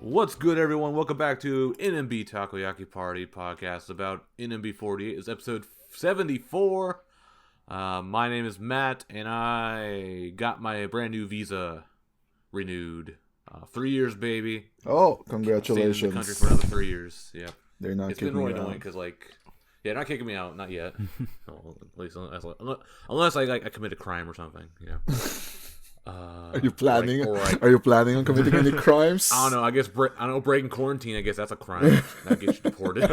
What's good, everyone? Welcome back to NMB Takoyaki Party podcast about NMB 48. It's episode 74. My name is Matt, and I got my brand new visa renewed. 3 years, baby. Oh, congratulations! Stayed in the country for another 3 years. Yep. They're not. It's been really annoying because, they're not kicking me out, not yet. Well, at least unless I commit a crime or something. Yeah. Are you planning? Are you planning on committing any crimes? I don't know. I guess breaking quarantine. I guess that's a crime. That gets you deported.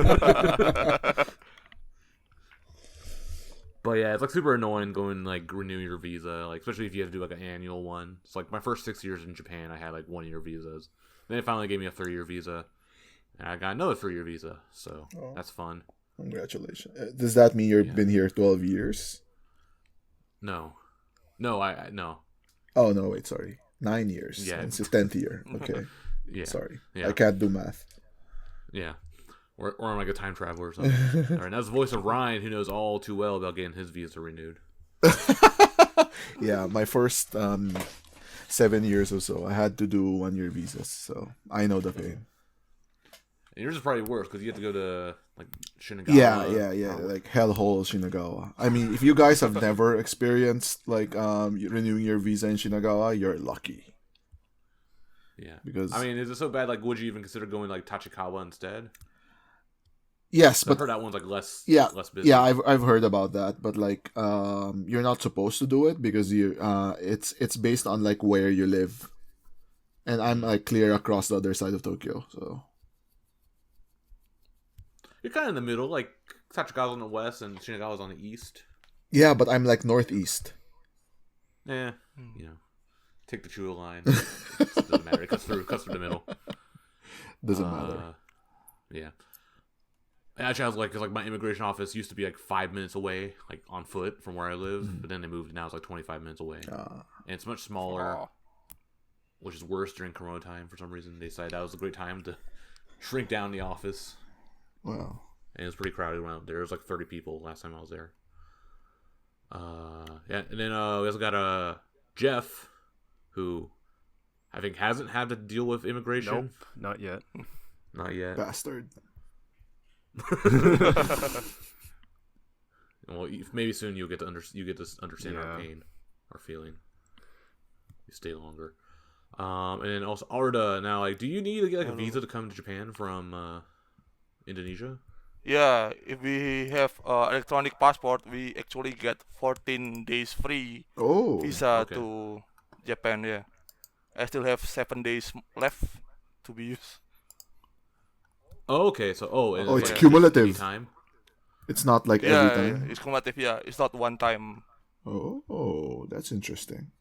But yeah, it's super annoying going renew your visa, especially if you have to do an annual one. It's my first 6 years in Japan, I had 1 year visas. Then they finally gave me a 3-year visa, and I got another 3-year visa. So that's fun. Congratulations! Does that mean you've been here 12 years? No. Oh no! Wait, sorry. 9 years. Yeah, it's the 10th year. Okay. Yeah. Sorry, yeah. I can't do math. Yeah. Or I'm a time traveler or something. All right, that's the voice of Ryan, who knows all too well about getting his visa renewed. Yeah, my first 7 years or so, I had to do 1 year visas, so I know the pain. And yours is probably worse because you have to go to Shinagawa. Yeah, hellhole Shinagawa. I mean, if you guys have never experienced renewing your visa in Shinagawa, you're lucky. Yeah, because is it so bad? Would you even consider going Tachikawa instead? Yes, I've heard that one's less busy. Yeah, I've heard about that, but you're not supposed to do it because it's based on where you live, and I'm clear across the other side of Tokyo, so you're kind of in the middle. Tachikawa's on the west and Shinagawa's on the east. Yeah, but I'm northeast. Yeah, take the Chuo line. It doesn't matter. It cuts through the middle. Doesn't matter. Yeah. Actually, I was because my immigration office used to be 5 minutes away, on foot from where I live, but then they moved. Now it's 25 minutes away, and it's much smaller, which is worse during Corona time for some reason. They decided that was a great time to shrink down the office. Wow, and it was pretty crowded when there was 30 people last time I was there. Yeah, and then we also got Jeff, who I think hasn't had to deal with immigration. Nope, not yet. Not yet. Bastard. Well, maybe soon you'll get to understand our pain, our feeling. You stay longer. And then also Arda. Now, do you need to get a visa to come to Japan from Indonesia? Yeah, if we have electronic passport, we actually get 14 days free visa to Japan. Yeah, I still have 7 days left to be used. Oh, okay. So, it's cumulative. Time? It's not every time. It's cumulative. Yeah, it's not one time. Oh, that's interesting.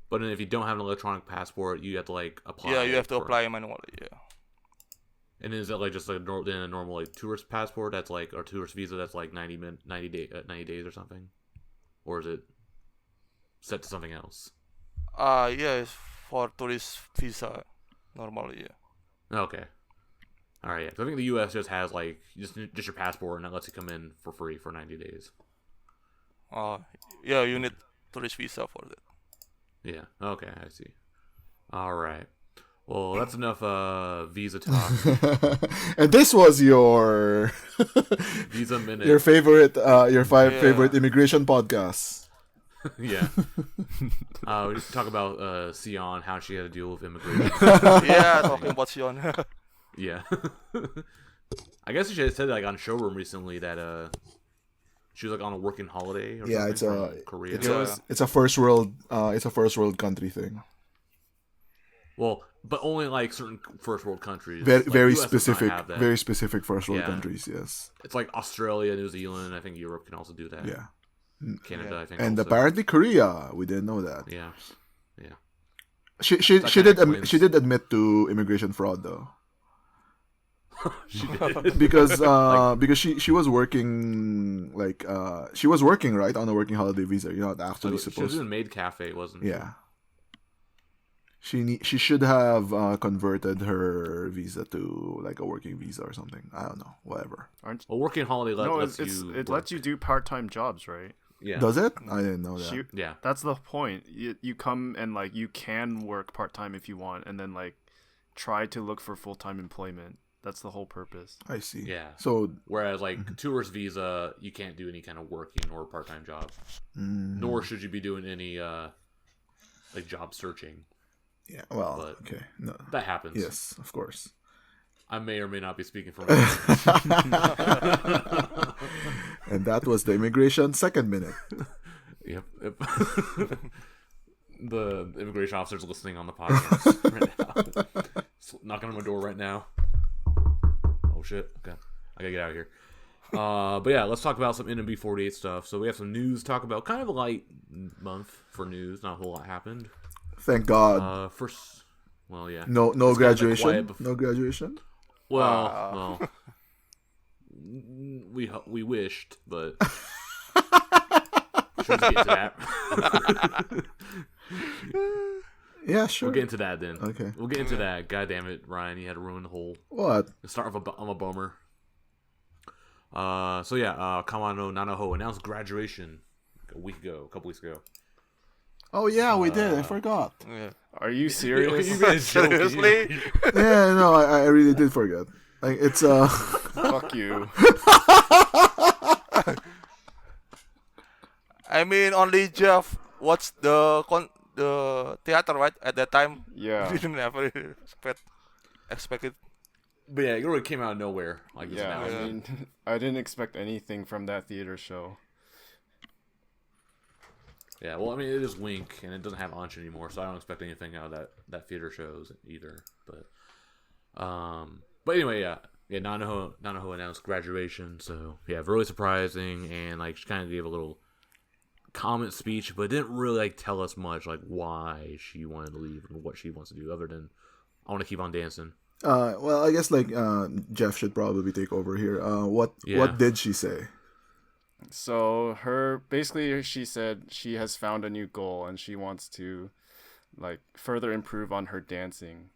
But then if you don't have an electronic passport, you have to apply. Yeah, you have to apply manually. Yeah. And is it just a normal tourist passport that's or tourist visa that's 90 days or something, or is it set to something else? Yeah, it's for tourist visa normally. Yeah. Okay. All right, yeah. So I think the U.S. just has just your passport, and that lets you come in for free for 90 days. Yeah, you need tourist visa for that. Yeah. Okay, I see. All right. Well, that's enough visa talk. And this was your visa minute. Your favorite, favorite immigration podcasts. Yeah. We just talk about Siyeon, how she had to deal with immigration. Yeah, talking about Siyeon. Yeah. I guess she had said on Showroom recently that she was on a working holiday or something from Korea. It's a first world country thing. Well, but only certain first world countries. Very specific first world countries, yes. It's Australia, New Zealand, I think Europe can also do that. Yeah. Canada, I think. And also. Apparently Korea, we didn't know that. Yeah. Yeah. She did admit to immigration fraud though. She did. because she was working right on a working holiday visa. You're not actually supposed. She was in a maid cafe, wasn't she? Yeah. She should have converted her visa to a working visa or something. I don't know. Whatever. A working holiday lets you do part-time jobs, right? Yeah. Does it? I didn't know that. Yeah. That's the point. You come and you can work part-time if you want, and then try to look for full-time employment. That's the whole purpose. I see. Yeah. So whereas like tourist visa, you can't do any kind of working or part-time job, nor should you be doing any like job searching. Yeah. Well, but okay. No. That happens. Yes, of course. I may or may not be speaking for And that was the immigration second minute. Yep. The immigration officer's listening on the podcast right now. Knocking on my door right now. Oh shit. Okay. I gotta get out of here. But yeah, let's talk about some NMB 48 stuff. So we have some news to talk about. Kind of a light month for news. Not a whole lot happened. Thank God. Well, yeah. No it's graduation. Kind of no graduation. Well, we wished, but should we get to that? Yeah, sure. We'll get into that then. Okay. We'll get into that. God damn it, Ryan, you had to ruin the whole. What? The start of a bummer. Kawano Nanaho announced graduation a couple weeks ago. Oh yeah, we did. I forgot. Yeah. Are you serious? You guys Seriously? Yeah, no, I really did forget. Like it's Fuck you. I mean, only Jeff watched the theater, right? At that time. Yeah. Didn't ever expect it. But yeah, it really came out of nowhere. Like this Yeah, announcement. I mean, I didn't expect anything from that theater show. Yeah, well, I mean, it is Wink, and it doesn't have Anch anymore, so I don't expect anything out of that theater shows either. But anyway, yeah, Nanaho announced graduation, so yeah, really surprising, and like she kind of gave a little comment speech, but didn't really like tell us much, like why she wanted to leave and what she wants to do, other than I want to keep on dancing. well, I guess like Jeff should probably take over here. What did she say? So she said she has found a new goal and she wants to like further improve on her dancing.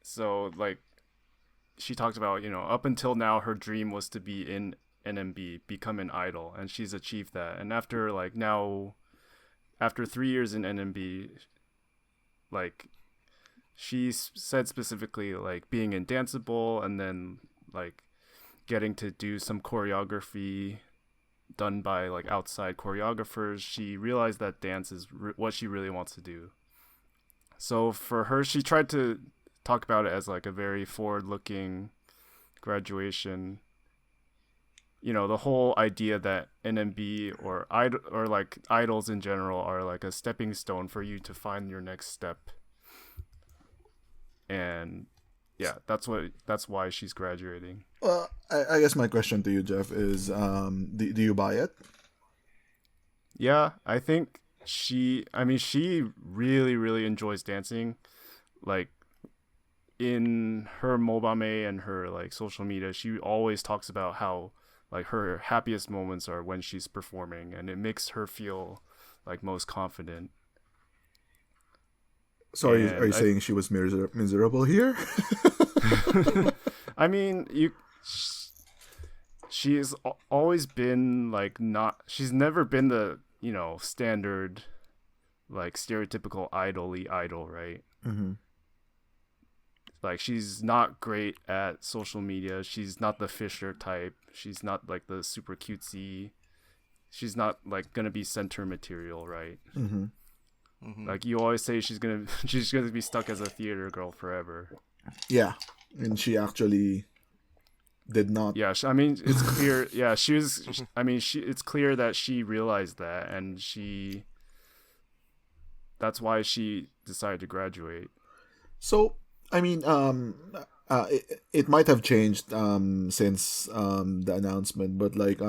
So like she talked about, up until now her dream was to be in NMB, become an idol, and she's achieved that. And after 3 years in NMB, like she said specifically like being in Danceable and then like getting to do some choreography done by like outside choreographers, she realized that dance is what she really wants to do. So for her, she tried to talk about it as like a very forward-looking graduation. The whole idea that NMB or like idols in general are like a stepping stone for you to find your next step. And yeah, that's why she's graduating. Well, I guess my question to you, Jeff, is do you buy it? Yeah, I think she really, really enjoys dancing. Like in her Mobame and her like social media, she always talks about how like her happiest moments are when she's performing, and it makes her feel like most confident. So are you saying she was miserable here? I mean, she's always been like she's never been the, standard, like stereotypical idol, right? Mm-hmm. Like she's not great at social media. She's not the Fisher type. She's not like the super cutesy. She's not like gonna be center material, right? Mm-hmm. Mm-hmm. Like you always say, she's gonna be stuck as a theater girl forever. Yeah, and she actually did not. Yeah, I mean it's clear. Yeah, she was. I mean, it's clear that she realized that, and that's why she decided to graduate. So I mean, it might have changed since the announcement, but like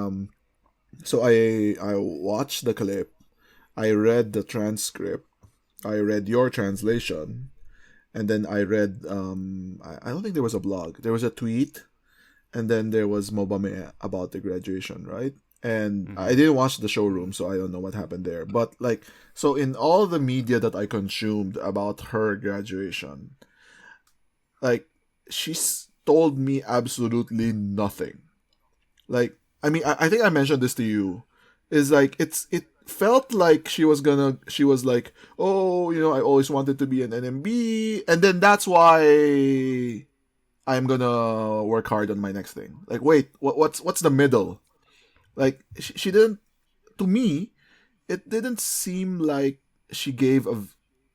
so I watched the clip. I read the transcript, I read your translation, and then I read, I don't think there was a blog. There was a tweet, and then there was Mobame about the graduation, right? And I didn't watch the showroom, so I don't know what happened there. But like, so in all the media that I consumed about her graduation, like, she's told me absolutely nothing. Like, I mean, I think I mentioned this to you. Is like, it felt like she was like, oh, I always wanted to be an NMB, and then that's why I'm gonna work hard on my next thing. Like, wait, what's the middle? Like, she didn't. To me, it didn't seem like she gave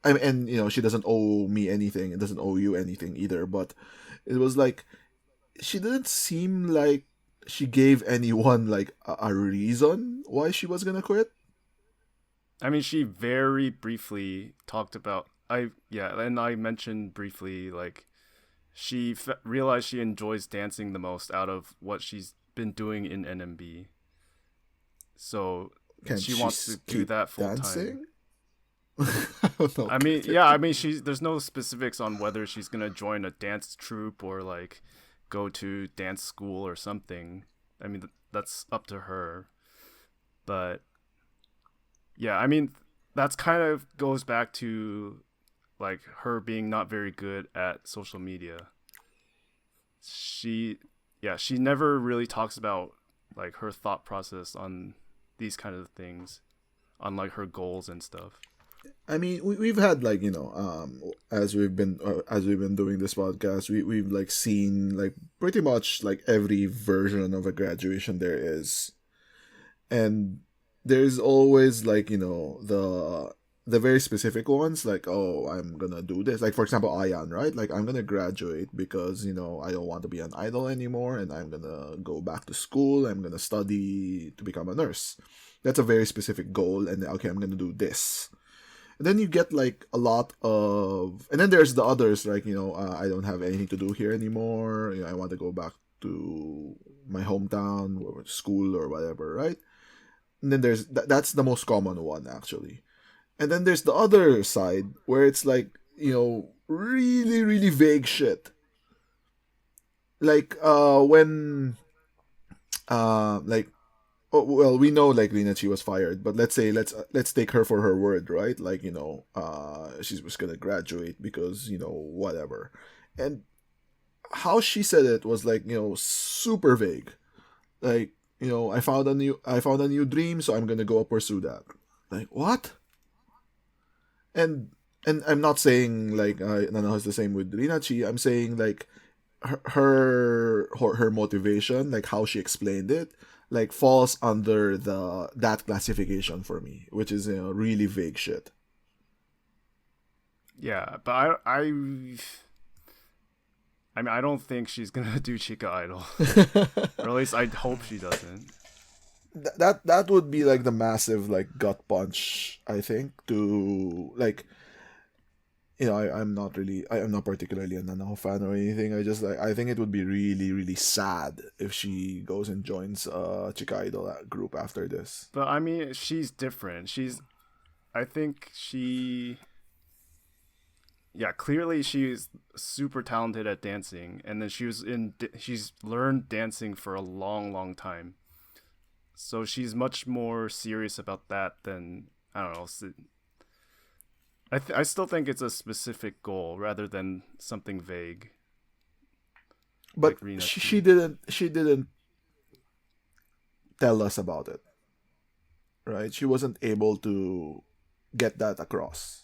and she doesn't owe me anything. It doesn't owe you anything either. But it was like she didn't seem like she gave anyone like a reason why she was gonna quit. I mean, she very briefly talked about and I mentioned briefly like she realized she enjoys dancing the most out of what she's been doing in NMB. So she wants to do that full time. I mean, there's no specifics on whether she's gonna join a dance troupe or like go to dance school or something. I mean, that's up to her. But yeah, I mean, that's kind of goes back to like her being not very good at social media. She never really talks about like her thought process on these kind of things, on like her goals and stuff. I mean, we've had like as we've been doing this podcast, we've like seen like pretty much like every version of a graduation there is, and there's always like the very specific ones, like, oh, I'm gonna do this, like for example Ayan, right? Like, I'm gonna graduate because I don't want to be an idol anymore, and I'm gonna go back to school, I'm gonna study to become a nurse. That's a very specific goal, and okay, I'm gonna do this. And then you get like a lot of, and then there's the others, like I don't have anything to do here anymore, I want to go back to my hometown or school or whatever, right? And then there's that's the most common one, actually. And then there's the other side where it's like, really, really vague shit. Like, when, like, oh, well, we know like Rinachi was fired, but let's take her for her word, right? Like, she was gonna graduate because, whatever. And how she said it was like, super vague. Like, I found a new dream, so I'm gonna go pursue that. Like, what? And I'm not saying like Nanaho is the same with Rinachi. I'm saying like her motivation, like how she explained it, like falls under that classification for me, which is really vague shit. Yeah, but I mean, I don't think she's gonna do Chica Idol, or at least I hope she doesn't. That would be like the massive like gut punch, I think, to like, I'm not particularly a Nanaho fan or anything. I think it would be really, really sad if she goes and joins Chica Idol group after this. But I mean, she's different. I think clearly she's super talented at dancing, and then she's learned dancing for a long, long time. So she's much more serious about that than, I don't know. I still think it's a specific goal rather than something vague. But like she didn't tell us about it, right? She wasn't able to get that across.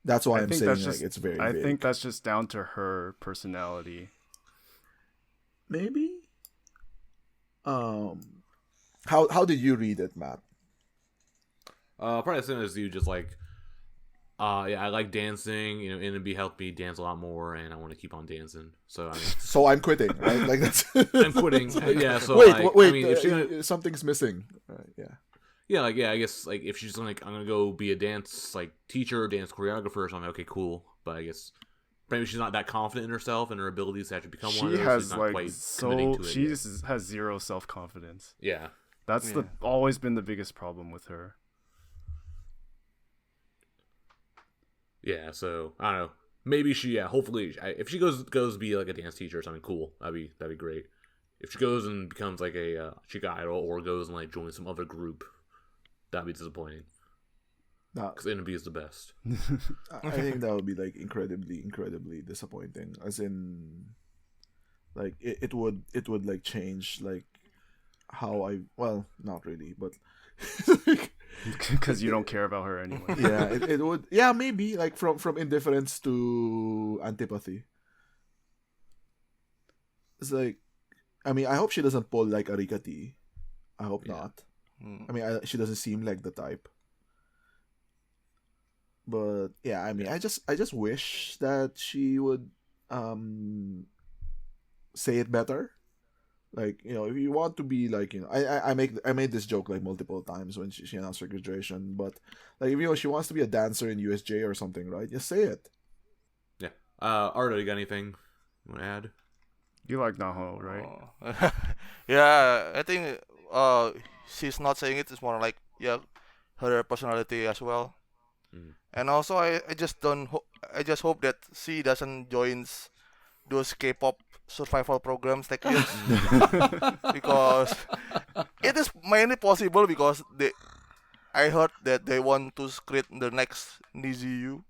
That's why I'm saying like it's very vague. I think that's just down to her personality. Maybe. How did you read it, Matt? Probably the same as you, just like, I like dancing. NMB helped me dance a lot more, and I want to keep on dancing. So so I'm quitting, right? Like that's. I'm quitting. Yeah. So wait. I mean, if something's missing. Yeah. Yeah, I guess like if she's like, I'm gonna go be a dance like teacher, dance choreographer or something. Okay, cool. But I guess maybe she's not that confident in herself and her abilities to actually become one of those. She's not quite committing to it. She has zero self-confidence. Yeah. That's always been the biggest problem with her. Yeah, so I don't know. Maybe hopefully, if she goes be like a dance teacher or something, cool. That'd be great. If she goes and becomes like a Chica Idol or goes and like joins some other group, that'd be disappointing. Because NMB is the best. I think that would be like incredibly, incredibly disappointing. As in, like it would like change like how not really, but Because you don't care about her anyway. Yeah, it would. Yeah, maybe like from indifference to antipathy. It's like, I mean, I hope she doesn't pull like Arika T. I hope not. I mean, she doesn't seem like the type. But yeah, I mean, I just wish that she would say it better. Like, you know, if you want to be like, you know, I made this joke like multiple times when she announced her graduation, but like, if you know she wants to be a dancer in USJ or something, right? Just say it. Yeah. Ardo, you got anything you want to add? You like Naho, right? Yeah, I think she's not saying it. It's more like her personality as well. And also I just hope that she doesn't joins those K-pop survival programs like this. Because it is mainly possible because I heard that they want to create the next Niziu.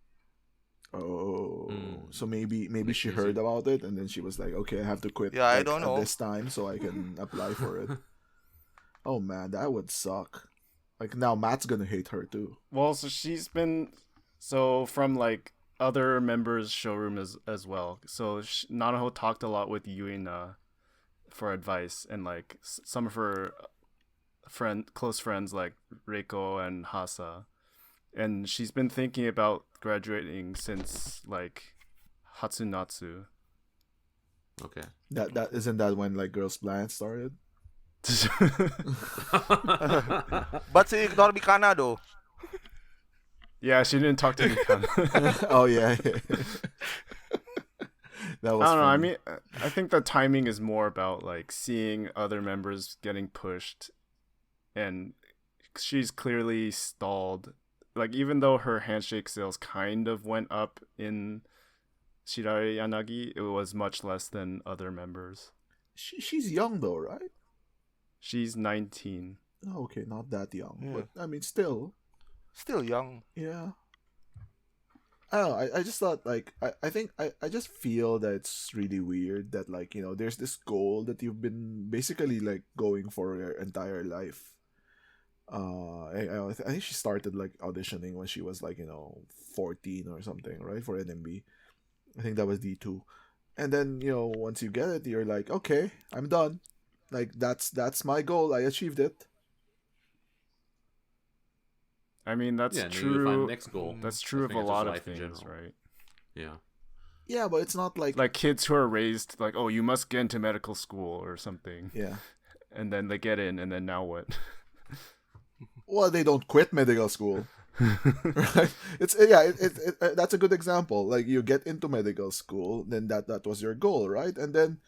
Oh, so maybe she heard about it and then she was like, okay, I have to quit. Yeah, like, I don't know. at this time so I can apply for it. Oh man, that would suck. Like now Matt's gonna hate her too. Well, so she's been from like other members' showroom as well. So Nanaho talked a lot with Yuina for advice, and like some of her close friends like Reiko and Hasa, and she's been thinking about graduating since like Hatsunatsu. Okay. That isn't that when like Girls Planet started? But she ignored Mikana though. Yeah, she didn't talk to Mikana. Oh yeah. That was. I don't know. I mean, I think the timing is more about like seeing other members getting pushed, and she's clearly stalled. Like, even though her handshake sales kind of went up in Shirare Yanagi, it was much less than other members. She's young though, right? She's 19. Oh, okay, not that young, but I mean, still young. Yeah. I don't know. I just thought like I think I just feel that it's really weird that like, you know, there's this goal that you've been basically like going for your entire life. I think she started like auditioning when she was like, you know, 14 or something, right, for NMB. I think that was D2, and then, you know, once you get it, you're like, okay, I'm done. Like that's my goal. I achieved it. I mean, that's true. Find the next goal. That's true of a lot of things, right? Yeah. Yeah, but it's not like kids who are raised like, oh, you must get into medical school or something. Yeah. And then they get in, and then now what? Well, they don't quit medical school. Right? It's that's a good example. Like, you get into medical school, then that was your goal, right? And then,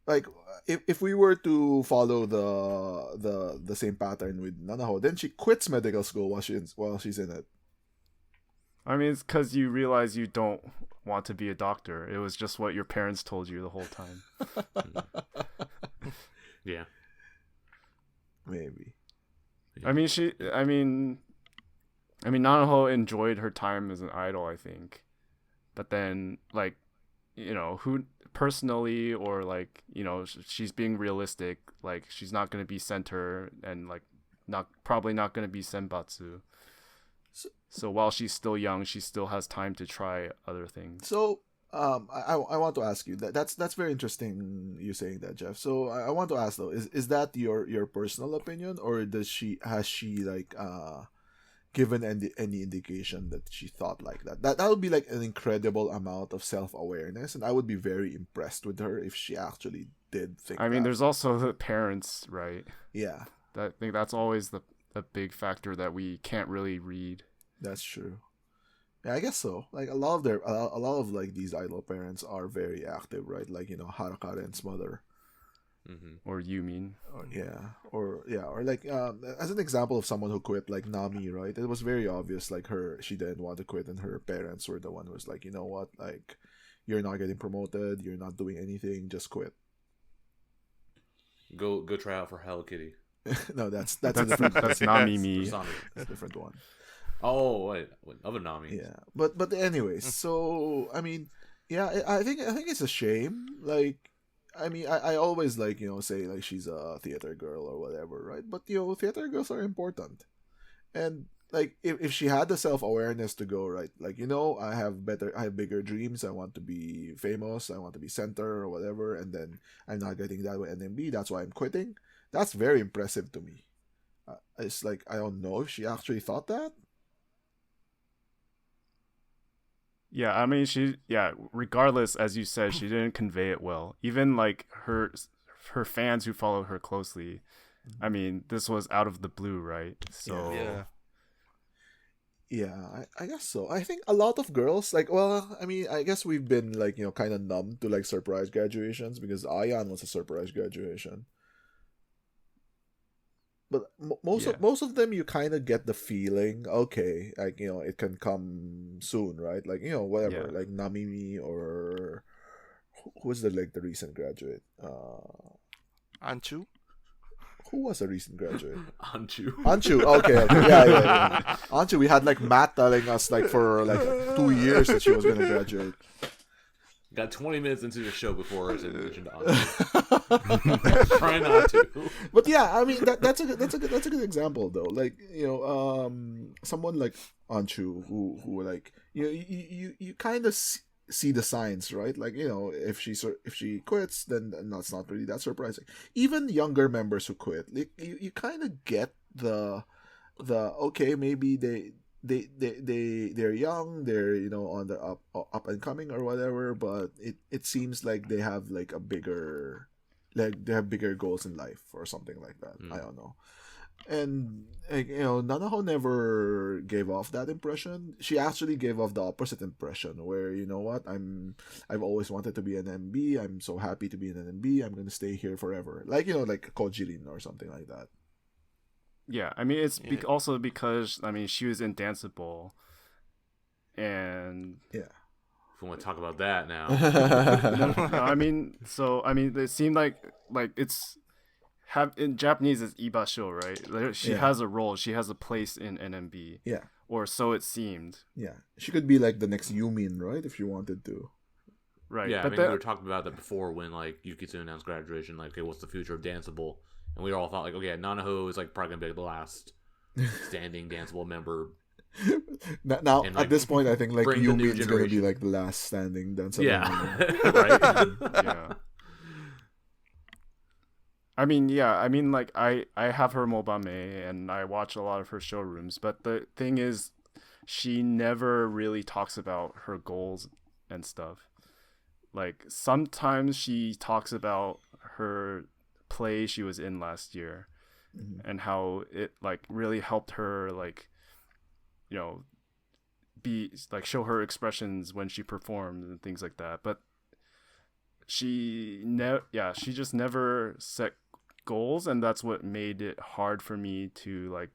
like, if we were to follow the same pattern with Nanaho, then she quits medical school while she's in it. I mean, it's because you realize you don't want to be a doctor. It was just what your parents told you the whole time. Yeah. Maybe. I mean, Nanaho enjoyed her time as an idol, I think. But then, like, you know, who personally, or like, you know, she's being realistic. Like, she's not going to be center, and like, probably not going to be Senbatsu. So while she's still young, she still has time to try other things. So, I want to ask you that's very interesting, you saying that, Jeff. So I want to ask though, is that your personal opinion, or has she like given any indication that she thought like that? That would be like an incredible amount of self-awareness, and I would be very impressed with her if she actually did think. I mean, there's also the parents, right? Yeah, I think that's always the big factor that we can't really read. That's true. Yeah, I guess so. Like, a lot of like these idol parents are very active, right? Like, you know, Harakaren's mother. Mm-hmm. Or Yumin. Or like as an example of someone who quit, like Nami, right? It was very obvious, like, she didn't want to quit, and her parents were the one who was like, you know what, like, you're not getting promoted, you're not doing anything, just quit. Go try out for Hello Kitty. No, that's a different. That's Nami. That's a different one. Oh wait, other Nami. Yeah, but anyways, so I mean, yeah, I think it's a shame. Like, I mean, I always like, say like she's a theater girl or whatever, right? But theater girls are important, and like if she had the self-awareness to go, right, like, I have bigger dreams. I want to be famous. I want to be center or whatever, and then I'm not getting that with NMB. That's why I'm quitting. That's very impressive to me. It's like, I don't know if she actually thought that. Yeah, I mean, regardless, as you said, she didn't convey it well. Even like her fans who follow her closely, I mean, this was out of the blue, right? So yeah, I guess so. I think a lot of girls, like, well, I mean, I guess we've been like, kind of numb to like surprise graduations, because Ayan was a surprise graduation. But most of them, you kind of get the feeling, okay, like, it can come soon, right? Like, whatever, like Namimi, or who was the recent graduate? Anchu? Who was a recent graduate? Anchu. Okay. Yeah. Anchu, we had like Matt telling us like for like 2 years that she was gonna graduate. Got 20 minutes into the show before I said mentioned Anchu. Try not to. But yeah, I mean that's a good example though. Like, someone like Anchu who like, you kind of see the signs, right? Like, if she quits, then that's not really that surprising. Even younger members who quit, like, you kind of get the okay, maybe they're young, they're on the up and coming or whatever, but it seems like they have like they have bigger goals in life or something like that. I don't know. And like, Nanaho never gave off that impression. She actually gave off the opposite impression, where, I've always wanted to be an NMB. I'm so happy to be an NMB. I'm gonna stay here forever. Like, like Kojirin or something like that. Yeah, I mean, it's also because, I mean, she was in Danceable, and yeah. If we want to talk about that now. It seemed like it's in Japanese it's ibasho, right? She has a role, she has a place in NMB. Yeah. Or so it seemed. Yeah. She could be like the next Yumin, right? If you wanted to. Right. Yeah, but we were talking about that before when like Yukitsu announced graduation, like, okay, what's the future of Danceable? And we all thought like, okay, Nanaho is like probably gonna be the last standing Danceable member. Now and, at this point, I think like Yumin's gonna be like the last standing Danceable member. Right? Yeah. I mean, like, I have her Mobame, and I watch a lot of her showrooms, but the thing is, she never really talks about her goals and stuff. Like, sometimes she talks about her play she was in last year, and how it, like, really helped her, like, be, like, show her expressions when she performed and things like that. But she just never set goals, and that's what made it hard for me to like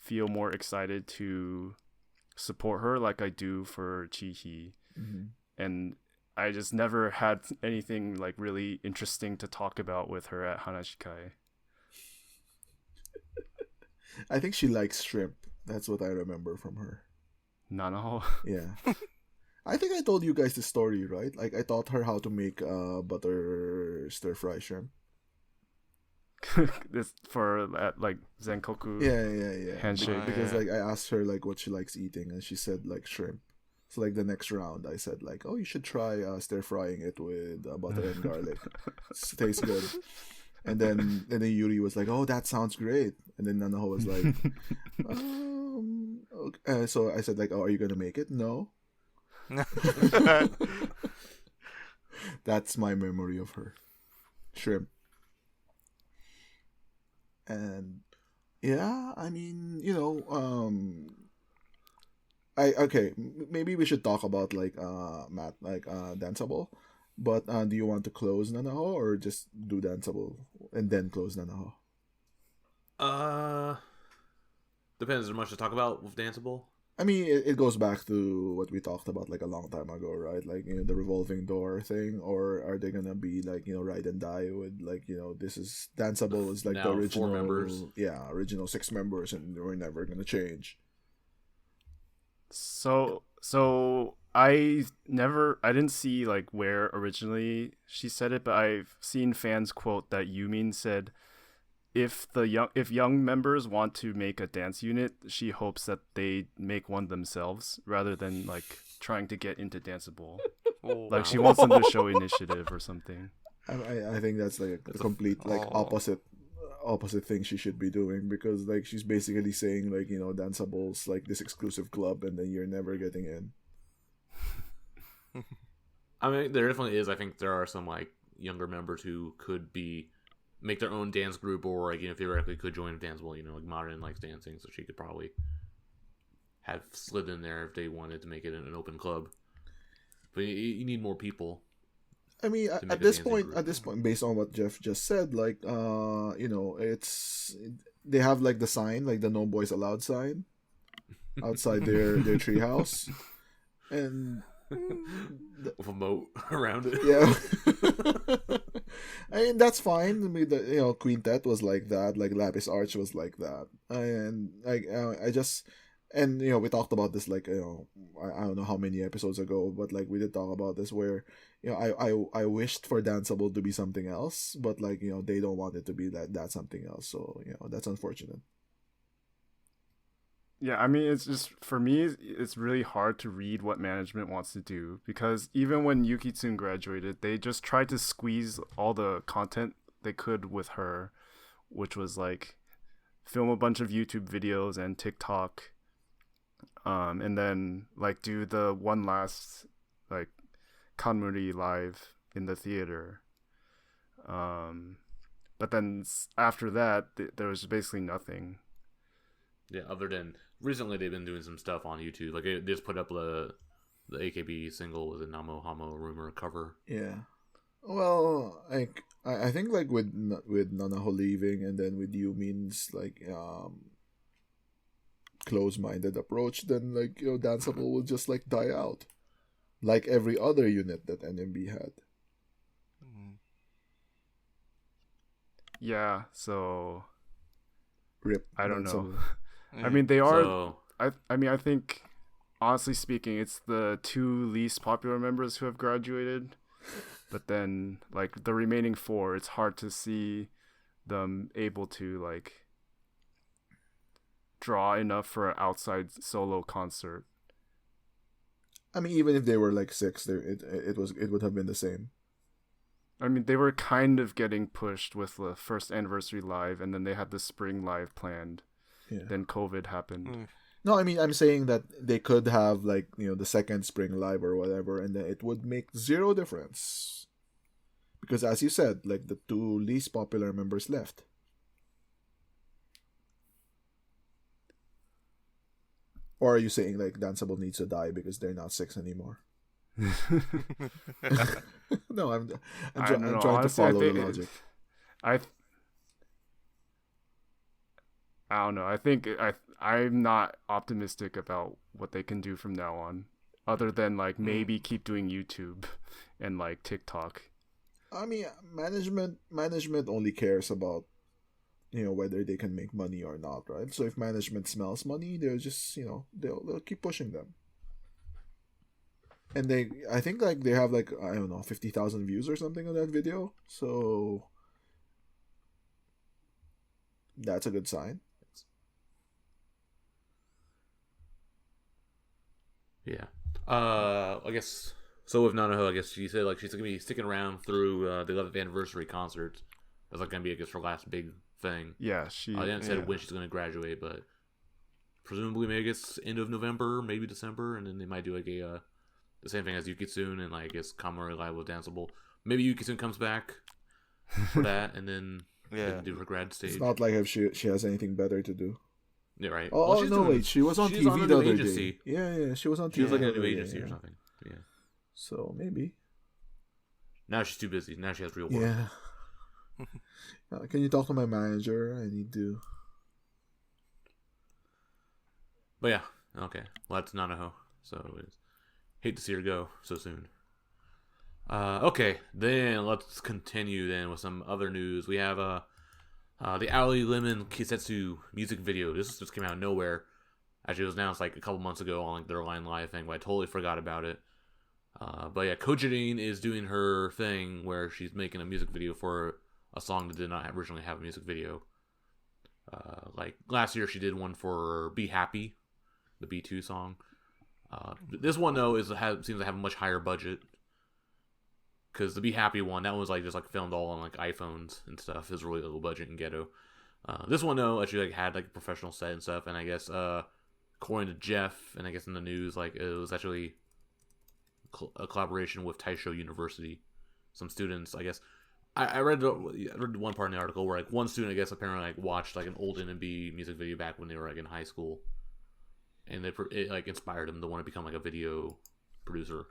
feel more excited to support her like I do for Chihi. And I just never had anything like really interesting to talk about with her at Hanashikai. I think she likes shrimp. That's what I remember from her. Nanaho. Yeah. I think I told you guys the story, right? Like, I taught her how to make butter stir fry shrimp. This for like Zenkoku handshake, because like I asked her like what she likes eating, and she said like shrimp. So like the next round I said like, oh, you should try stir frying it with butter and garlic. It tastes good. And then Yuri was like, oh, that sounds great. And then Nanaho was like, okay. So I said like, oh, are you gonna make it? No. That's my memory of her. Shrimp. And yeah, I mean, maybe we should talk about like Matt, like Danceable. But do you want to close Nanaho or just do Danceable and then close Nanaho? Depends. There's much to talk about with Danceable. I mean, it goes back to what we talked about like a long time ago, right? Like, the revolving door thing, or are they gonna be like, ride and die with like, this is Danceable is like now the original 4 members. Yeah, original 6 members, and we're never gonna change. So I didn't see like where originally she said it, but I've seen fans quote that Yumin said, if young members want to make a dance unit, she hopes that they make one themselves rather than like trying to get into Danceable. Like she wants them to show initiative or something. I think that's like the complete like opposite thing she should be doing, because like she's basically saying like, you know, Danceable's like this exclusive club and then you're never getting in. I mean, there definitely is. I think there are some like younger members who could make their own dance group, or like, you know, theoretically could join Danceable. You know, like Modern likes dancing, so she could probably have slid in there if they wanted to make it an open club. But you need more people. I mean, at this point, based on what Jeff just said, like, you know, they have like the sign, like the No Boys Allowed sign, outside their treehouse, and with a moat around it. Yeah. I mean, that's fine. I mean, you know, Quintet was like that, like Lapis Arch was like that, and like and you know, we talked about this like, you know, I don't know how many episodes ago, but like we did talk about this where, you know, I wished for Danceable to be something else, but like, you know, they don't want it to be that something else, so you know, that's unfortunate. Yeah, I mean, it's just, for me, it's really hard to read what management wants to do, because even when Yuki-tsun graduated, they just tried to squeeze all the content they could with her, which was like film a bunch of YouTube videos and TikTok, and then like do the one last like Kanmuri live in the theater. But then after that, there was basically nothing. Yeah, other than recently they've been doing some stuff on YouTube. Like they just put up the AKB single with a Namo Hamo rumor cover. Yeah. Well, like I think like with Nanaho leaving, and then with Yumin's like close-minded approach, then like, you know, Danceable will just like die out, like every other unit that NMB had. Yeah, so Rip. I don't Danceable. know. I mean, they are. I mean, I think, honestly speaking, it's the two least popular members who have graduated. But then, like, the remaining four, it's hard to see them able to, like, draw enough for an outside solo concert. I mean, even if they were like 6, it would have been the same. I mean, they were kind of getting pushed with the first anniversary live, and then they had the spring live planned. Yeah. Then COVID happened. No, I mean, I'm saying that they could have, like, you know, the second spring live or whatever, and then it would make zero difference. Because as you said, like, the two least popular members left. Or are you saying, like, Danceable needs to die because they're not 6 anymore? No, I'm trying honestly, to follow the logic. I don't know. I think I'm not optimistic about what they can do from now on, other than like maybe keep doing YouTube and like TikTok. I mean, management only cares about, you know, whether they can make money or not, right? So if management smells money, they'll just, you know, they'll keep pushing them. And I think like they have like, I don't know, 50,000 views or something on that video. So that's a good sign. Yeah. I guess so with Nanaho, I guess she said like she's gonna be sticking around through the 11th anniversary concert. That's like gonna be, I guess, her last big thing. Yeah, she didn't say when she's gonna graduate, but presumably maybe I guess end of November, maybe December, and then they might do like the same thing as Yuki-tsun and like I guess Kamari Live with Danceable. Maybe Yuki-tsun comes back for that, and then they can do her grad stage. It's not like if she has anything better to do. Yeah, right. Oh, well, no, wait. She was on TV the other day. Yeah, she was on TV. She was like in a new agency or something. Yeah. So, maybe. Now she's too busy. Now she has real work. Yeah. Can you talk to my manager? I need to. But yeah, okay. Well, that's Nanaho. So, hate to see her go so soon. Okay, then let's continue then with some other news. We have the Aoi Lemon Kosetsu music video. This just came out of nowhere. Actually, it was announced like a couple months ago on like their Line Live thing, but I totally forgot about it. But yeah, Kojin is doing her thing where she's making a music video for a song that did not originally have a music video. Like last year, she did one for "Be Happy," the B2 song. This one though seems to have a much higher budget. Because the "Be Happy" one, that was like just like filmed all on like iPhones and stuff. It was really low budget and ghetto. This one though actually like had like a professional set and stuff, and I guess according to Jeff, and I guess in the news, like it was actually a collaboration with Taisho University. Some students, I guess, I read one part in the article where like one student, I guess, apparently like watched like an old NMB music video back when they were like in high school, and it like inspired them to want to become like a video producer.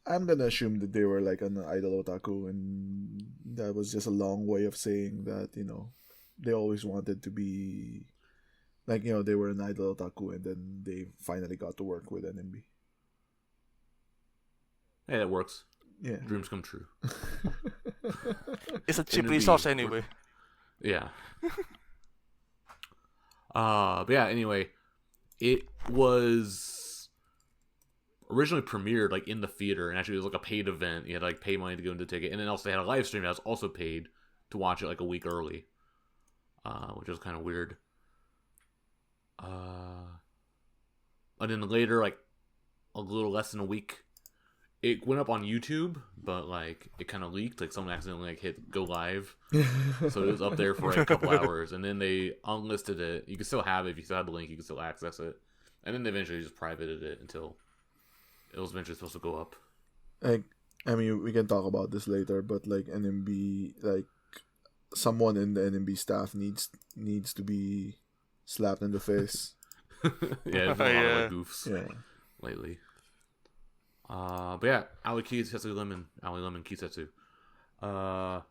I'm gonna assume that they were like an idol otaku, and that was just a long way of saying that, you know, they always wanted to be like, you know, they were an idol otaku, and then they finally got to work with NMB. Hey, that works. Yeah, dreams come true. It's a cheap resource anyway. Yeah. But yeah, anyway, it was originally premiered like in the theater, and actually it was like a paid event. You had to like pay money to go into the ticket, and then also they had a live stream that was also paid to watch it like a week early, which was kind of weird. And then later, like a little less than a week, it went up on YouTube, but like it kind of leaked. Like someone accidentally like hit go live, so it was up there for like a couple hours, and then they unlisted it. You can still have it if you still have the link. You can still access it, and then they eventually just privated it until it was eventually supposed to go up. Like, I mean, we can talk about this later, but like NMB, like someone in the NMB staff needs to be slapped in the face. Yeah, there's a lot of like goofs lately. But yeah, Aoi Lemon Kisetsu. I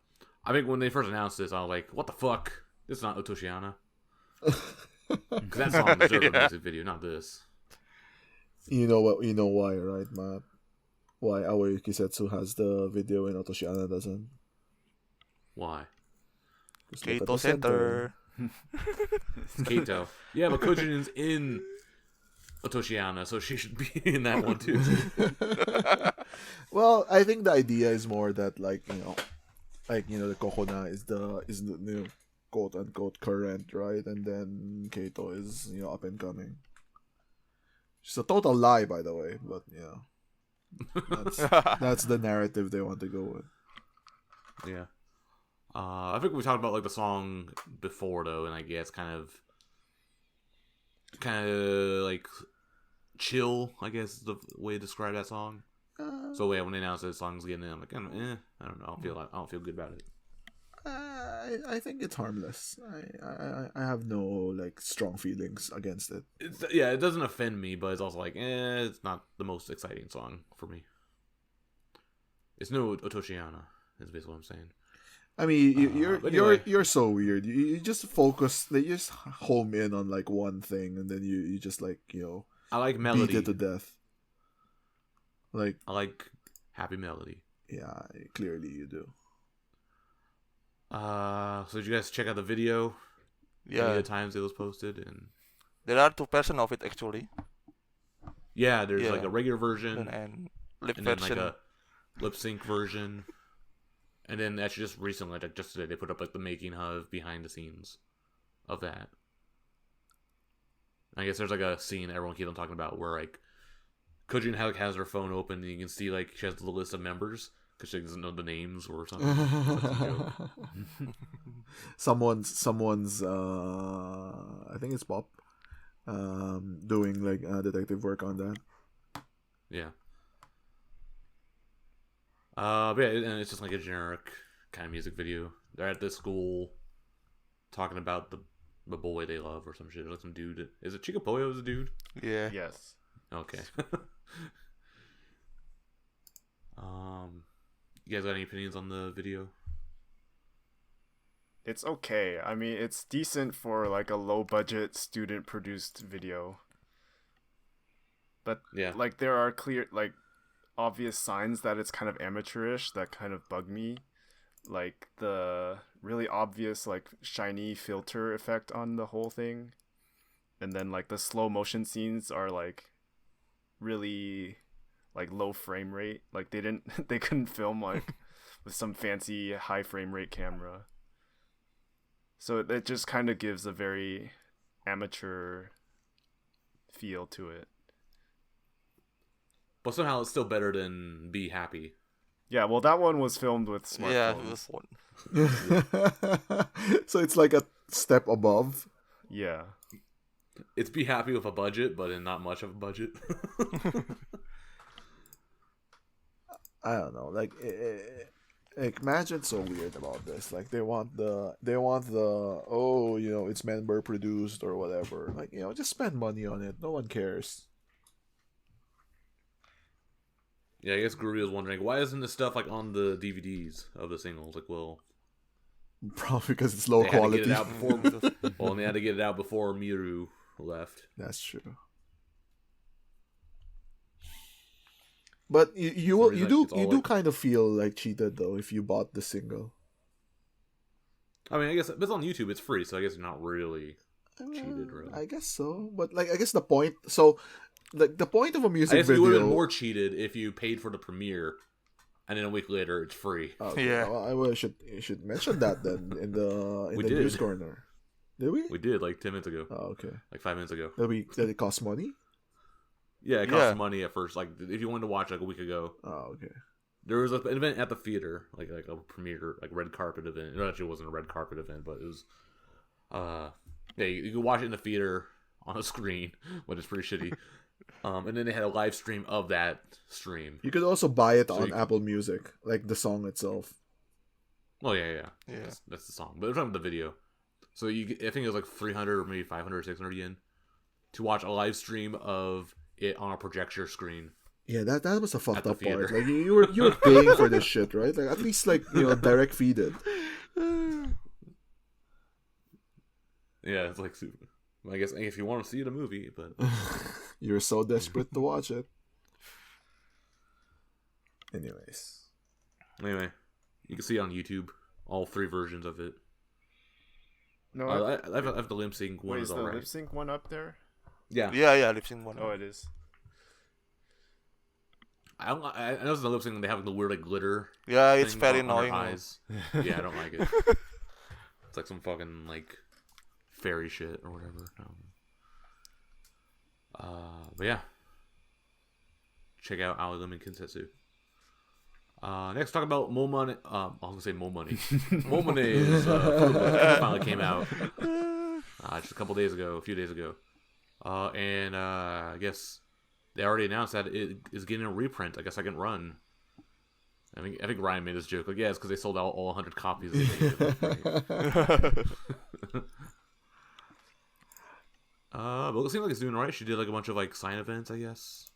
think when they first announced this, I was like, "What the fuck? This is not Otoshiana." Because that song deserved a music video, not this. You know what? You know why, right, Matt? Why Aoi Kisetsu has the video and Otoshiana doesn't? Why? Kato Center. Kato. Yeah, but Kojin's in Otoshiana, so she should be in that one too. Well, I think the idea is more that like, you know, the Kokona is the new quote unquote current, right? And then Kato is, you know, up and coming. It's a total lie, by the way, but that's the narrative they want to go with. Yeah. I think we talked about like the song before though, and I guess kind of like chill, I guess is the way to describe that song. So yeah, when they announced this song's getting in, I'm like, I don't know, I don't feel good about it. I think it's harmless. I have no like strong feelings against it. It doesn't offend me, but it's also like, it's not the most exciting song for me. It's no Otoshiana, is basically what I'm saying. I mean, you're so weird. You just focus, you just home in on like one thing, and then you just like, you know, I like melody. Beat it to death. Like, I like happy melody. Yeah, clearly you do. So did you guys check out the video? Yeah. The times it was posted, and there are 2 versions of it actually. Yeah, there's like a regular version and lip and version. then like a lip sync version. And then actually just recently, like just today, they put up like the making of behind the scenes of that. I guess there's like a scene everyone keeps on talking about where like Kojin has her phone open and you can see like she has the list of members because she doesn't know the names or something. Someone's I think it's Pop doing like detective work on that. Yeah. But yeah, and it's just like a generic kind of music video. They're at this school talking about the boy they love or some shit. Like some dude. Is it Chikapoyo's a dude? Yeah. Yes. Okay. You guys got any opinions on the video? It's okay. I mean, it's decent for like a low budget student produced video. But yeah, like there are clear like obvious signs that it's kind of amateurish that kind of bug me, like the really obvious like shiny filter effect on the whole thing, and then like the slow motion scenes are like really like low frame rate. Like they couldn't film like with some fancy high frame rate camera. So it just kind of gives a very amateur feel to it. But somehow it's still better than Be Happy. Yeah, well, that one was filmed with smartphones. Yeah, it was one. So it's like a step above. Yeah. It's Be Happy with a budget, but in not much of a budget. I don't know. Like Management's so weird about this. Like they want the it's member produced or whatever. Like, just spend money on it. No one cares. Yeah, I guess Guri was wondering, why isn't this stuff like on the DVDs of the singles? Like, well, probably because it's low quality. Had to get it out before, well, they had to get it out before Miru left. That's true. But you do kind of feel like cheated though if you bought the single. I mean, I guess if it's on YouTube, it's free, so I guess you're not really cheated, really. I guess so, but like I guess the point. So, like the point of a music video. You would have been more cheated if you paid for the premiere, and then a week later it's free. Okay. Yeah, well, I should mention that then in the news corner. Did we? We did like 10 minutes ago. Oh, okay. Like 5 minutes ago. Did it cost money? Yeah, it cost money at first. Like if you wanted to watch like a week ago. Oh, okay. There was an event at the theater, like a premiere, like red carpet event. It actually wasn't a red carpet event, but it was. You could watch it in the theater on a screen, which is pretty shitty. And then they had a live stream of that stream. You could also buy it on Apple Music, like the song itself. Oh yeah. That's the song, but we're talking about the video. So I think it was like 300 or maybe 500 or 600 yen to watch a live stream of it on a projector screen. Yeah, that was a fucked up part. Like you were paying for this shit, right? Like at least direct feed it. Yeah, it's like super. I guess if you want to see the movie, but you're so desperate to watch it. Anyway, you can see on YouTube all 3 versions of it. No, I have the lip sync one. Wait, is the lip sync one up there? Yeah, lip sync one. Oh, it is. I know it's the lip sync. They have the weird like glitter. Yeah, it's very annoying. Eyes. Yeah, I don't like it. It's like some fucking like fairy shit or whatever. But yeah, check out Aoi Lemon Kosetsu. Next, talk about Momone. I was gonna say Momone. Momone's Photobook finally came out just a few days ago, and I guess they already announced that it is getting a reprint, like a second run. I think Ryan made this joke, like, yeah, it's because they sold out all 100 copies. But it seems like it's doing alright. She did like a bunch of like sign events, I guess.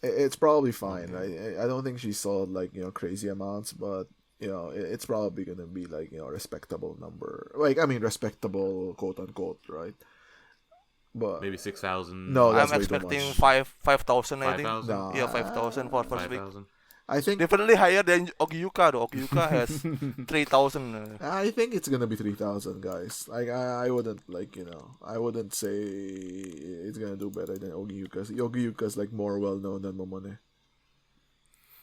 It's probably fine. I don't think she sold like crazy amounts, but it's probably gonna be like a respectable number. Like respectable quote unquote, right? But maybe 6,000. No, that's I'm way too expecting much. 5,000. I think. 5,000? No, Yeah, 5,000 for first week. 5,000. I think Definitely higher than Ogiuka though. Ogiuka has 3,000. I think it's gonna be 3,000, guys. Like I wouldn't I wouldn't say it's gonna do better than Ogiuka's. Ogiuka's like more well known than Momone.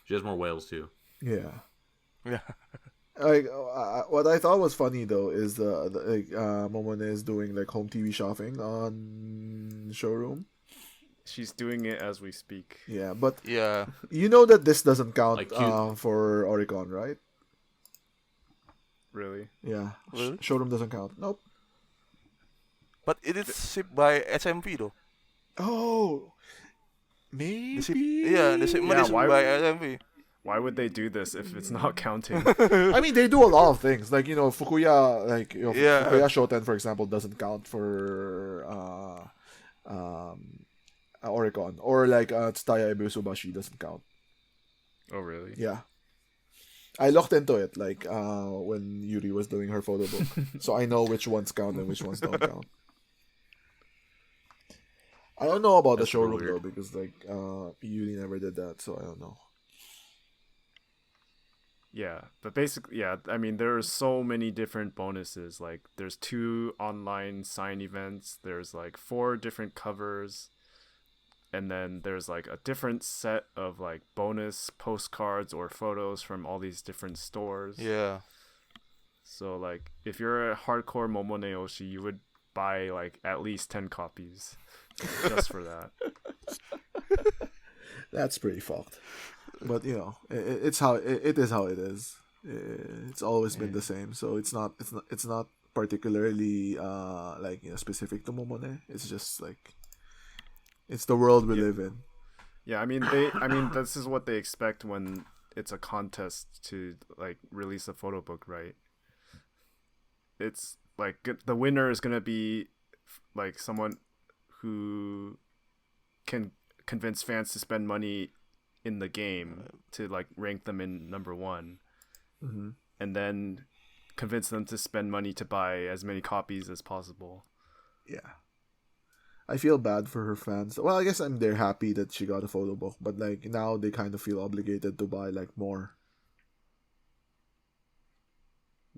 She has more whales too. Yeah. Yeah. Like what I thought was funny though is Momone is doing like home TV shopping on Showroom. She's doing it as we speak. Yeah, but Yeah. you know that this doesn't count Like for Oricon, right? Really? Yeah. Really? Showroom doesn't count. Nope. But it is shipped by SMV though. Oh, maybe. The shipment Yeah, is by SMV. Why would they do this if it's not counting? I mean, they do a lot of things. Like Fukuya, Yeah. Fukuya Shoten, for example, doesn't count for Oricon, or like Tsutaya Ebusubashi doesn't count. Oh, really? Yeah. I looked into it like when Yuri was doing her photo book, so I know which ones count and which ones don't count. I don't know about the showroom though, because like Yuri never did that, so I don't know. Yeah, but basically, yeah, I mean, there are so many different bonuses. Like, there's 2 online sign events, there's like 4 different covers, and then there's like a different set of like bonus postcards or photos from all these different stores. Yeah. So, like, if you're a hardcore Momone Oshi, you would buy like at least 10 copies just for that. That's pretty fucked. But it's how it is how it is. It's always been the same. So it's not particularly specific to Momone. It's just like it's the world we live in. Yeah, I mean this is what they expect when it's a contest to like release a photo book, right? It's like the winner is gonna be like someone who can convince fans to spend money in the game to like rank them in number 1, and then convince them to spend money to buy as many copies as possible. Yeah, I feel bad for her fans. Well, I guess they're happy that she got a photo book, but like now they kind of feel obligated to buy like more.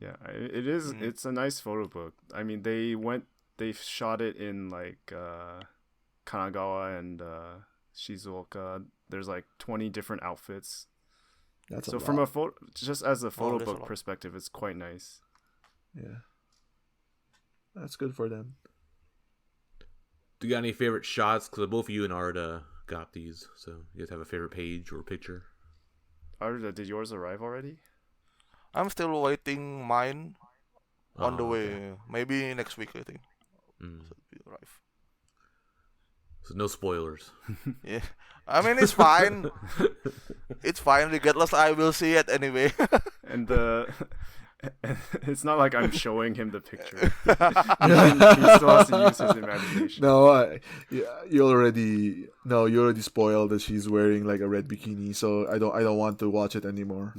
Yeah, it is. It's a nice photo book. I mean, they shot it in like Kanagawa and Shizuoka. There's like 20 different outfits. That's so a from lot. a photo, just as a photo that's a book lot. perspective, it's quite nice. Yeah, that's good for them. Do you got any favorite shots? Because both you and Arda got these, so you guys have a favorite page or picture? Arda, did yours arrive already? I'm still waiting mine on the way. Okay. Maybe next week, I think. Should be arrive. So no spoilers. Yeah. I mean, it's fine. It's fine. Regardless, I will see it anyway. And it's not like I'm showing him the picture. He still has to use his imagination. No, you already spoiled that she's wearing like a red bikini, so I don't want to watch it anymore.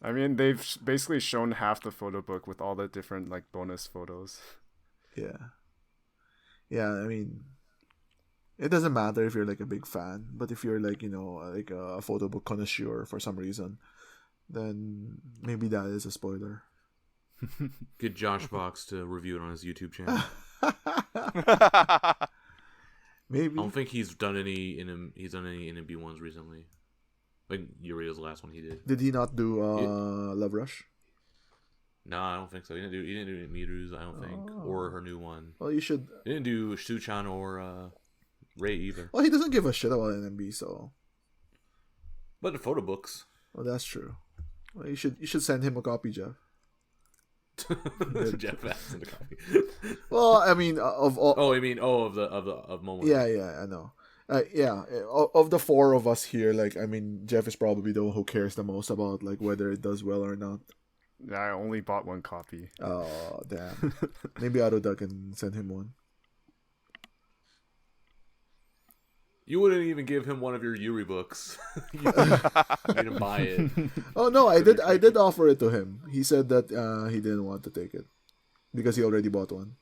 I mean, they've basically shown half the photo book with all the different like bonus photos. Yeah, I mean, it doesn't matter if you're like a big fan, but if you're like like a photo book connoisseur for some reason, then maybe that is a spoiler. Get Josh Box to review it on his YouTube channel. Maybe. I don't think he's done any NMB ones recently. Like Yuri's last one he did. Did he not do Love Rush? No, I don't think so. He didn't do Miru's, I don't think, or her new one. Well, you should. He didn't do Shuchan or Ray either. Well, he doesn't give a shit about NMB, so. But the photo books. Well, that's true. Well, you should send him a copy, Jeff. Jeff asked in the copy. Well, I mean, of all. Oh, you mean of Momone. Yeah, I know. Of the 4 of us here, like, I mean, Jeff is probably the one who cares the most about like whether it does well or not. I only bought 1 copy. Oh, damn. Maybe Aruda can send him one. You wouldn't even give him one of your Yuri books. You didn't buy it. Oh no, I did offer it to him. He said that he didn't want to take it because he already bought one.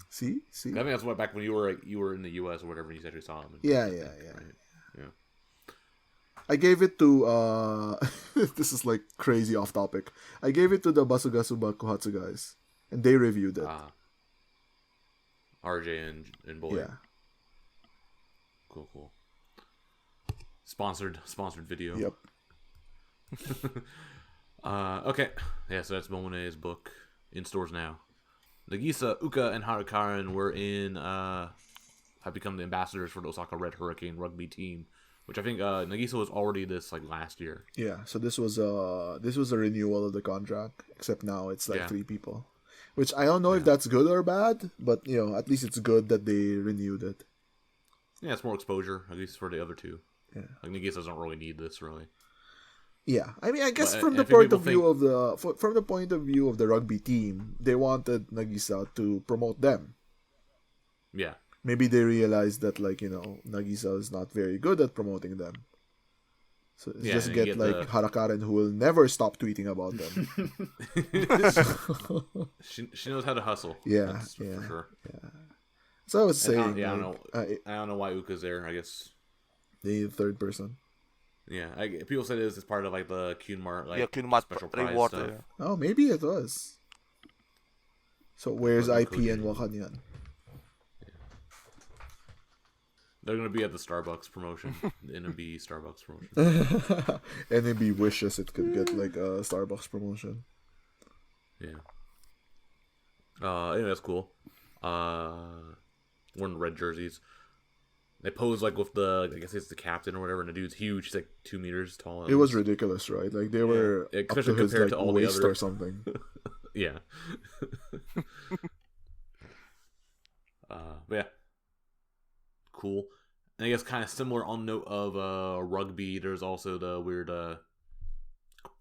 See. I think that's what back when you were in the U.S. or whatever. You said you saw him. Yeah. Right? Yeah. I gave it to this is like crazy off topic. I gave it to the Basugasuba Kohatsu guys, and they reviewed it. RJ and Boy. Yeah. Cool. Sponsored video. Yep. Okay. Yeah, so that's Momone's book in stores now. Nagisa, Uuka, and Harukaran were have become the ambassadors for the Osaka Red Hurricane rugby team, which I think Nagisa was already this like last year. Yeah, so this was a renewal of the contract, except now it's like 3 people, which I don't know if that's good or bad, but at least it's good that they renewed it. Yeah, it's more exposure, at least for the other 2. Yeah, like Nagisa doesn't really need this really. Yeah, I mean, I guess from the point of view of the rugby team, they wanted Nagisa to promote them. Yeah. Maybe they realized that Nagisa is not very good at promoting them. So just get like Harakaren, who will never stop tweeting about them. she knows how to hustle. Yeah, that's for sure. Yeah. So I was saying, I don't know why Uuka's there. I guess they need a 3rd person. Yeah, people said it's part of like the Kunmart special prize reward. stuff. Yeah. Oh, maybe it was. So where's IP and Wakanyan? They're gonna be at the Starbucks promotion, the NMB Starbucks promotion. NMB wishes it could get like a Starbucks promotion. Yeah. Anyway, that's cool. Wearing red jerseys. They pose like with the, I guess it's the captain or whatever, and the dude's huge. He's like 2 meters tall. It was ridiculous, right? Like they were up to his like to all waist the other... or something. Yeah. But yeah. Cool. And I guess kind of similar on note of rugby, there's also the weird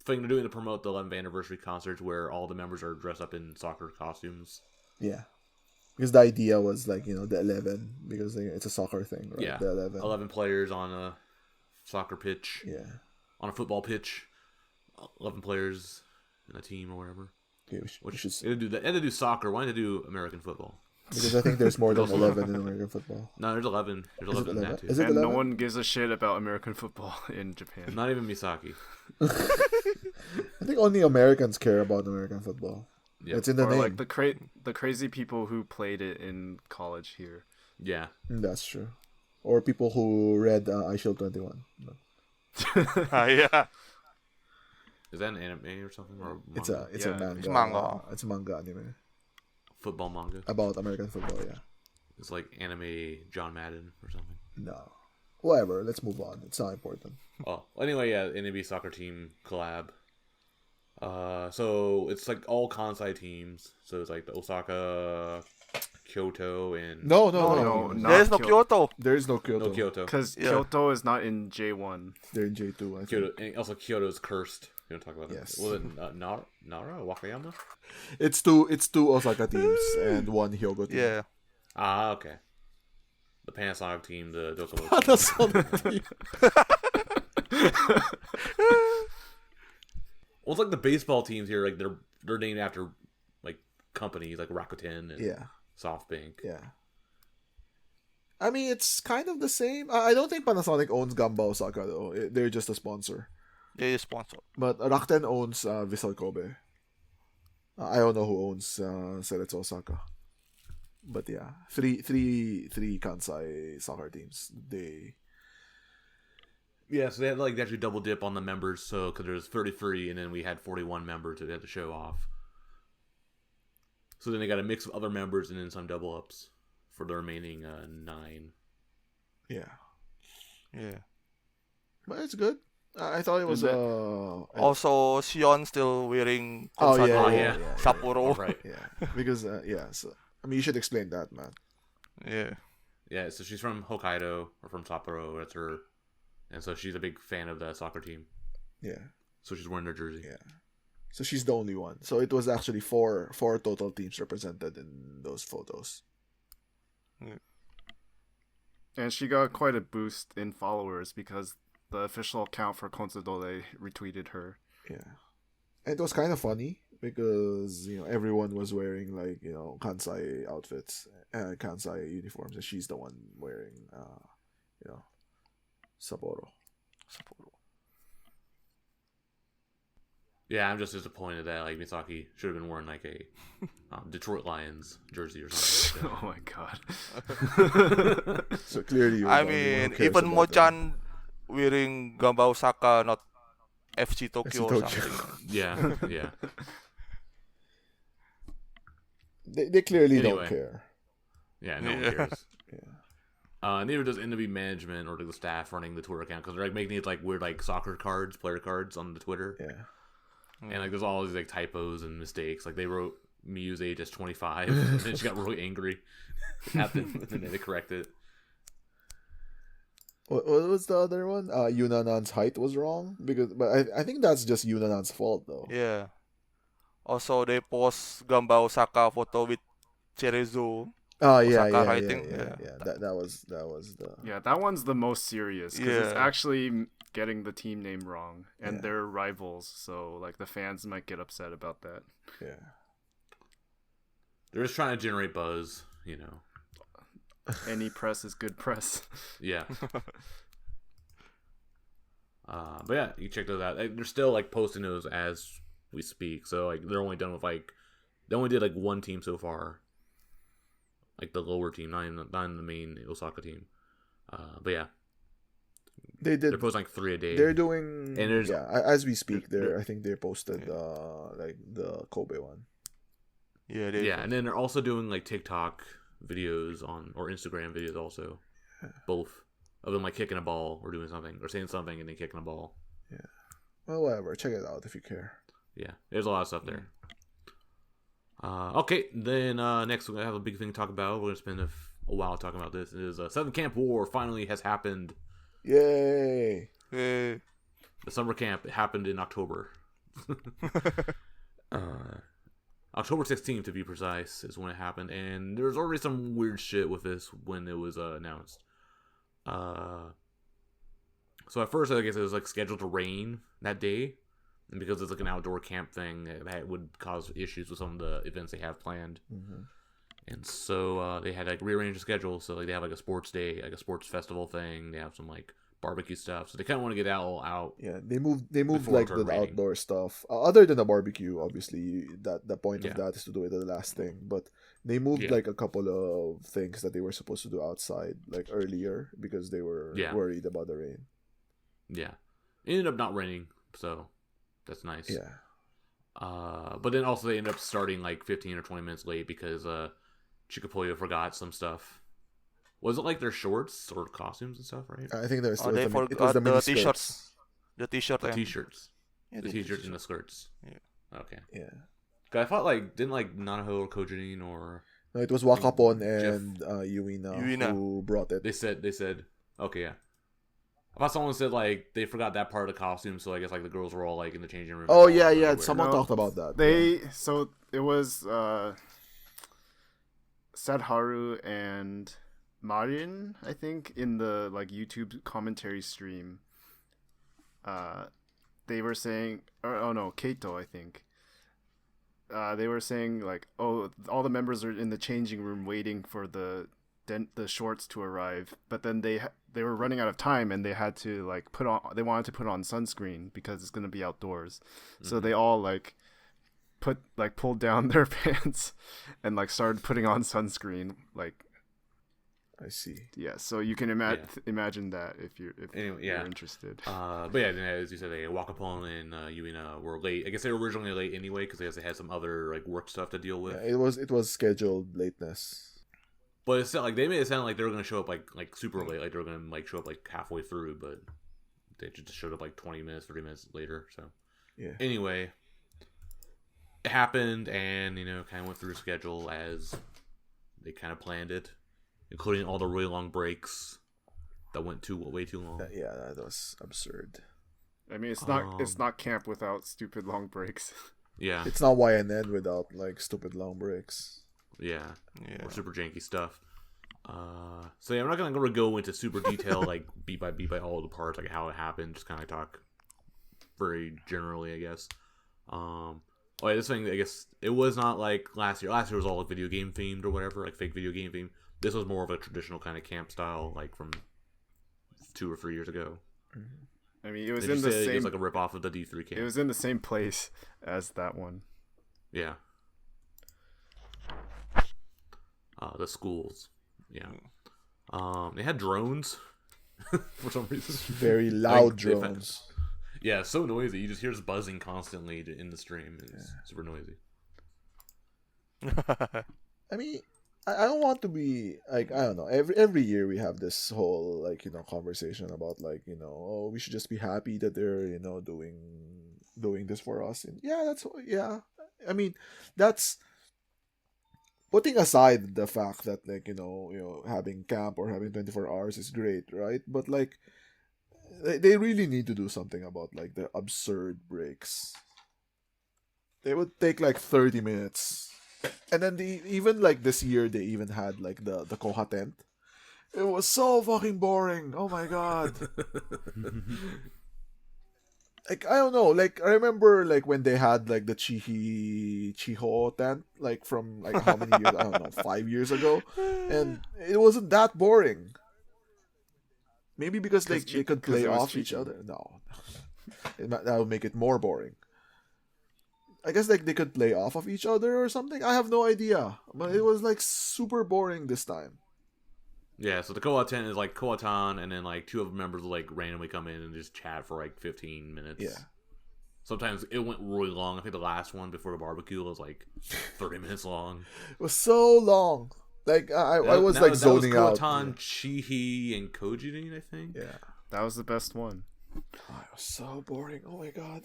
thing they're doing to promote the 11th anniversary concerts where all the members are dressed up in soccer costumes. Yeah. Because the idea was like, the 11, because it's a soccer thing, right? Yeah. The 11 players on a soccer pitch. Yeah. On a football pitch. 11 players in a team or whatever. Okay, we should they do that. They had to do soccer. Why did they do American football? Because I think there's more than 11 in American football. No, there's 11. There's 11 in that too. Is it 11? 11? No one gives a shit about American football in Japan. Not even Misaki. I think only Americans care about American football. Yep. It's in the name. Like the crazy people who played it in college here. Yeah. That's true. Or people who read iShield 21. No. Yeah. Is that an anime or something? Or it's a manga. It's manga. It's a manga anime. Football manga? About American football, yeah. It's like anime John Madden or something. No. Whatever, let's move on. It's not important. Oh, anyway, yeah, NMB soccer team collab. So it's like all Kansai teams. So it's like the Osaka, Kyoto, and no. There's no Kyoto. There is no Kyoto. No Kyoto. Because Kyoto is not in J1. They're in J2. I think. Kyoto, and also Kyoto is cursed. You want to talk about yes. that? Was it Nara? Wakayama? It's two Osaka teams and one Hyogo team. Yeah. Ah, okay. The Panasonic team, the Docomo team. Well, it's like the baseball teams here. Like they're named after like companies like Rakuten and SoftBank. Yeah. I mean, it's kind of the same. I don't think Panasonic owns Gamba Osaka though. They're just a sponsor. They're a sponsor. But Rakuten owns Vissel Kobe. I don't know who owns Ceretsu Osaka. But yeah, three Kansai soccer teams. Yeah, so they had like actually double dip on the members, so because there's 33, and then we had 41 members that they had to show off. So then they got a mix of other members and then some double ups for the remaining 9. Yeah. But it's good. I thought it was also Siyeon still wearing Sapporo. Oh, right. Yeah, because so, I mean, you should explain that, man. Yeah. So she's from Hokkaido or from Sapporo. That's her. And so she's a big fan of the soccer team. Yeah. So she's wearing their jersey. Yeah. So she's the only one. So it was actually four total teams represented in those photos. Yeah. And she got quite a boost in followers because the official account for Konsadole retweeted her. Yeah. And it was kind of funny because, everyone was wearing like, Kansai outfits, Kansai uniforms, and she's the one wearing, Sapporo. Yeah, I'm just disappointed that like Misaki should have been wearing like a Detroit Lions jersey or something. Oh my god! So clearly, even Mochan wearing Gamba Osaka, not FC Tokyo or something. Yeah. They clearly don't care. Yeah, no one cares. Neither does NMB management or the staff running the Twitter account because they're like making these like weird like soccer cards, player cards on the Twitter. Yeah. And like there's all these like typos and mistakes. Like they wrote Miyu's age as 25, and then she got really angry at them, and then they corrected it. What was the other one? Yunanan's height was wrong but I think that's just Yunanan's fault though. Yeah. Also, they post Gamba Osaka photo with Cerezo. Oh yeah. That was the. Yeah, that one's the most serious because it's actually getting the team name wrong, and they're rivals, so like the fans might get upset about that. Yeah. They're just trying to generate buzz, Any press is good press. Yeah. But yeah, you check those out. They're still like posting those as we speak. So like they're only done with like they only did like one team so far, like the lower team, not in the main Osaka team. But yeah, they're posting like 3 a day. They're doing as we speak. I think they posted like the Kobe one. Yeah, and then they're also doing like TikTok videos or Instagram videos also, both of them like kicking a ball or doing something or saying something and then kicking a ball. Yeah, well, whatever. Check it out if you care. Yeah, there's a lot of stuff there. Okay, then next we're gonna have a big thing to talk about. We're gonna spend a while talking about this. It is Seventh Camp War finally has happened. Yay! The summer camp happened in October. October 16th to be precise is when it happened, and there was already some weird shit with this when it was announced. So at first I guess it was like scheduled to rain that day, and because it's like an outdoor camp thing, it would cause issues with some of the events they have planned. Mm-hmm. And so they had like rearranged the schedule, so like they have like a sports day, like a sports festival thing. They have some like barbecue stuff, so they kind of want to get that all out. Yeah, they moved like the outdoor stuff. Other than the barbecue, obviously, that the point of that is to do it at the last thing. But they moved like a couple of things that they were supposed to do outside like earlier because they were worried about the rain. Yeah, it ended up not raining, so that's nice. Yeah. But then also they ended up starting like 15 or 20 minutes late because Chikapoyo forgot some stuff. Was it like their shorts or costumes and stuff, right? I think there's it was the t-shirts. The t-shirts. The t-shirts. Yeah, the t-shirts and the skirts. Yeah. Okay. Yeah. I thought like didn't like Nanaho or Kojin or no, it was Wakapon and Yuina who brought it. They said okay, yeah. I thought someone said like they forgot that part of the costume, so I guess like the girls were all like in the changing room. Oh yeah. Someone talked about that. So it was Sadharu and Marin, I think, in the like YouTube commentary stream. They were saying, Keito, I think. They were saying like, all the members are in the changing room waiting for the shorts to arrive, but then they were running out of time and they had to like wanted to put on sunscreen because it's going to be outdoors. Mm-hmm. So they all pulled down their pants and like started putting on sunscreen. Like, I see. Yeah, so you can imagine that if you're interested. But yeah, as you said, Wakapon and Yuina were late. I guess they were originally late anyway because they had some other like work stuff to deal with. Yeah, it was scheduled lateness. But it's like they made it sound like they were gonna show up like super late, like they were gonna like show up like halfway through, but they just showed up like 20 minutes, 30 minutes later. So anyway, it happened, and kind of went through the schedule as they kind of planned it, including all the really long breaks that went way too long. Yeah, that was absurd. I mean, it's not camp without stupid long breaks. Yeah, it's not YNN without like stupid long breaks. Yeah, or super janky stuff. So I'm not gonna go into super detail like beat by all the parts, like how it happened. Just kind of talk very generally, I guess. This thing, I guess it was not like last year. Last year was all like video game themed or whatever, like fake video game themed. This was more of a traditional kind of camp style, like from 2 or 3 years ago. I mean, it was in the same. It was like a rip off of the D3 camp. It was in the same place as that one. Yeah. The schools, they had drones for some reason. Very loud drones. Yeah, so noisy. You just hear this buzzing constantly in the stream. It's super noisy. I mean, I don't want to be like, I don't know. Every year we have this whole like conversation about like we should just be happy that they're doing this for us. And I mean that's. Putting aside the fact that like having camp or having 24 hours is great, right? But like they really need to do something about like the absurd breaks. They would take like 30 minutes, and then even like this year they even had like the Koha tent. It was so fucking boring. Oh my god. Like, I don't know, like, I remember, like, when they had, like, the Chiho tent, like, from, like, how many years, I don't know, 5 years ago, and it wasn't that boring. Maybe because they could play off each other. No, that would make it more boring. I guess like they could play off of each other or something. I have no idea, but it was like super boring this time. Yeah, so the Kowa-ten is like Kowa-tan, and then like two of the members will like randomly come in and just chat for like 15 minutes. Yeah. Sometimes it went really long. I think the last one before the barbecue was like 30 minutes long. It was so long. Like I was like zoning out. Kowa-tan, Chihi, and Kojin, I think. Yeah. That was the best one. Oh, it was so boring. Oh my god.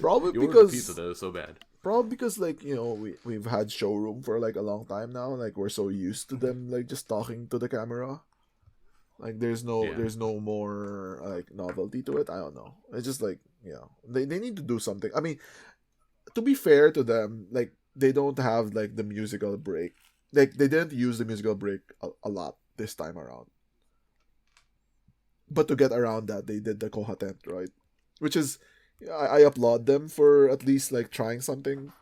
Probably you because the pizza though, so bad. Probably because like, you know, we've had showroom for like a long time now. Like we're so used to them like just talking to the camera. Like there's no more like novelty to it. I don't know. It's just like, you know, they need to do something. I mean, to be fair to them, like they don't have like the musical break. Like they didn't use the musical break a lot this time around. But to get around that, they did the Kohatent, right? Which is, I applaud them for at least like trying something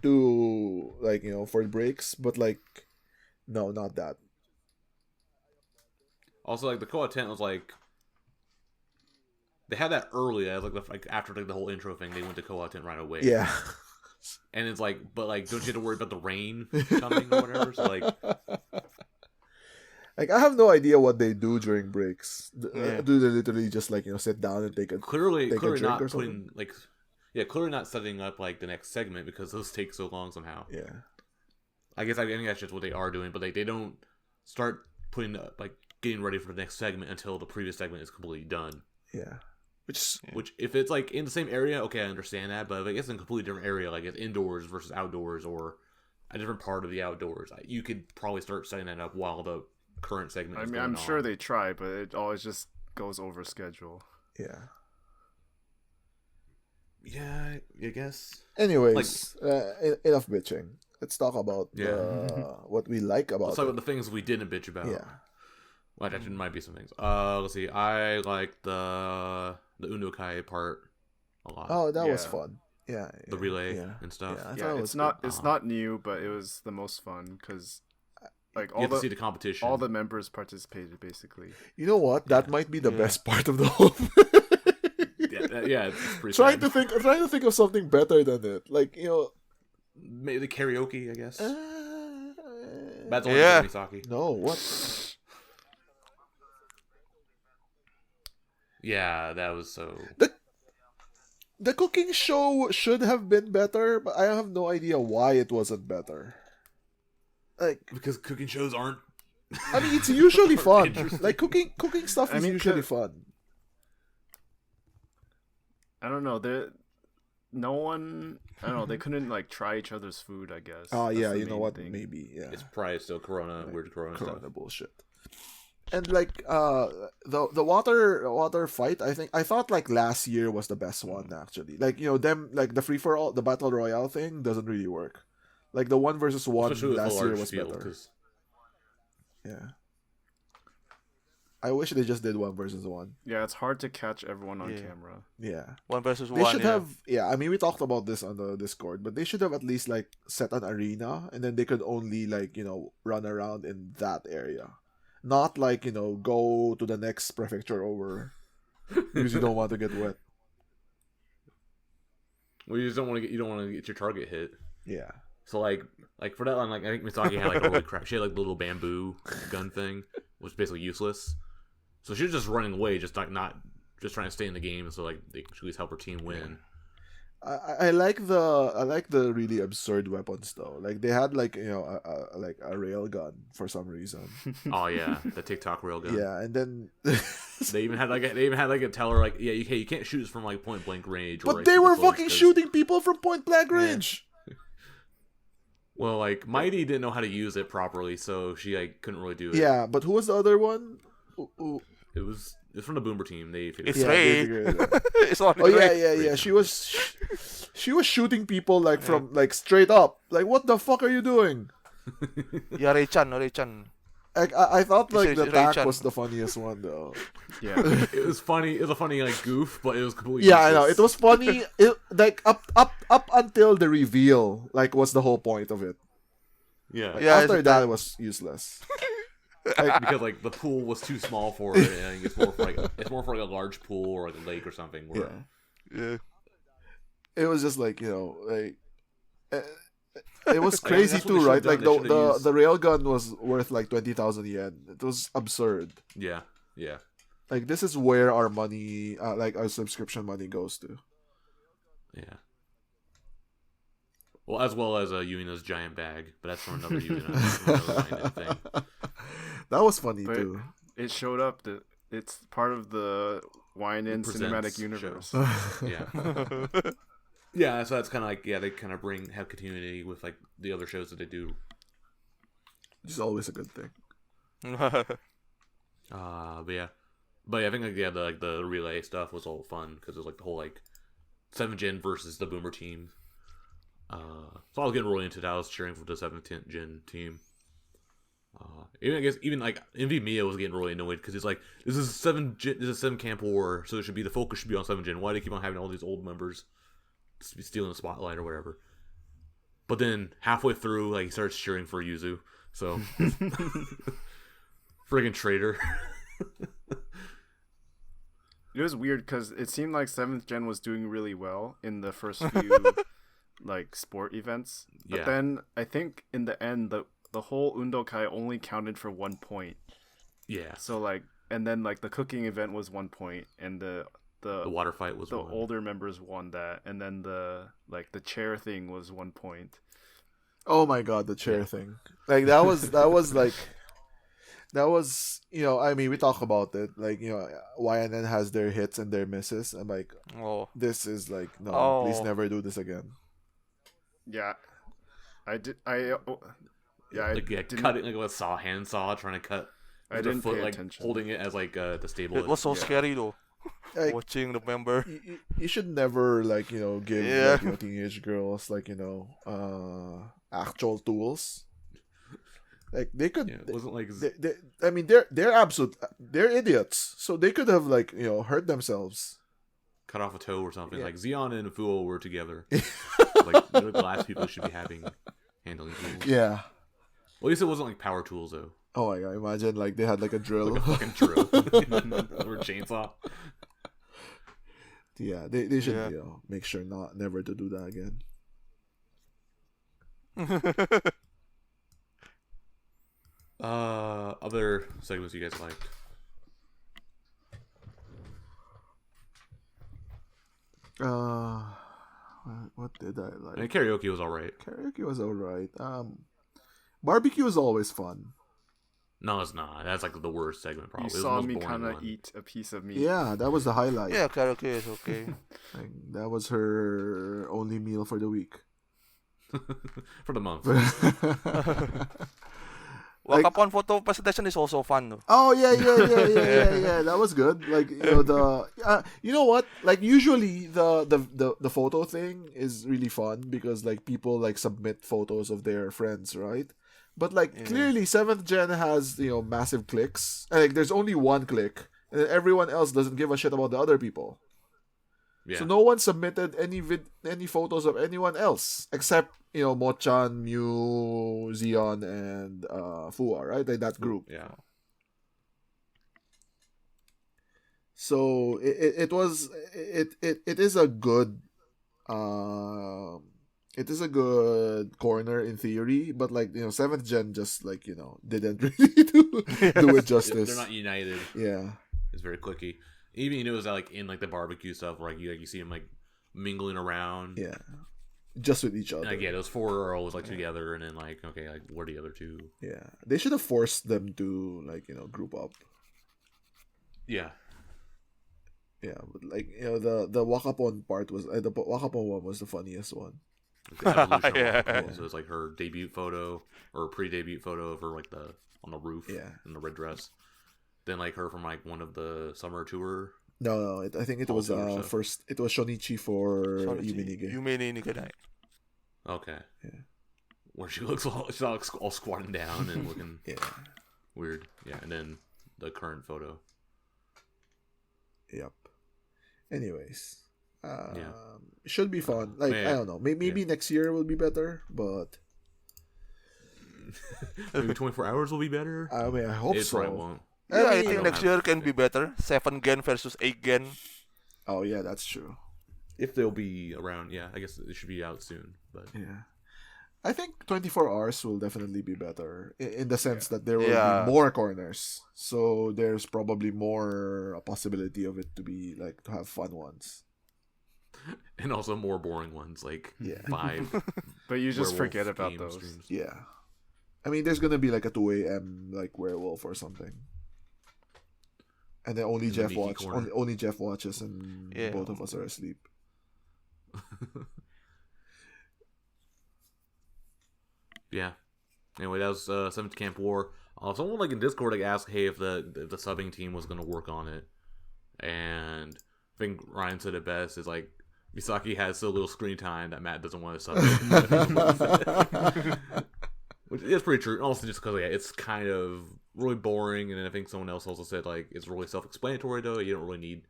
to like, you know, for breaks. But like, no, not that. Also, like the Kohatent was like, they had that early, like after like the whole intro thing, they went to Kohatent right away. Yeah. And it's like, but like, don't you have to worry about the rain coming or whatever? So like I have no idea what they do during breaks. Do they literally just like, you know, sit down and take a clearly drink not or something? putting like, yeah, clearly not setting up like the next segment because those take so long somehow. Yeah, I think that's just what they are doing, but like they don't start putting like getting ready for the next segment until the previous segment is completely done. Yeah. Which if it's like in the same area, okay, I understand that. But if it's in a completely different area, like it's indoors versus outdoors, or a different part of the outdoors, you could probably start setting that up while the current segment. I mean, I'm sure they try, but it always just goes over schedule. Yeah. Yeah, I guess. Anyways, enough bitching. Let's talk about what we like about. Let's talk about the things we didn't bitch about. Yeah. Well, that might be some things. Let's see. I like the Unokai part a lot. Oh, that was fun. Yeah. The relay and stuff. Yeah, it's not new, but it was the most fun because like you get to see the competition. All the members participated basically. You know what? That might be the best part of the whole. It's pretty. Trying to think of something better than it. Like, you know, maybe the karaoke. I guess. That's only Misaki. No, what? Yeah, that was so. The cooking show should have been better, but I have no idea why it wasn't better. Like, because cooking shows aren't. I mean, it's usually fun. Like cooking stuff is usually fun. I don't know. No one. I don't know. They couldn't like try each other's food. I guess. Oh yeah, you know what? Thing. Maybe It's probably still weird Corona stuff. Bullshit. And like the water fight, I thought like last year was the best one actually. Like, you know, them like the free for all, the battle royale thing doesn't really work. Like the 1 versus 1 last year was better. Yeah. I wish they just did 1 versus 1. Yeah, it's hard to catch everyone on camera. Yeah. 1 versus 1. They should have. Yeah, I mean, we talked about this on the Discord, but they should have at least like set an arena, and then they could only like, you know, run around in that area. Not like, you know, go to the next prefecture over because you don't want to get wet. Well, you don't want to get your target hit. Yeah. So like for that one, like I think Misaki had like a really crap. She had like the little bamboo gun thing, which was basically useless. So she was just running away, just like not just trying to stay in the game, so like they could at least help her team win. I like the really absurd weapons though. Like they had like, you know, a rail gun for some reason. Oh yeah, the TikTok rail gun. Yeah, and then they even had like a teller like, yeah, you can't shoot this from like point blank range. But they were fucking shooting people from point blank range. Yeah. Well, like Mighty didn't know how to use it properly, so she like couldn't really do it. Yeah, but who was the other one? It was from the Boomer team. They figured it's Ray. It's yeah. She was shooting people like from like straight up. Like, what the fuck are you doing? Yeah, Ray-chan. I thought like the attack was the funniest one though. Yeah, it was funny. It was a funny like goof, but it was completely. Yeah, useless. I know it was funny. Like up until the reveal, like was the whole point of it. Yeah. Like, after that, it was useless. because like the pool was too small for it, and I think it's more for like a large pool or like a lake or something. Where, Yeah. It was just like like it was crazy too, right? Like the railgun was worth like 20,000 yen. It was absurd. Yeah. Like this is where our money, like our subscription money, goes to. Yeah. Well, as well as Yuina's giant bag, but that's for another Yuina thing. That was funny too. It showed up that it's part of the Wine-In cinematic universe. Yeah. Yeah, so that's kind of like, they kind of have continuity with like the other shows that they do. Which is always a good thing. But yeah, I think like the relay stuff was all fun because it was like the whole like 7th Gen versus the Boomer team. So I was getting really into that. I was cheering for the 7th Gen team. Even like MV Mia was getting really annoyed because he's like, this is 7 Camp War, so the focus should be on 7th Gen. Why do they keep on having all these old members stealing the spotlight or whatever? But then halfway through, like, he starts cheering for Yuzu. So friggin' traitor. It was weird because it seemed like 7th Gen was doing really well in the first few like sport events, but then I think in the end the whole Undokai only counted for 1 point. Yeah. So like, and then like the cooking event was 1 point, and the water fight was the one. older members won that, and then the chair thing was 1 point. Oh my god, the chair thing! Like that was like. That was, I mean, we talk about it. Like, YNN has their hits and their misses. I'm like, this is like, no, please never do this again. Yeah. I did. Cutting like with handsaw, trying to cut. I didn't foot, pay like attention. Holding it as like the stable. It was so scary though. Like, watching the member. You should never like give like, teenage girls like actual tools. Like they could, it wasn't like I mean, they're idiots. So they could have like hurt themselves, cut off a toe or something. Like Siyeon and Fuo were together. Like they're the last people should be handling tools. Yeah. Well, at least it wasn't like power tools though. Oh my god! Imagine like they had like a drill, like a fucking drill, or a chainsaw. Yeah, they should make sure never to do that again. Other segments you guys liked? What did I like? I mean, karaoke was alright. Barbecue is always fun. No, it's not. That's like the worst segment probably. You saw Mikana eat a piece of meat. Yeah, that was the highlight. Yeah, karaoke is okay. Like, that was her only meal for the week. For the month. Wakapon photo presentation is also fun though. Oh yeah. That was good. Like you know what? Like usually the photo thing is really fun because like people like submit photos of their friends, right? But like clearly 7th Gen has massive clicks. And, like there's only one click, and everyone else doesn't give a shit about the other people. Yeah. So no one submitted any photos of anyone else except Mochan, Mew, Siyeon, and Fua, right? Like that group. Yeah. So it is a good corner in theory, but like 7th Gen just like didn't really do it justice. They're not united. Yeah, it's very cliquey. Even it was like in like the barbecue stuff where like you see them like mingling around. Yeah. Just with each other. Like, those 4 are always like together, and then like okay, like where are the other 2? Yeah, they should have forced them to like group up. Yeah. Yeah, but like the Wakapon part was the Wakapon one was the funniest one. The evolution of Wakapon, so it's like her debut photo or pre-debut photo of her like on the roof in the red dress. Then like her from like one of the summer tour. No, I think it was first. It was Shonichi for Yume. Okay. Yeah. Where she's all squatting down and looking weird. Yeah, and then the current photo. Yep. Anyways, it should be fun. Like I don't know, maybe next year will be better, but maybe 24 hours will be better. I mean, I hope so. Probably won't. Yeah, I think next year can be better. 7 gen versus 8 gen. Oh yeah, that's true. If they'll be around, yeah, I guess it should be out soon. But yeah, I think 24 hours will definitely be better in the sense that there will be more corners, so there's probably more a possibility of it to be like to have fun ones, and also more boring ones, like 5. But you just forget about those. Streams. Yeah, I mean, there's gonna be like a 2 a.m. like werewolf or something. And then only Jeff only Jeff watches, and both of us are asleep. Yeah. Anyway, that was 7th Camp War. Someone like in Discord asked, "Hey, if the subbing team was gonna work on it," and I think Ryan said it best. Is like Misaki has so little screen time that Matt doesn't want to sub it. Which is pretty true. Also, just because it's kind of really boring, and then I think someone else also said like it's really self-explanatory though. You don't really need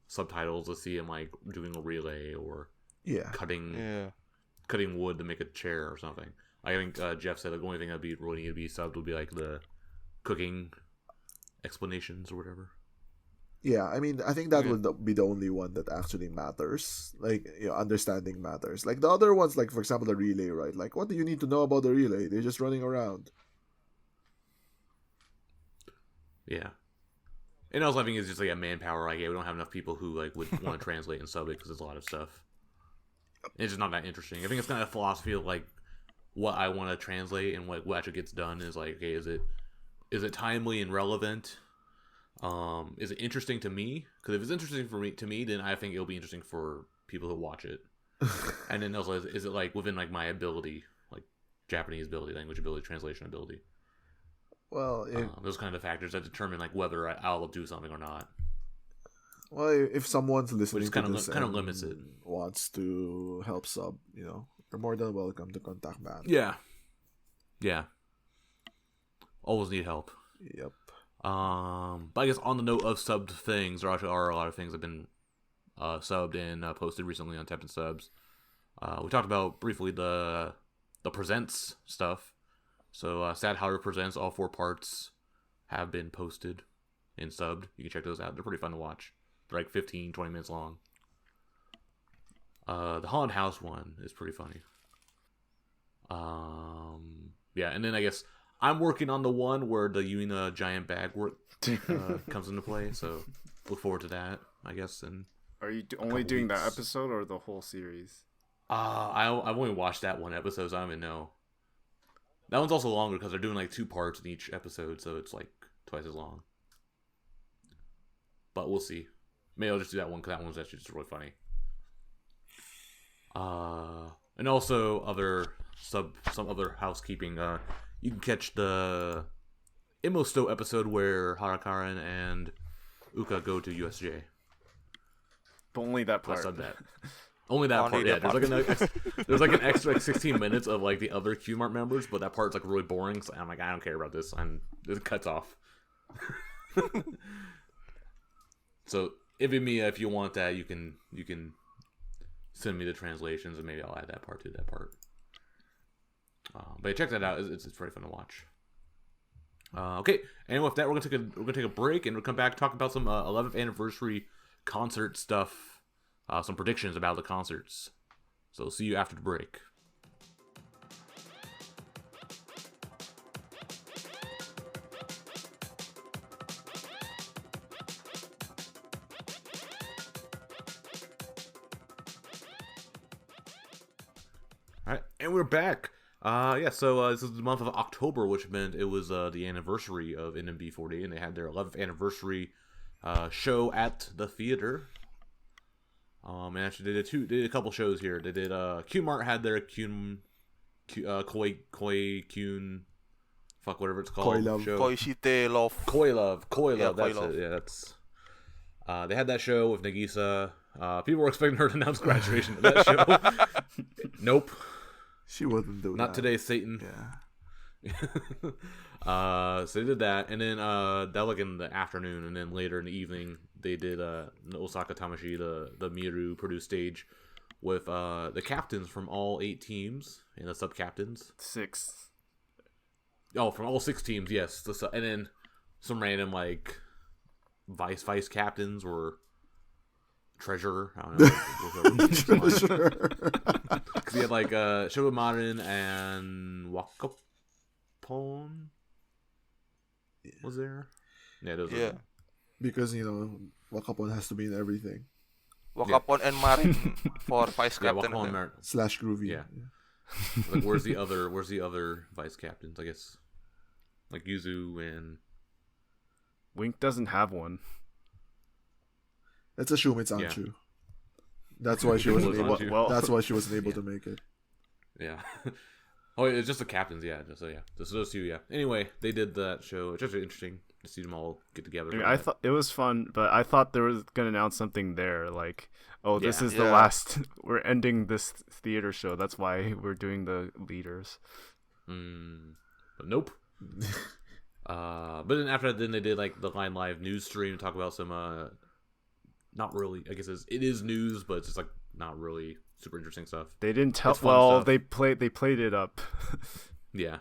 subtitles to see him like doing a relay or cutting wood to make a chair or something. I think Jeff said like, the only thing that'd be really need to be subbed would be like the cooking explanations or whatever. Yeah, I mean, I think that would be the only one that actually matters. Like, understanding matters. Like the other ones, like for example, the relay, right? Like, what do you need to know about the relay? They're just running around. Yeah. And also, I think it's just like a manpower. Like, we don't have enough people who like would want to translate and sub it because there's a lot of stuff. It's just not that interesting. I think it's kind of a philosophy of like what I want to translate and what actually gets done is like, okay, is it timely and relevant? Is it interesting to me? Because if it's interesting to me, then I think it'll be interesting for people who watch it. And then also, is it like within like my ability, like Japanese ability, language ability, translation ability? Well, those kind of factors that determine like whether I'll do something or not. Well, if someone's listening to this kind of limits it, wants to help sub, you're more than welcome to contact Matt. Yeah. Always need help. Yep. But I guess on the note of subbed things, there actually are a lot of things that have been subbed and posted recently on TEPPEN Subs. We talked about briefly the Presents stuff. So Sad Hara Presents, all 4 parts have been posted and subbed. You can check those out. They're pretty fun to watch. They're like 15, 20 minutes long. The Haunted House one is pretty funny. Yeah, and then I guess I'm working on the one where the Yuna giant bag work comes into play, so look forward to that, I guess. And are you only doing that episode or the whole series? I've only watched that one episode, so I don't even know. That one's also longer because they're doing like 2 parts in each episode, so it's like twice as long. But we'll see. Maybe I'll just do that one because that one's actually just really funny. And also some other housekeeping. You can catch the Imosto episode where Harakaren and Uuka go to USJ. But only that part. I said that. Only that part. Yeah, there's like an extra 16 minutes of like the other Q-Mart members, but that part's like really boring. So I'm like, I don't care about this, and it cuts off. So if you want that, you can send me the translations, and maybe I'll add that part to that part. But yeah, check that out. It's pretty fun to watch. Okay, and with that, we're gonna take a break, and we'll come back and talk about some 11th anniversary concert stuff. Some predictions about the concerts. So see you after the break. All right, and we're back. So this is the month of October, which meant it was the anniversary of NMB 40, and they had their 11th anniversary show at the theater. And actually they did a couple shows here. They did Q-Mart had their Koi Kyun, fuck whatever it's called. Koi Love. Show. Koi Love. That's it. Yeah, that's. They had that show with Nagisa. People were expecting her to announce graduation at that show. Nope. She wouldn't do that. Not today, Satan. Yeah. So they did that, and then that was like in the afternoon, and then later in the evening they did Osaka Tamashi, the Miru produced stage with the captains from all 8 teams and the sub captains. 6. Oh, from all 6 teams, yes. And then some random like vice captains or treasurer. I don't know. Treasurer. Because he had like Shogun and Wakapon. Was there? Yeah, those are. Because Wakapon has to be in everything. Wakapon and Marin for vice captain. Slash Groovy. Yeah. Like where's the other vice captains? I guess like Yuzu and Wink doesn't have one. Let's assume it's Anshu. Yeah. That's why she wasn't able. That's why she wasn't able to make it. Yeah. Oh, it's just the captains. Yeah. Just those 2. Yeah. Anyway, they did that show. It's just interesting to see them all get together. I mean, I thought it was fun, but I thought they were gonna announce something there, like, oh, this is the last. We're ending this theater show. That's why we're doing the leaders. But nope. But then after that, then they did like the Line Live news stream, talk about some not really. I guess it is news, but it's just like not really super interesting stuff. They didn't tell. Well, they played it up. Yeah.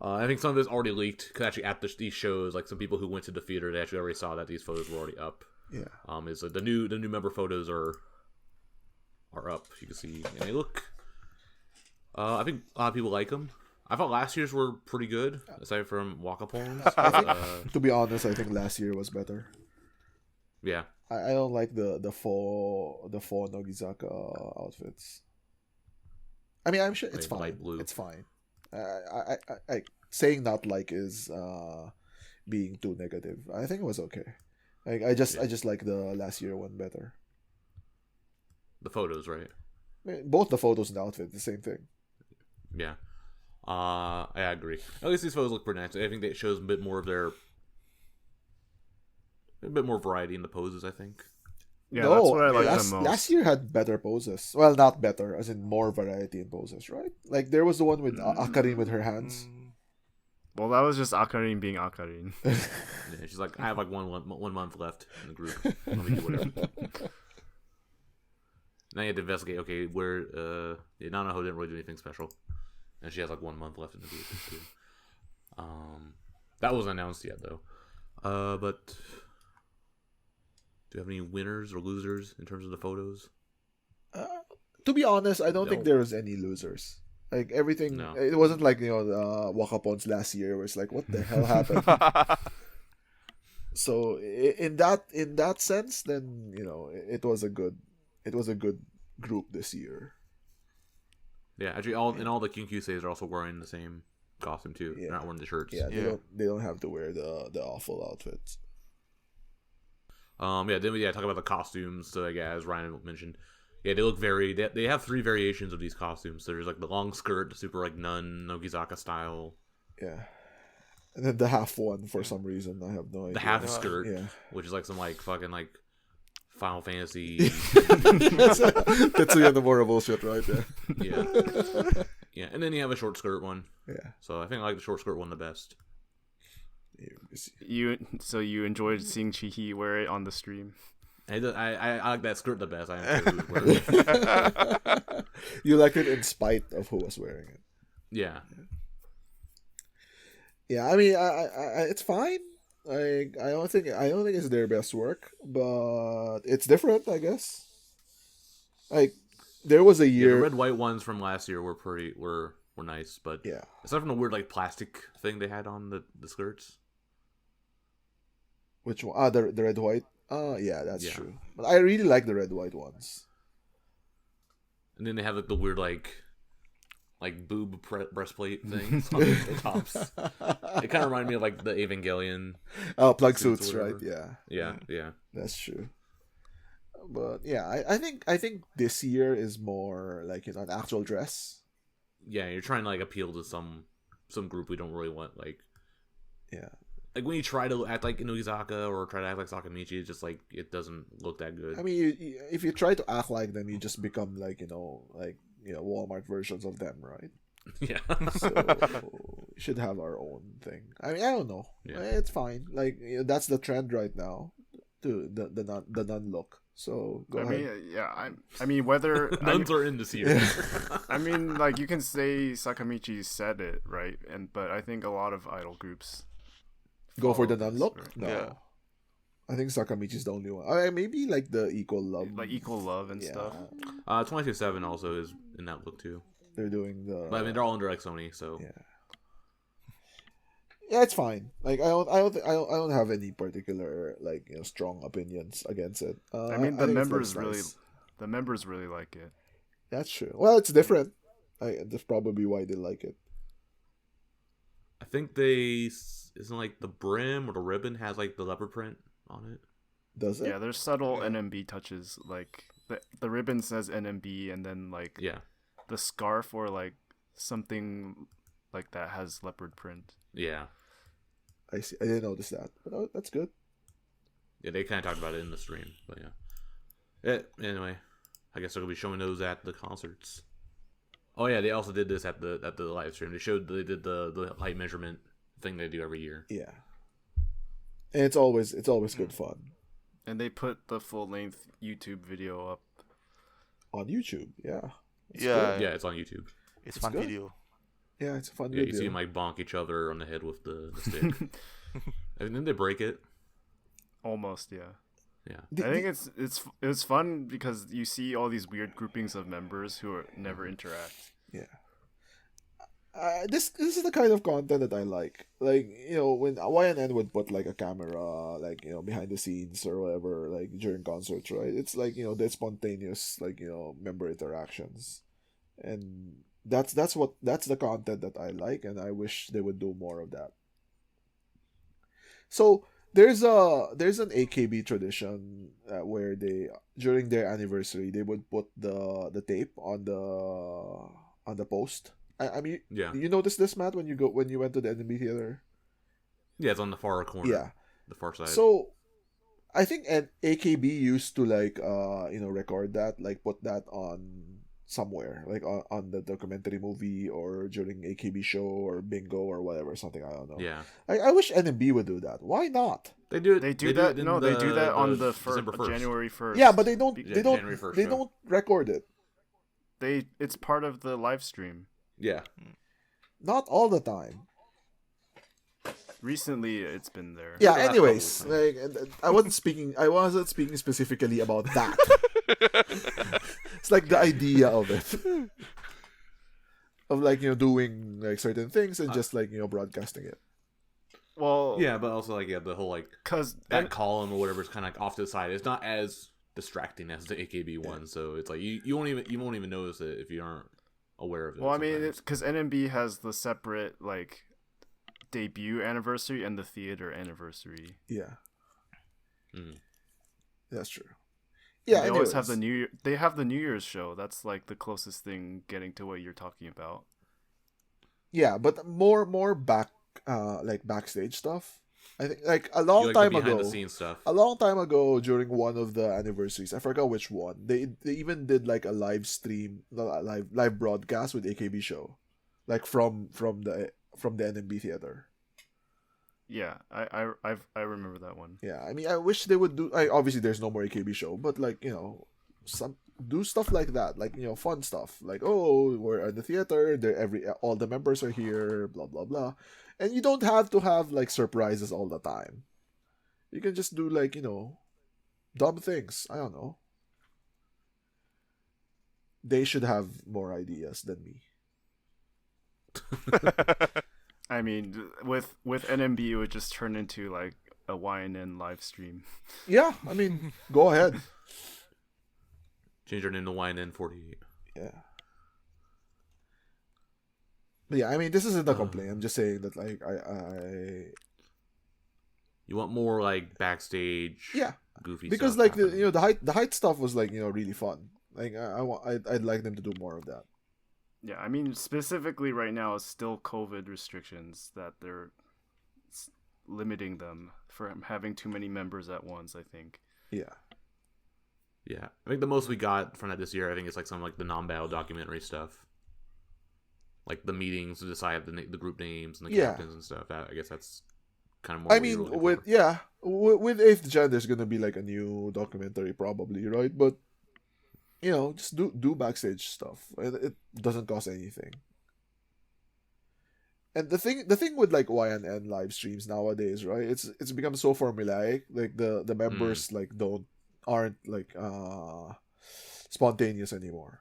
I think some of it's already leaked because actually at these shows, like some people who went to the theater, they actually already saw that these photos were already up. Yeah. Is the new member photos are up. You can see, and they look. I think a lot of people like them. I thought last year's were pretty good, aside from Wakapon's. To be honest, I think last year was better. Yeah. I don't like the four Nagisa outfits. I mean, I'm sure it's fine. Light blue. It's fine. I saying not like is being too negative. I think it was okay. Like I just like the last year one better. The photos, right? I mean, both the photos and the outfit, the same thing. Yeah. I agree. At least these photos look pretty nice. I think that shows a bit more variety in the poses, I think. Yeah, that's what I like the most. Last year had better poses. Well, not better, as in more variety in poses, right? Like there was the one with Akarin with her hands. Well, that was just Akarin being Akarin. Yeah, she's like, I have like one month left in the group. Let me do whatever. Now you have to investigate. Okay, where Nanaho didn't really do anything special, and she has like 1 month left in the group too. That wasn't announced yet though. But do you have any winners or losers in terms of the photos? To be honest, I don't think there was any losers. Like everything, it wasn't like Wakapon's last year, where it's like, what the hell happened? So in that sense, then it was a good group this year. Yeah, actually, all the Kinkyuseis are also wearing the same costume too. Yeah. They're not wearing the shirts. Yeah, they don't have to wear the awful outfits. Then talk about the costumes. So as Ryan mentioned, they look they have 3 variations of these costumes. So there's like the long skirt, the super like nun Nogizaka style. Yeah. And then the half one for some reason, I have no idea. The half skirt, which is like some like fucking like Final Fantasy. Tetsuya Nomura bullshit, right? Yeah. Yeah, and then you have a short skirt one. Yeah. So I think I like the short skirt one the best. You enjoyed seeing Chihi wear it on the stream? I like that skirt the best. You liked it in spite of who was wearing it. Yeah. Yeah, I mean, I it's fine. I don't think it's their best work, but it's different, I guess. Like there was a year. The red white ones from last year were nice, but aside from the weird like plastic thing they had on the skirts. Which one? The red white. Yeah, that's true. But I really like the red white ones. And then they have like the weird like boob breastplate things on the tops. It kind of reminded me of like the Evangelion. Oh, plug suits, right? Yeah. That's true. But yeah, I think this year is more like an actual dress. Yeah, you're trying to like appeal to some group we don't really want. Like, yeah. Like when you try to act like Nogizaka or try to act like Sakamichi, it's just like it doesn't look that good. I mean, if you try to act like them, you just become like Walmart versions of them, right? Yeah. So we should have our own thing. I mean, I don't know. Yeah. It's fine. Like that's the trend right now. too. The nun look. So go ahead. I mean, whether nuns are in this year. I mean, like you can say Sakamichi said it right, but I think a lot of idol groups go for the nun look. Right? No, Yeah. I think Sakamichi's the only one. Maybe like the equal love, and stuff. 22/7 also is in that look too. They're doing the. But I mean, they're all under like Sony, so yeah. Yeah, it's fine. Like I don't have any particular like strong opinions against it. I mean, the members really like it. That's true. Well, it's different. That's probably why they like it. I think isn't like the brim or the ribbon has like the leopard print on it. Does it? Yeah, there's subtle NMB touches. Like the ribbon says NMB, and then like the scarf or like something like that has leopard print. Yeah, I see. I didn't notice that, but that's good. Yeah, they kind of talked about it in the stream, but yeah. Anyway, I guess they're gonna be showing those at the concerts. Oh yeah, they also did this at the live stream. They did the height measurement thing they do every year. Yeah, and it's always good fun. And they put the full length YouTube video up on YouTube. Yeah, Yeah, it's on YouTube. It's fun good. video. Yeah, it's a fun Yeah, video. you see them like bonk each other on the head with the stick. And then they break it. Almost, yeah. Yeah. I think it's fun because you see all these weird groupings of members who never interact. Yeah. This is the kind of content that I like. Like, when YNN would put like a camera like, behind the scenes or whatever, like during concerts, right? It's like, the spontaneous like, member interactions. And that's the content that I like, and I wish they would do more of that. So there's an AKB tradition where they during their anniversary they would put the tape on the post. I mean, you noticed this, Matt, when you went to the NMB theater? Yeah, it's on the far corner. Yeah, the far side. So I think AKB used to like record that, like put that on somewhere, like on the documentary movie or during AKB show or bingo or whatever, something, I don't know. Yeah, I wish NMB would do that. Why not? They do that. No, they do that on the January 1st. Yeah, but they don't record it. It's part of the live stream. Yeah, not all the time. Recently, it's been there. Yeah. Anyways, like I wasn't speaking specifically about that. It's like the idea of it, of like doing like certain things and just like broadcasting it. Well, yeah, but also like the whole like that column or whatever is kind of like off to the side. It's not as distracting as the AKB one, so it's like you won't even notice it if you aren't aware of it. Well, I mean, it's because NMB has the separate like debut anniversary and the theater anniversary. Yeah, that's true. Yeah, they always have They have the New Year's show. That's like the closest thing getting to what you're talking about. Yeah, but more backstage stuff. I think like a long time ago. The scenes stuff. A long time ago, during one of the anniversaries, I forgot which one. They even did like a live stream, live broadcast with AKB show, like from the NMB theater. Yeah, I remember that one. Yeah, I mean, I wish they would do. Obviously, there's no more AKB show, but like do stuff like that, like fun stuff, like we're at the theater. All the members are here, blah blah blah, and you don't have to have like surprises all the time. You can just do like dumb things. I don't know. They should have more ideas than me. I mean, with NMB, it would just turn into like a YNN live stream. Yeah, I mean, go ahead. Change your name to YNN48. Yeah. But yeah, I mean, this isn't a complaint. I'm just saying that like you want more like backstage. Yeah. Goofy. Because stuff like the height stuff was like really fun. Like I'd like them to do more of that. Yeah, I mean, specifically right now, it's still COVID restrictions that they're limiting them from having too many members at once, I think. Yeah. Yeah. I think the most we got from that this year, I think it's like some like the non-battle documentary stuff. Like the meetings to decide the group names and the captains and stuff. I guess that's kind of more. I mean, with Eighth Gen, there's gonna be like a new documentary probably, right? But just do backstage stuff. It doesn't cost anything. And the thing with like YNN live streams nowadays, right? It's become so formulaic. Like the members like aren't like spontaneous anymore.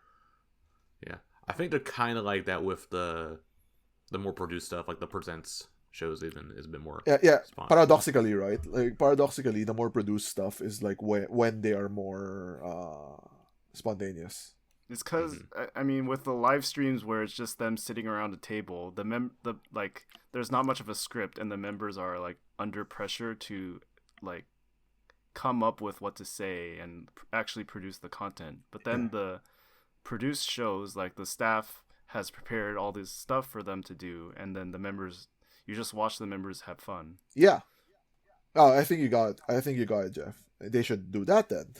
Yeah, I think they're kind of like that with the more produced stuff, like the Presents shows even is a bit more. Yeah. Paradoxically, right? Like paradoxically, the more produced stuff is like when they are more spontaneous. It's because I mean, with the live streams where it's just them sitting around a table, there's not much of a script, and the members are like under pressure to like come up with what to say and actually produce the content. But then the produced shows, like the staff has prepared all this stuff for them to do, and then the members, you just watch the members have fun. Yeah. Oh, I think you got it, Jeff. They should do that then.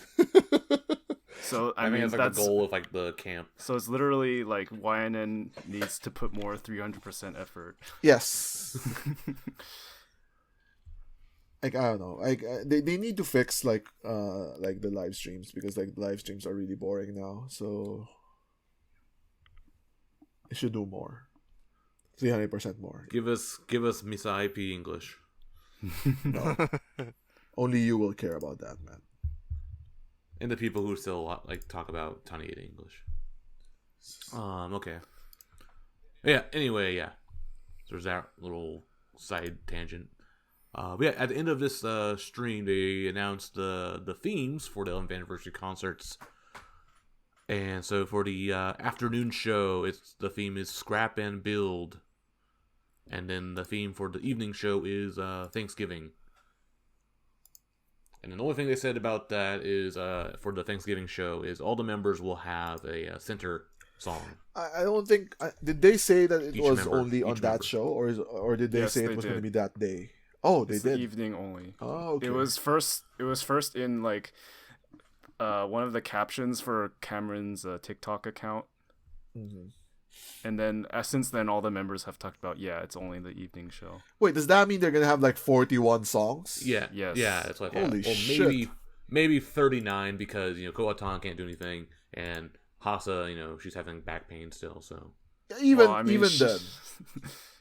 So I mean, it's like that's the goal of like the camp. So it's literally like YNN needs to put more 300% effort. Yes. Like I don't know. Like they need to fix like the live streams, because like the live streams are really boring now. So it should do more. 300% more. Give us Misa IP English. No. Only you will care about that, man. And the people who still like talk about Tanieda English. Okay. Yeah. Anyway, yeah. So there's that little side tangent. But yeah, at the end of this stream, they announced the themes for the 11th anniversary concerts. And so for the afternoon show, the theme is Scrap and Build. And then the theme for the evening show is Thanksgiving. And then the only thing they said about that is for the Thanksgiving show is all the members will have a center song. I don't think did they say that it was only on that show, or did they say it was going to be that day? Oh, they did. Evening only. Oh, okay. It was first in like one of the captions for Cameron's TikTok account. Mm-hmm. And then since then, all the members have talked about, it's only the evening show. Wait, does that mean they're gonna have like 41 songs? Yeah. Yes. Yeah, that's what I thought. Holy shit. Maybe 39 because Koatan can't do anything, and Hasa, she's having back pain still. So even then,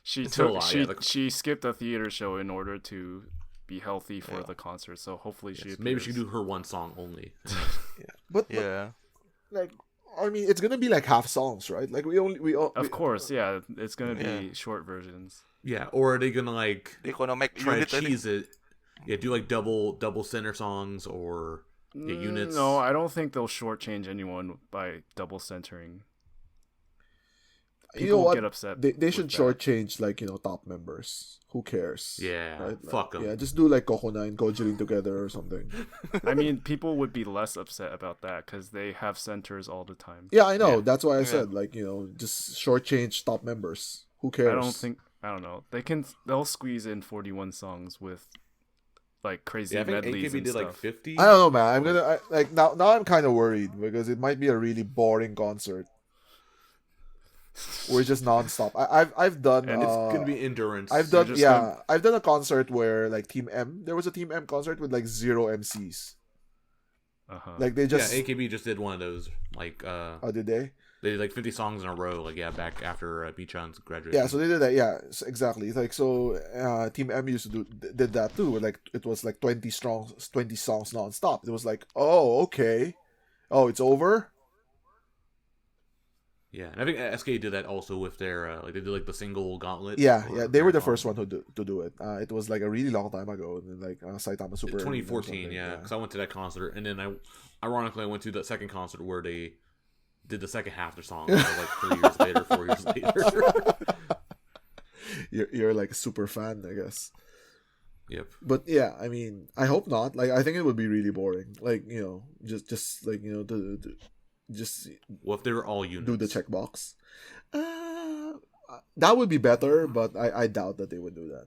she skipped a theater show in order to be healthy for the concert. So hopefully maybe she can do her one song only. But like. I mean, it's gonna be like half songs, right? Like of course, it's gonna be short versions. Yeah, or are they gonna they're gonna make try to cheese it? Yeah, do like double center songs or units. No, I don't think they'll shortchange anyone by double centering. People will get upset. They should shortchange like top members. Who cares? Yeah, right? Fuck them. Yeah, just do like Kohona and Gojirin together or something. I mean, people would be less upset about that because they have centers all the time. Yeah, I know. That's why I said like just shortchange top members. Who cares? I don't know. They'll squeeze in 41 songs with like crazy medleys and did stuff. Like 50. I don't know, man. Now I'm kind of worried because it might be a really boring concert. We're just nonstop. I've done, and it's gonna be endurance. I've done a concert where like there was a Team M concert with like 0 MCs. Like they just AKB just did one of those like did they? They did like 50 songs in a row, like back after B-chan's graduation. Yeah, so they did that. Exactly. Like so, Team M did that too. Like it was like 20 songs nonstop. It was like, oh okay, oh it's over. Yeah, and I think SK did that also with their they did like the single gauntlet. Yeah, they were the first one to do it. It was like a really long time ago, and like Saitama Super 2014. Yeah, because I went to that concert, and then I went to the second concert where they did the second half of their song. Like 4 years later. You're like a super fan, I guess. Yep. But yeah, I mean, I hope not. Like, I think it would be really boring. Like, just like just what if they were all units? Do the checkbox. That would be better, but I doubt that they would do that.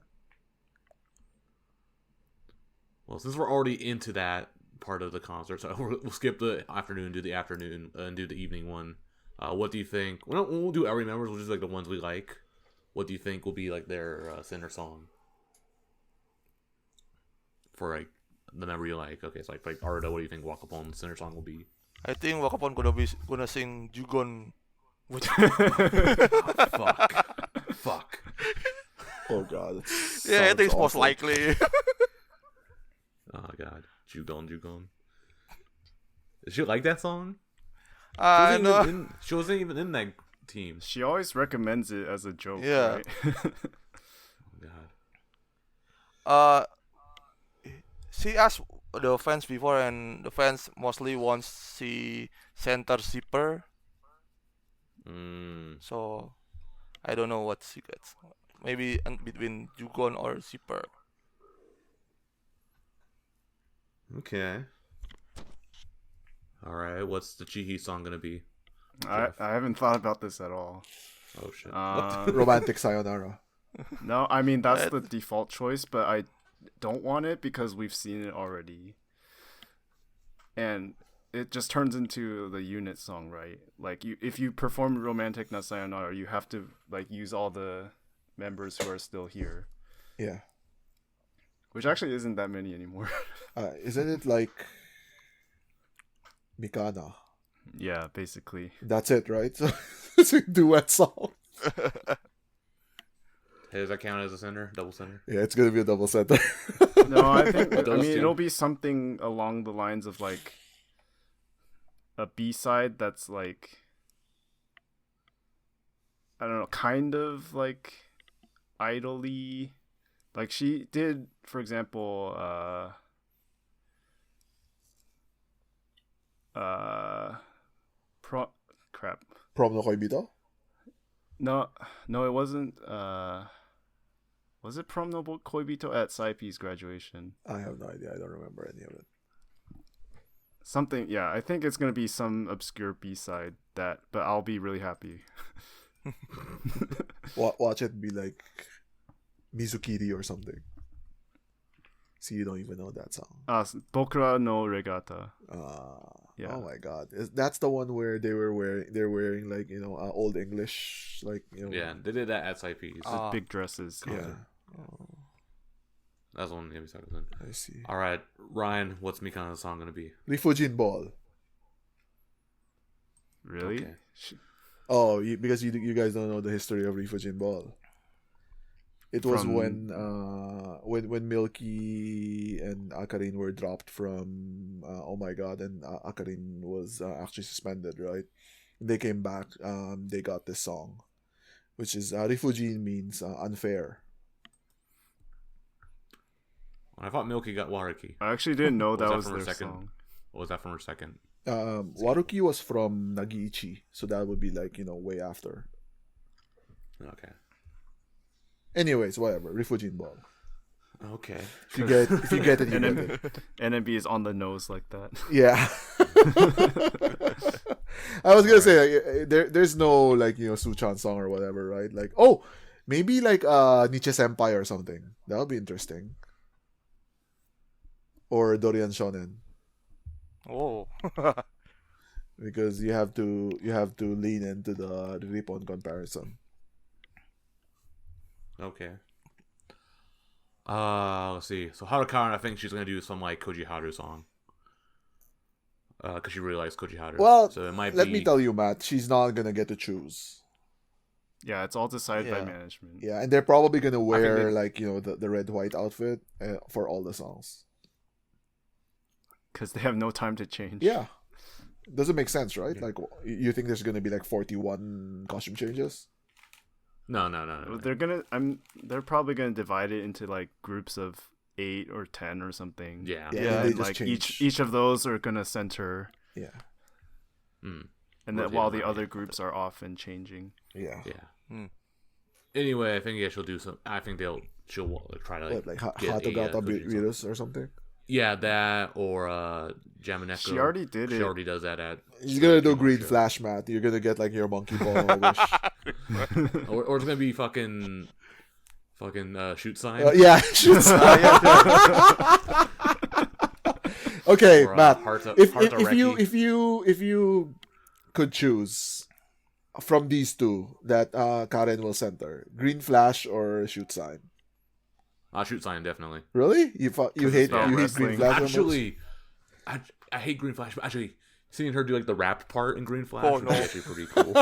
Well, since we're already into that part of the concert, so we'll skip the afternoon, do the afternoon, and do the evening one. What do you think? We'll do every members. We'll just like the ones we like. What do you think will be like their center song? for like the member you like. Okay, so like Arda, what do you think Wakapon's center song will be? I think Wakapon gonna sing Jugon. Fuck. Oh god. Yeah, I think it's most likely. Oh god, Jugon. Did she like that song? No. She wasn't even in that team. She always recommends it as a joke. Yeah. Right? Oh god. She asked the fans before, and the fans mostly wants see center zipper. So I don't know what she gets. Maybe between Jugon or zipper. Okay. All right. What's the Chihi song gonna be? I haven't thought about this at all. Oh shit. Romantic Sayonara. No, I mean that's the default choice, but I don't want it because we've seen it already, and it just turns into the unit song, right? Like if you perform Romantic na Sayonara, you have to like use all the members who are still here. Yeah. Which actually isn't that many anymore. Isn't it like Mikana? Yeah, basically. That's it, right? So it's a duet song. Hey, does that count as a center? Double center? Yeah, it's gonna be a double center. No, I think Those two. it'll be something along the lines of like a B-side that's like, I don't know, kind of like idly. Like she did, for example, Prom no Koibito? No, it wasn't. Was it Prom no Koibito at Saipi's graduation? I have no idea. I don't remember any of it. Something, yeah. I think it's gonna be some obscure B-side but I'll be really happy. Watch it be like Mizukiri or something. See, you don't even know that song. Bokura no Regata. Yeah. Oh my god, that's the one where they're wearing like old English like Yeah, they did that at Saipi's. With big dresses. yeah. That's one Yami Saka's in. I see. All right, Ryan, what's Mikana's song gonna be? Rifujin Ball. Really? Okay. Oh, because you guys don't know the history of Rifujin Ball. It was when Milky and Akarin were dropped from Oh My God, and Akarin was actually suspended, right? They came back. They got this song, which is Rifujin means unfair. I thought Milky got Wariki. I actually didn't know that was from her their second? song. What was that from her second? Waruki was from Nagiichi, so that would be like way after. Okay. Anyways, whatever. Rifujin Ball. Okay. If you get it, you get it. NMB is on the nose like that. Yeah. I was gonna say there's no like Suchan song or whatever, right? Like maybe like Nietzsche Senpai or something. That would be interesting. Or Dorian Shonen. Oh. Because you have to lean into the Ripon comparison. Okay. Let's see. So Harukaran, I think she's gonna do some like Koji Haru song. Because she really likes Koji Haru. Well, so it might let me tell you, Matt, she's not gonna get to choose. Yeah, it's all decided by management. Yeah, and they're probably gonna wear the red white outfit for all the songs. Because they have no time to change. Yeah. Doesn't make sense, right? Like, you think there's gonna be like 41 costume changes? No. They're probably gonna divide it into like groups of 8 or 10 or something. Yeah. And like each of those are gonna center. Yeah. Mm. And then while the other groups are off and changing. Yeah. Yeah. Anyway, I think she'll do some. I think she'll try to like Hatogata Virus or something. Yeah, that or Jamaneko. She already did it. She already does that at. You're gonna do Green Flash, Matt. You're gonna get like your monkey ball wish. or it's gonna be fucking shoot sign. Yeah, shoot sign. Okay, or, Matt. If you could choose from these two that Karen will center, Green Flash or shoot sign. Shoot sign definitely. Really? You hate Green Flash? Actually, I hate Green Flash. But actually, seeing her do like the rap part in Green Flash is actually pretty cool.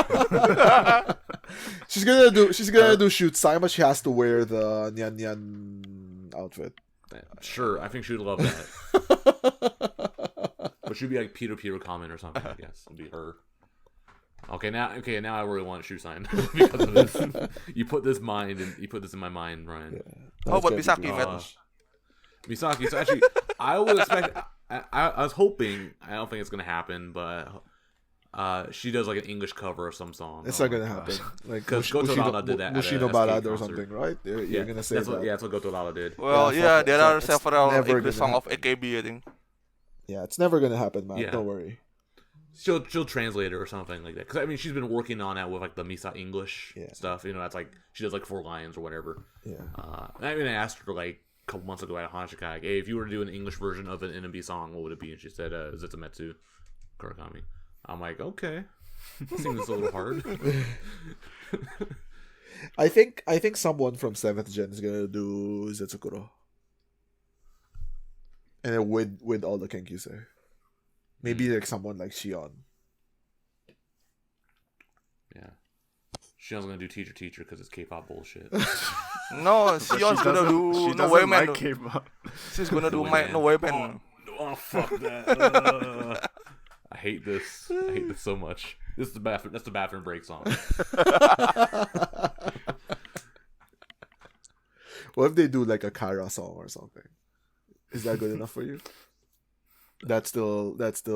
she's gonna do shoot sign, but she has to wear the Nyan Nyan outfit. Sure, I think she would love that. But she'd be like Peter comment or something. I guess it'd be her. Okay, now I really want a shoe sign because of this. You put this in my mind, Ryan. Yeah, how about Misaki? Misaki. So actually, I would expect. I was hoping. I don't think it's gonna happen, but she does like an English cover of some song. It's not gonna happen. Like because Gotorada did that. Mushino Balada or something, right? You're gonna say that. That's what Gotorada did. Well, there are several English songs of AKB, I think. Yeah, it's never gonna happen, man. Yeah. Don't worry. She'll translate it or something like that. Because I mean, she's been working on that with like the Misa English stuff. That's like she does like 4 lines or whatever. Yeah. I mean, I asked her like a couple months ago at Hanashika, like, hey, if you were to do an English version of an NMB song, what would it be? And she said, Zetsumetsu Kurakami. I'm like, okay, that seems a little hard. I think someone from 7th Gen is gonna do Zetsukuro, and then with all the Kenkyu. Maybe like someone like Siyeon. Yeah. Shion's gonna do teacher because it's K-pop bullshit. No, Siyeon's gonna do No Way Man. Like K-pop. She's gonna do No Way Man. Oh, fuck that. I hate this. I hate this so much. This is the bathroom. That's the bathroom break song. What if they do like a Kara song or something? Is that good enough for you? That's actual K-pop.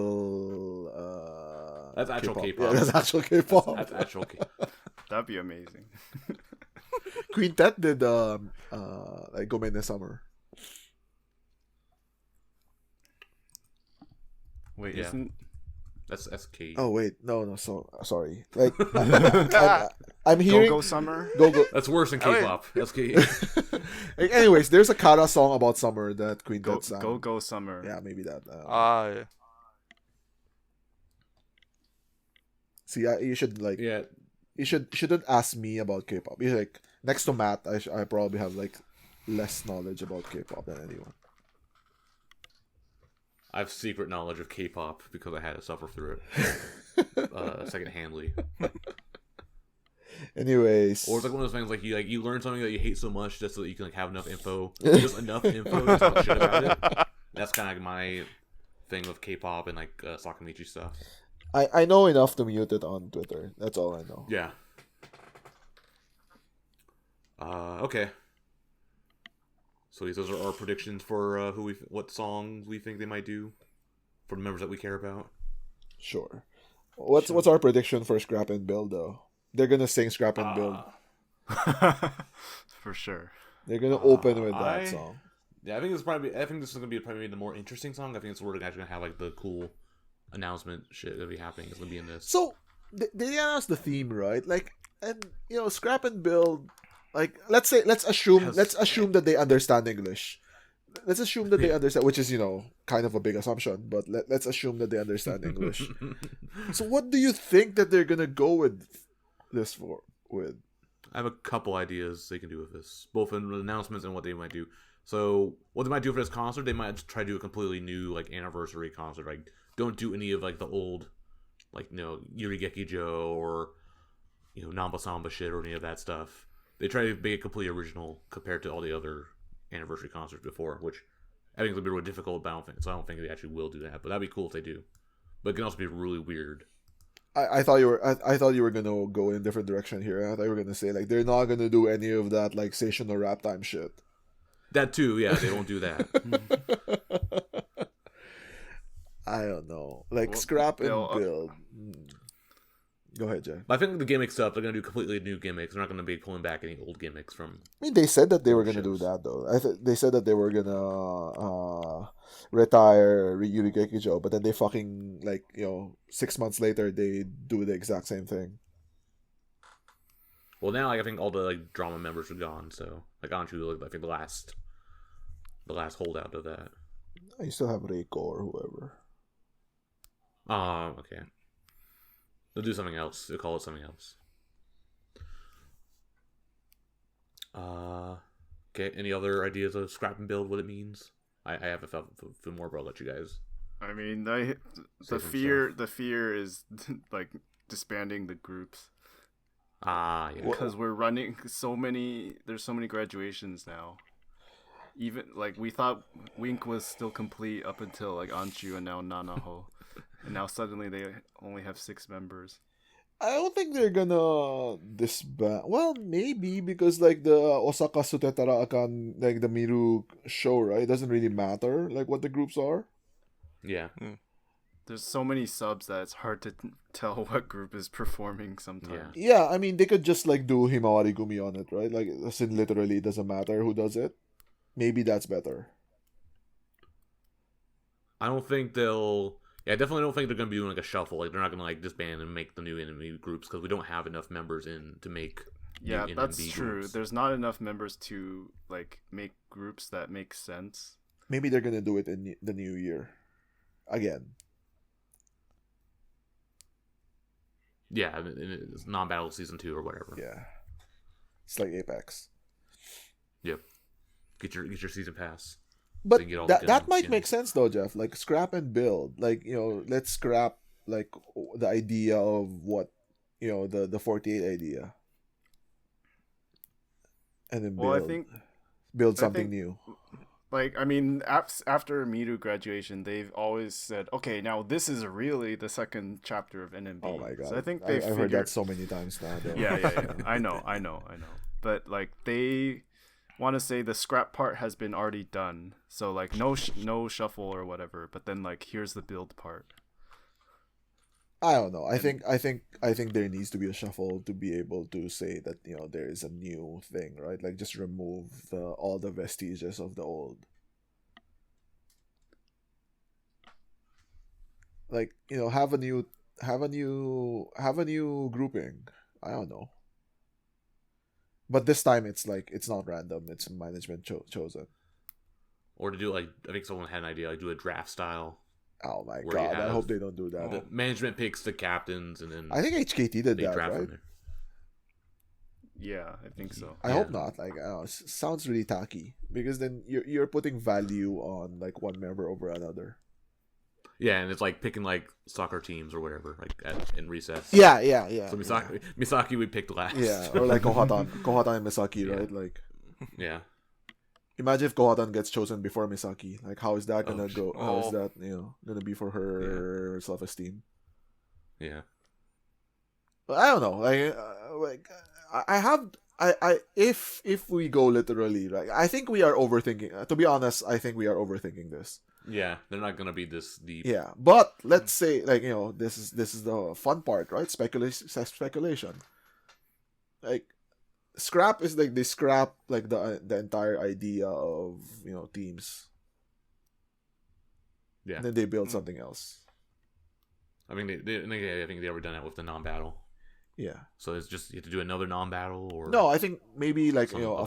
Yeah, that's actual K-pop. That's actual K-pop. That'd be amazing. Quintet did like Gomenne Summer. Wait, isn't that's SK? Oh wait, no, sorry. Like I'm hearing Go Summer. Go. That's worse than K-pop. SK. Anyways, there's a Kara song about summer that Quintet sang. Go Summer. Yeah, maybe that. Yeah. See, you should like. Yeah. You shouldn't ask me about K-pop. You're like next to Matt, I probably have like less knowledge about K-pop than anyone. I have secret knowledge of K-pop because I had to suffer through it secondhandly. Anyways, or it's like one of those things like you learn something that you hate so much just so that you can like have enough info, just enough info to talk shit about it. That's kind of like my thing with K-pop and like Sakamichi stuff. I know enough to mute it on Twitter. That's all I know. Yeah. Okay. So those are our predictions for what songs we think they might do for the members that we care about. Sure. What's our prediction for Scrap and Build though? They're gonna sing Scrap and Build. For sure. They're gonna open with that song. Yeah, I think this is gonna be probably the more interesting song. I think it's where they're actually gonna have like the cool announcement shit that'll be happening. It's gonna be in this. So they announced the theme, right? Like, and Scrap and Build. Like, let's assume that they understand English. Let's assume that they understand, which is kind of a big assumption. But let's assume that they understand English. So what do you think that they're gonna go with this for? I have a couple ideas they can do with this, both in the announcements and what they might do. So what they might do for this concert, they might try to do a completely new like anniversary concert. Like, don't do any of like the old, like Yurigeki Joe or Namba Samba shit or any of that stuff. They try to make it completely original compared to all the other anniversary concerts before, which I think is gonna be really difficult. But I don't think they actually will do that. But that'd be cool if they do. But it can also be really weird. I thought you were gonna go in a different direction here. I thought you were gonna say like they're not gonna do any of that like Seishun or Rap Time shit. That too, yeah, they won't do that. I don't know, like Scrap and Build. Go ahead, Jay. But I think the gimmick stuff, they're gonna do completely new gimmicks. They're not gonna be pulling back any old gimmicks from. I mean, they said that they were gonna do that though. They said that they were gonna retire Yuri Gekijo, but then they fucking 6 months later they do the exact same thing. Well, now I think all the like drama members are gone, so like Anchu, I think the last holdout of that. You still have Reiko or whoever. Okay. They'll do something else. They'll call it something else. Okay, any other ideas of scrap and build, what it means? I have a few more, but I'll let you guys. I mean, the fear is like disbanding the groups. Yeah. Because we're running there's so many graduations now. Even like we thought Wink was still complete up until like Anchu and now Nanaho. And now suddenly they only have 6 members. I don't think they're gonna disband. Well, maybe because like the Osaka Sutetara Akan, like the Miru show, right? It doesn't really matter like what the groups are. Yeah. There's so many subs that it's hard to tell what group is performing sometimes. Yeah, I mean they could just like do Himawari Gumi on it, right? Like since literally it doesn't matter who does it. Maybe that's better. I don't think they'll. Yeah, I definitely don't think they're gonna be doing like a shuffle. Like they're not gonna like disband and make the new NMB groups because we don't have enough members in to make. Yeah, new that's NMB true. Groups. There's not enough members to like make groups that make sense. Maybe they're gonna do it in the new year, again. Yeah, it's non-battle season 2 or whatever. Yeah, it's like Apex. Yep. Get your season pass. But So that might make sense though, Jeff. Like scrap and build. Like let's scrap like the idea of what the 48 idea, and then build something new. Like, I mean, after Miru graduation, they've always said, okay, now this is really the second chapter of NMB. Oh my god! So I think I've heard that so many times now. Though. Yeah. I know. But like they want to say the scrap part has been already done, so like no shuffle or whatever. But then like here's the build part. I don't know. I think there needs to be a shuffle to be able to say that there is a new thing, right? Like just remove all the vestiges of the old. Like have a new grouping. I don't know. But this time it's like it's not random. It's management chosen. Or to do like I think someone had an idea like do a draft style. Oh my god! I hope they don't do that. The management picks the captains, and then I think HKT did that, right? Yeah, I think so. I hope not. Like, sounds really tacky because then you're putting value on like one member over another. Yeah, and it's like picking like soccer teams or whatever, like in recess. Yeah. So Misaki we picked last. Yeah, or like Kohatan and Misaki, right? Like, yeah. Imagine if Kohatan gets chosen before Misaki. Like, how is that gonna go? How is that gonna be for her self-esteem? Yeah. But I don't know. If we go literally, like, I think we are overthinking. To be honest, I think we are overthinking this. Yeah, they're not gonna be this deep. Yeah, but let's say like this is the fun part, right? Speculation. Like. Scrap is like they scrap like the entire idea of teams. Yeah. And then they build something else. I mean, I think they already done that with the non-battle. Yeah. So it's just you have to do another non-battle or no. I think maybe like a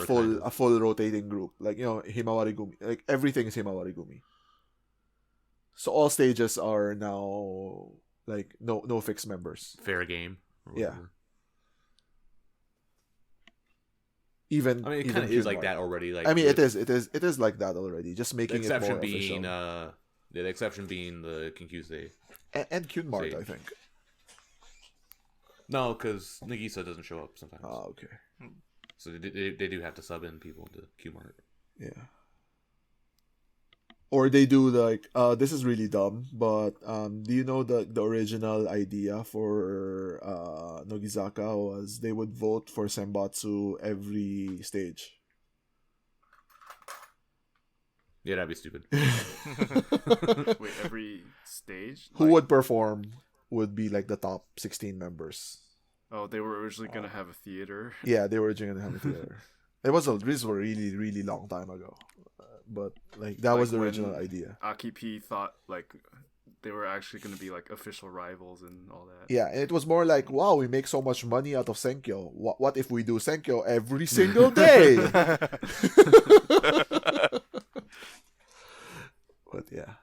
full rotating group, like Himawari Gumi, like everything is Himawari Gumi. So all stages are now like no fixed members. Fair game. Yeah. Even I mean, it kind of is like that already. Like I mean, it is like that already. Just making it more official. The exception being the Kinkuse and Kyunmart, I think. No, because Nagisa doesn't show up sometimes. Oh, okay. So they do have to sub in people to Qmart. Yeah. Or they do like this is really dumb, but do you know the original idea for Nogizaka was they would vote for Senbatsu every stage. Yeah, that'd be stupid. Wait, every stage? Who would perform would be like the top 16 members. Oh, they were originally gonna have a theater. Yeah, they were originally gonna have a theater. This was a really, really long time ago. But like that was the original idea. Aki P thought like they were actually going to be like official rivals and all that. Yeah, and it was more like, wow, we make so much money out of Senkyo. What if we do Senkyo every single day? But yeah,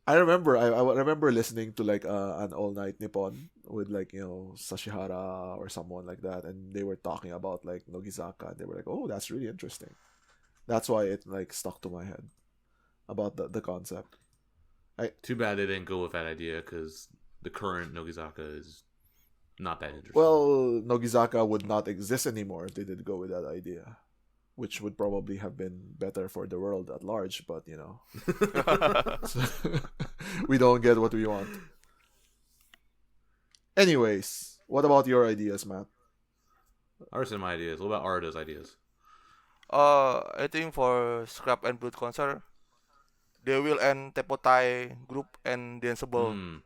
I remember listening to like an All Night Nippon with like Sashihara or someone like that, and they were talking about like Nogizaka, and they were like, oh, that's really interesting. That's why it like stuck to my head about the concept. Too bad they didn't go with that idea because the current Nogizaka is not that interesting. Well, Nogizaka would not exist anymore if they did go with that idea, which would probably have been better for the world at large. But we don't get what we want. Anyways, what about your ideas, Matt? I already said my ideas. What about Arda's ideas? I think for Scrap and Build concert, they will end Tepotai group and Danceable.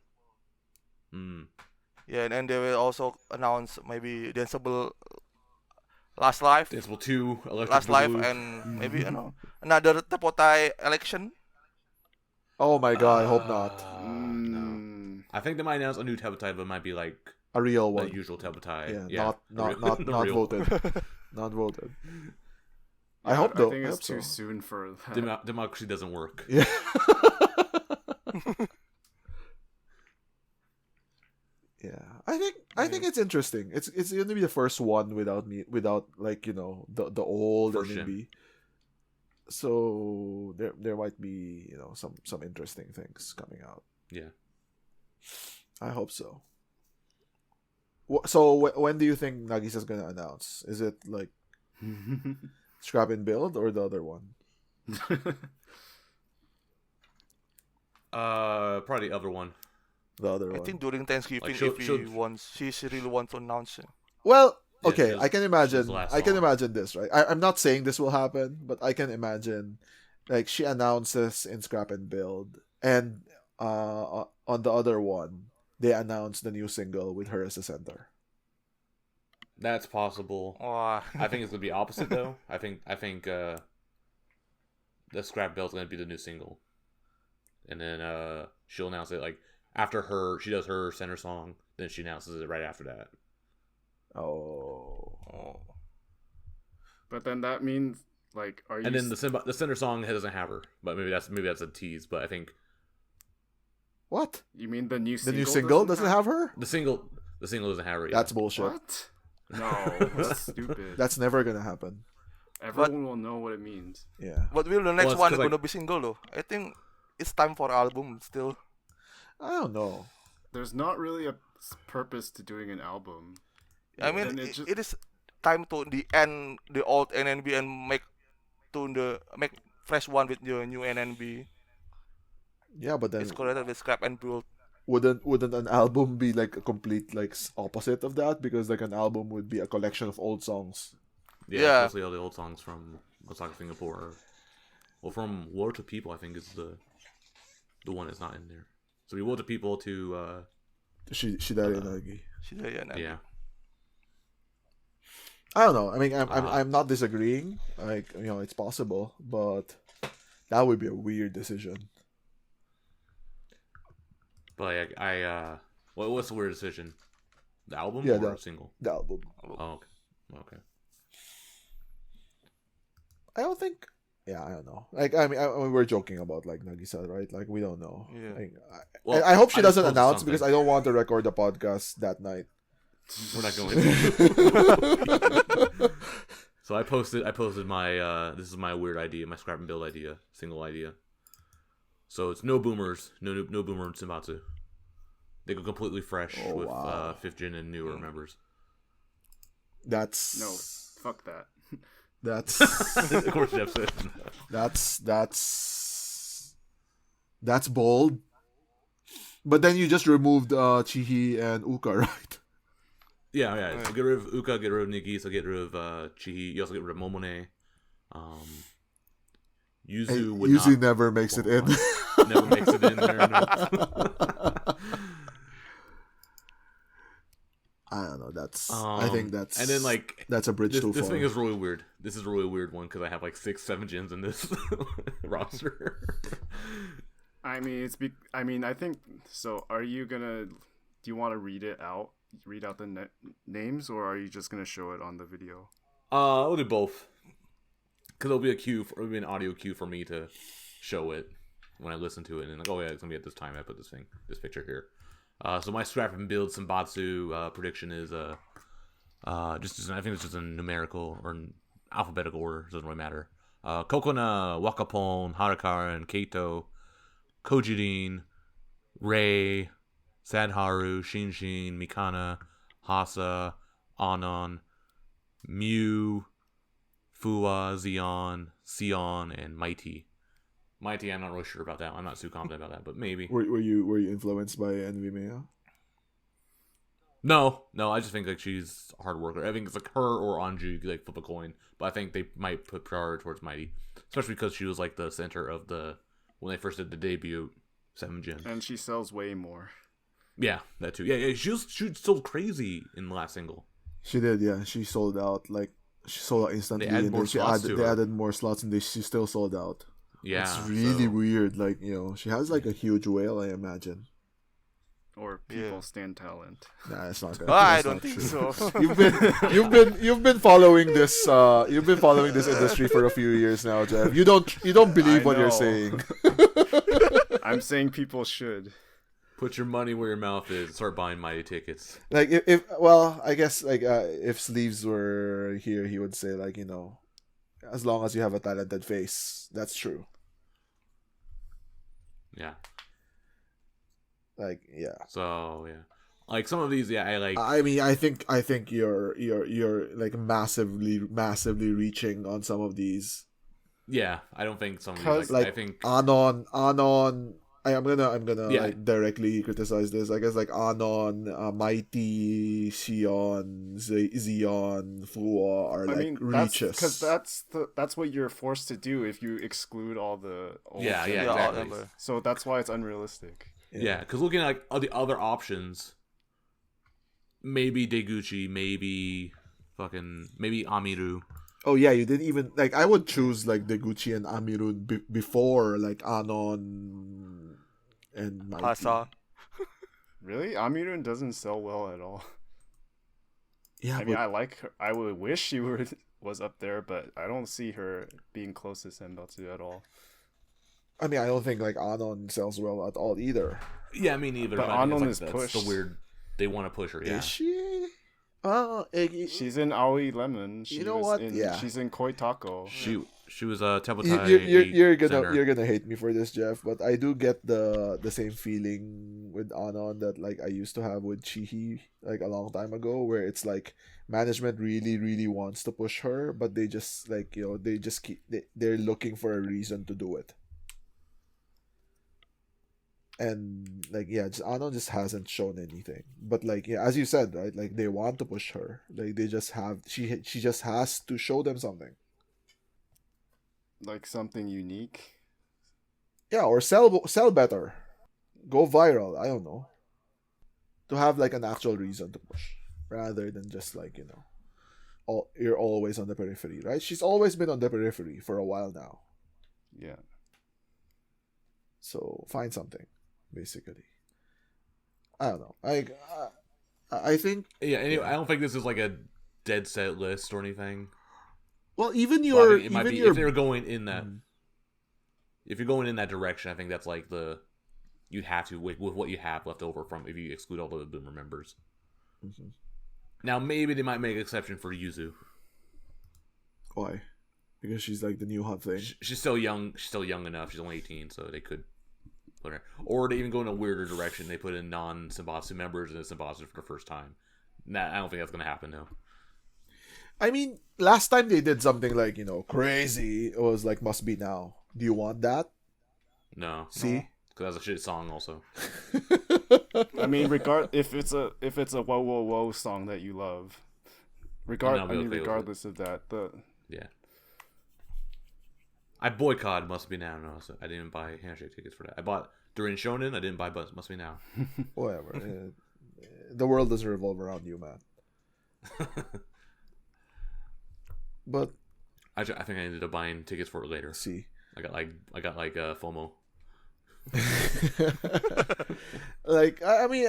Yeah, and then they will also announce maybe Danceable Last Life. Danceable 2, Electric Last Life, Blue. and maybe another Tepotai election. Oh my god, I hope not. No. I think they might announce a new Tepotai, but it might be like a real one. The usual Tepotai. Not voted. Not voted. Yeah, I hope though. I think it's too soon for that. Democracy doesn't work. Yeah. Yeah. I think it's interesting. It's going to be the first one without like, the old NMB. So there might be, some interesting things coming out. Yeah. I hope so. So when do you think Nagisa's going to announce? Is it like Scrap and Build or the other one? Probably the other one. The other one. I think during Thanksgiving, Like, if she really wants to announce it. Well, Yeah, okay, I can imagine. I can song. imagine this, right? I'm not saying this will happen, but I can imagine, like, she announces in Scrap and Build, and on the other one, they announce the new single with her as the center. That's possible. Oh. I think it's gonna be opposite though. I think the Scrap Build's gonna be the new single, and then she'll announce it like after she does her center song, then she announces it right after that. Oh. But then that means like, are you? And then the center song doesn't have her, but maybe that's a tease. But I think What? You mean the new The single? new single doesn't have her? the single doesn't have her. Yet. That's bullshit. What? No, that's stupid. That's never gonna happen. Everyone will know what it means. Yeah. But will the next it's one 'cause, gonna be single though? I think it's time for album still. I don't know. There's not really a purpose to doing an album. I mean, And it just- it is time to end the old NNB and make fresh one with the new NNB. Yeah, but then It's correlated with Scrap and Build. wouldn't an album be like a complete like opposite of that? Because like an album would be a collection of old songs. Yeah, especially all the old songs from Osaka, Singapore. Well, from War to People, I think is the one that's not in there. So we War to People to Shidari Nagi. yeah. I don't know. I mean, I'm not disagreeing. Like, it's possible, but that would be a weird decision. But what's the weird decision? The album Yeah, or the single? The album. Oh, okay. I don't think. Yeah, I don't know. Like, I mean, we're joking about like Nagisa, right? Like, we don't know. Yeah. Like, I hope she just doesn't posted announce something. because I don't want to record the podcast that night. We're not going to. So I posted my this is my weird idea, my Scrap and Build idea, single idea. So it's no boomers, no boomer and Senbatsu. They go completely fresh with wow. 5th gen and newer members. That's No, fuck that. That's Of course, Jeff said. that's bold. But then you just removed Chihi and Uuka, right? Yeah. So get rid of Uuka, get rid of Nagisa, get rid of Chihi. You also get rid of Momone. Yuzu would Yuzu not. never makes it in. Never makes it in there. No. I don't know. I think that's. And then like that's a bridge too this far. thing is really weird. This is a really weird one because I have like 6-7 gens in this roster. I mean, I think so. Are you gonna? Do you want to read out the names, or are you just gonna show it on the video? I'll do both. Because it'll be an audio cue for me to show it when I listen to it, and like, oh yeah, it's gonna be at this time. I put this picture here. So my Scrap and Build Senbatsu prediction is I think it's just a numerical or an alphabetical order. It doesn't really matter. Kokona, Wakapon, Harakara, and Keito, Kojirin, Rei, Sadharu, Shinshin, Mikana, Hasa, Anon, Mew, Fuwa, Siyeon, and Mighty. Mighty, I'm not really sure about that. I'm not too confident about that, but maybe. Were you influenced by NV Mea? No, I just think like she's a hard worker. I think it's like her or Anju, you could like flip a coin, but I think they might put priority towards Mighty, especially because she was like the center of when they first did the debut 7 Gen, and she sells way more. Yeah, that too. Yeah, she sold crazy in the last single. She did, yeah. She sold out instantly. They added more slots, and she still sold out. Yeah, it's really weird. Like she has like a huge whale, I imagine. Or people stand talent. Nah, it's not good. I don't think so. You've been following this. You've been following this industry for a few years now, Jeff. You don't believe what you're saying. I'm saying people should put your money where your mouth is. Start buying Mighty tickets. Like I guess like if Sleeves were here, he would say like as long as you have a talented face, that's true. Yeah. Like yeah. So yeah, like some of these, yeah, I like. I mean, I think you're like massively reaching on some of these. Yeah, I don't think some of these. Like I think Anon. I'm gonna like directly criticize this. I guess like Anon, Mighty, Siyeon, Zeon, Fuwa are like reaches. Because that's what you're forced to do if you exclude all the old exactly. So that's why it's unrealistic. Yeah, because looking at like all the other options, maybe Deguchi, maybe Amiru. Oh yeah, you didn't even like. I would choose like Deguchi and Amiru before like Anon and Mighty. Hasa. Really, Amiru doesn't sell well at all. Yeah, I mean, I like her. I would wish she was up there, but I don't see her being close to Senbatsu at all. I mean, I don't think like Anon sells well at all either. Yeah, me neither. But Anon is pushed. The weird. They want to push her. Yeah. Is she? She's in Aoi Lemon. You know what? She's in Koi Taco. She was a Tebotai. You're gonna hate me for this, Jeff, but I do get the same feeling with Anon that like I used to have with Chihi like a long time ago, where it's like management really wants to push her, but they just like they're looking for a reason to do it. And like Anon just hasn't shown anything, but like as you said, right, like they want to push her, like they just have she just has to show them something, like something unique, or sell better, go viral, I don't know, to have like an actual reason to push rather than just like you're always on the periphery, right? She's always been on the periphery for a while now. Yeah, so find something. Basically, I don't know. I think. Yeah. Anyway, I don't think this is like a dead set list or anything. Well, if they're going in that, if you're going in that direction, I think that's like you'd have to with what you have left over from if you exclude all the Boomer members. Mm-hmm. Now maybe they might make an exception for Yuzu. Why? Because she's like the new hot thing. She's still young. She's still young enough. She's only 18, so they could. Or they even go in a weirder direction. They put in non-Senbatsu members and Senbatsu for the first time. I don't think that's going to happen, though. I mean, last time they did something like, crazy, it was like, Must Be Now. Do you want that? No. See? Because that's a shit song, also. I mean, if it's a whoa whoa whoa song that you love, regardless of that, yeah. I boycotted Must Be Now. No, so I didn't buy handshake tickets for that. I bought during Shonen. I didn't buy Must Be Now. Whatever. The world doesn't revolve around you, man. But I think I ended up buying tickets for it later. See, I got FOMO. Like I mean,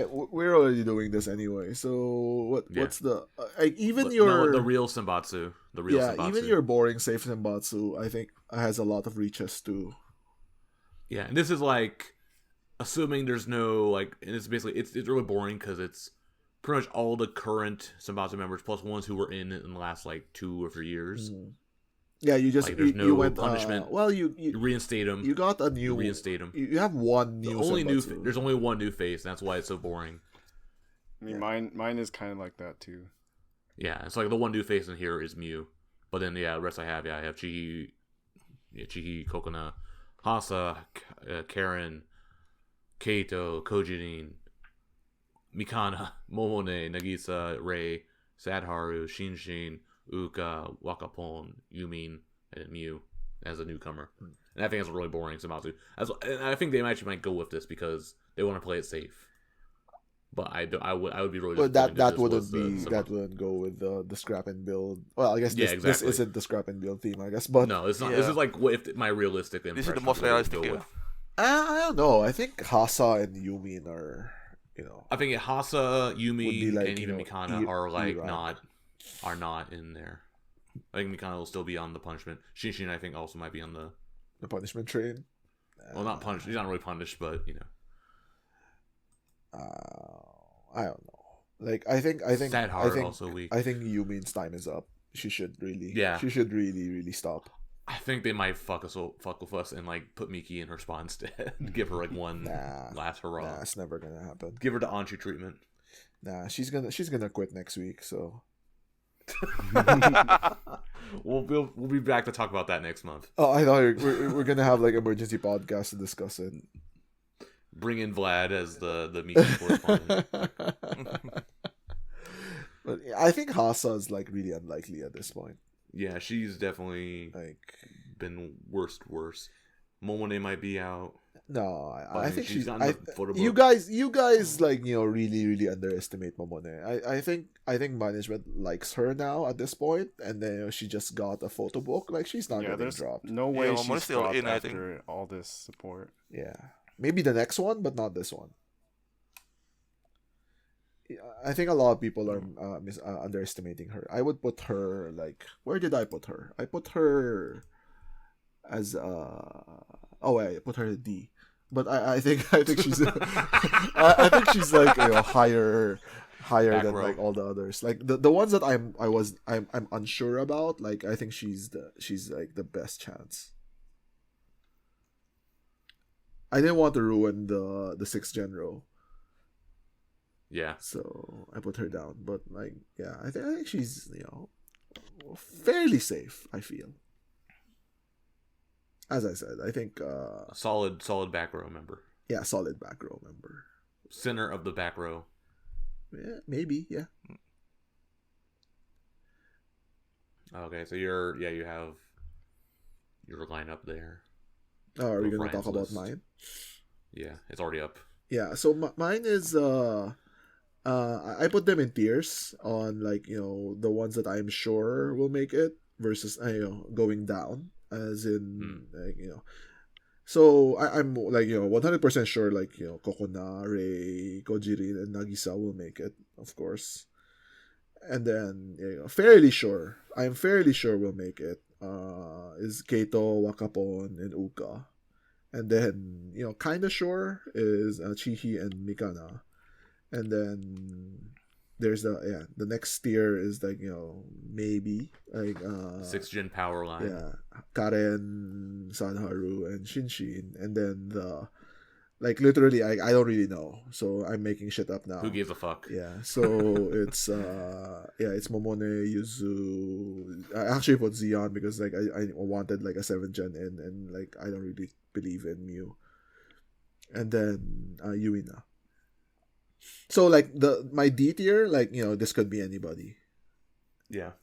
we're already doing this anyway. So what's the the real Senbatsu, Senbatsu. Even your boring safe Senbatsu, I think has a lot of reaches too. Yeah, and this is like assuming there's no like, and it's basically it's really boring because it's pretty much all the current Senbatsu members plus ones who were in the last like 2 or 3 years. Yeah, you just like, there's no you went punishment. you reinstate him. You got a new reinstate him. You have one new. There's only one new face. And that's why it's so boring. I mean, mine is kind of like that too. Yeah, it's like the one new face in here is Mew, but then the rest I have Chihi, Kokona, Hasa, Karen, Kaito, Kojin, Mikana, Momone, Nagisa, Rei, Sadharu, Shinshin, Uuka, Wakapon, Yumin, and Mew as a newcomer. And I think that's really boring, Senbatsu. And I think they actually might go with this because they want to play it safe. But I would be really. Well, that wouldn't go with the scrap and build. Well, I guess this isn't the scrap and build theme, I guess. But no, it's not. Yeah. This is like what if my realistic impression. This is the most realistic. Yeah. I don't know. I think Hasa and Yumin are, I think Hasa, Yumin, like, and even Mikana are like not in there. I think Mikana will still be on the punishment. Shinshin, I think, also might be on the punishment train. Well, not punished. He's not really punished, but I don't know. Like I think also weak. I think Yumin's time is up. She should really really stop. I think they might fuck with us and like put Miki in her spot instead. Give her like one last hurrah. Nah, it's never gonna happen. Give her the Anchi treatment. Nah, she's gonna quit next week. So we'll be back to talk about that next month. Oh, I thought we're gonna have like emergency podcast to discuss it. Bring in Vlad as the Miki correspondent. But I think Hasa is like really unlikely at this point. Yeah, she's definitely like been worse. Momone might be out. No, I think she's. You guys like really underestimate Momone. I think management likes her now at this point, and then she just got a photo book. Like she's not getting dropped. No way she's still in after all this support. Yeah. Maybe the next one, but not this one. I think a lot of people are underestimating her. I would put her like, where did I put her? I put her as I put her at D. But I think she's I think she's like higher Back than row. Like all the others. Like the ones that I'm unsure about. Like I think she's like the best chance. I didn't want to ruin the 6th gen row. Yeah. So I put her down. But like, yeah, I think she's, fairly safe, I feel. As I said, I think solid back row member. Yeah, solid back row member. Center of the back row. Yeah, maybe, yeah. Okay, so you have your lineup there. Oh, are we going to talk about mine? Yeah, it's already up. Yeah, so mine is I put them in tiers on like, the ones that I'm sure will make it versus going down as in like, So I'm like 100% sure like Kokona, Rei, Kojirin, and Nagisa will make it, of course. And then I'm fairly sure will make it is Kaito, Wakapon, and Uuka. And then kind of sure is Chihi and Mikana. And then there's the next tier is like maybe like 6th gen power line. Yeah, Karen, Sanharu, and Shinshin. And then the like literally I don't really know, so I'm making shit up now. Who gives a fuck? Yeah, so it's it's Momone, Yuzu. I actually put Siyeon because like I wanted like a 7th gen and like I don't really believe in Mew. And then Yuina. So like my D tier, like this could be anybody. Yeah.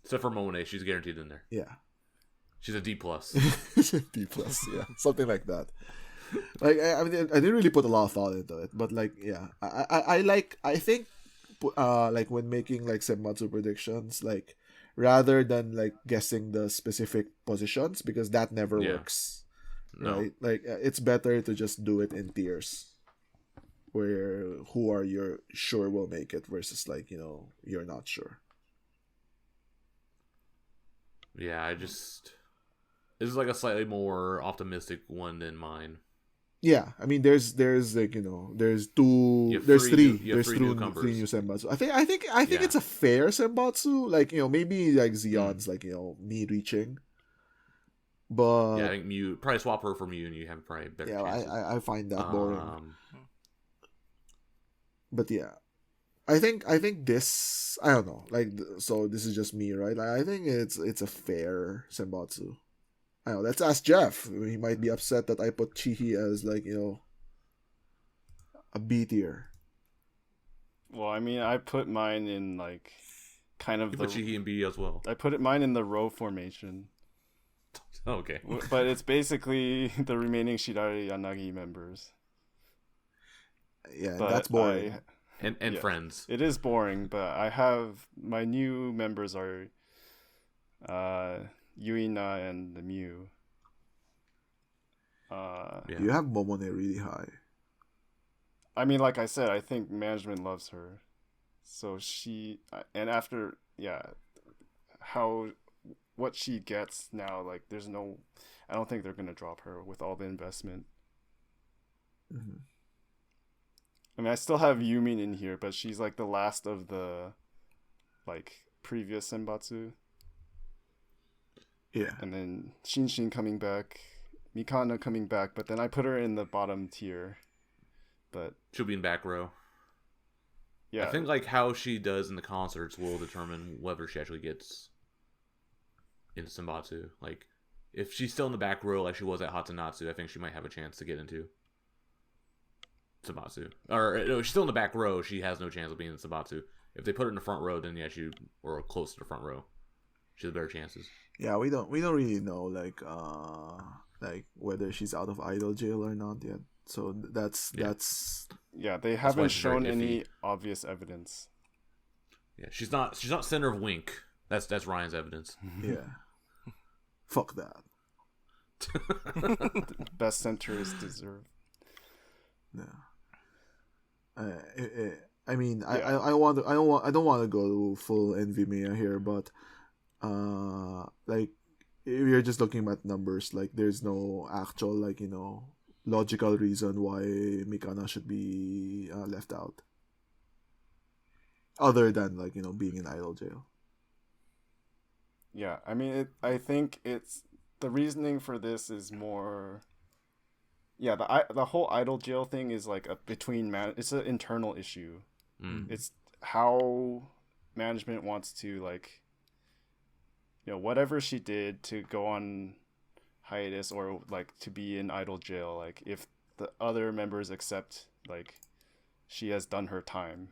Except for Momone, she's guaranteed in there. Yeah. She's a D+. D+, yeah. Something like that. Like I mean, I didn't really put a lot of thought into it, but like yeah, I think like when making like Senbatsu predictions, like rather than like guessing the specific positions because that never works, right? Like it's better to just do it in tiers, where who are you sure will make it versus like you're not sure. Yeah, this is like a slightly more optimistic one than mine. Yeah, I mean, there's like, there's two, there's three, there's three three newcomers. new Senbatsu. I think it's a fair Senbatsu. Like, maybe like Zeon's like, knee reaching. But yeah, I think Mew, probably swap her for Mew and you have probably better chances. I find that boring. But yeah, I think this, I don't know, like, so this is just me, right? Like, I think it's a fair Senbatsu. I don't know, let's ask Jeff. He might be upset that I put Chihi as like, a B tier. Well, I mean, I put mine in like kind of you put Chihi in B as well. I put mine in the row formation. Oh, okay. But it's basically the remaining Shirari Yanagi members. Yeah, that's boring. And friends. It is boring, but I have my new members are Yuina and the Mew. You have Momone really high. I mean, like I said, I think management loves her. So she, and after, what she gets now, like, I don't think they're going to drop her with all the investment. Mm-hmm. I mean, I still have Yumin in here, but she's like the last of the, like, previous Senbatsu. Yeah. And then Shinshin coming back, Mikana coming back, but then I put her in the bottom tier. But she'll be in back row. Yeah. I think like how she does in the concerts will determine whether she actually gets into Senbatsu. Like, if she's still in the back row like she was at Hatsunatsu, I think she might have a chance to get into Senbatsu. Or no, she's still in the back row, she has no chance of being in Senbatsu. If they put her in the front row, then or close to the front row, she has better chances. Yeah, we don't really know like whether she's out of idol jail or not yet. So that's they haven't shown any obvious evidence. Yeah, she's not center of Wink. That's Ryan's evidence. Yeah. Fuck that. Best center is deserved. Yeah. I mean, I don't want to go full Envy Mea here, but like, if you're just looking at numbers, like, there's no actual, like, logical reason why Mikana should be left out, other than, like, being in idol jail. Yeah, I mean, I think it's the reasoning for this is more. Yeah, the whole idol jail thing is like it's an internal issue. It's how management wants to, like, whatever she did to go on hiatus or like to be in idol jail, like, if the other members accept, like, she has done her time,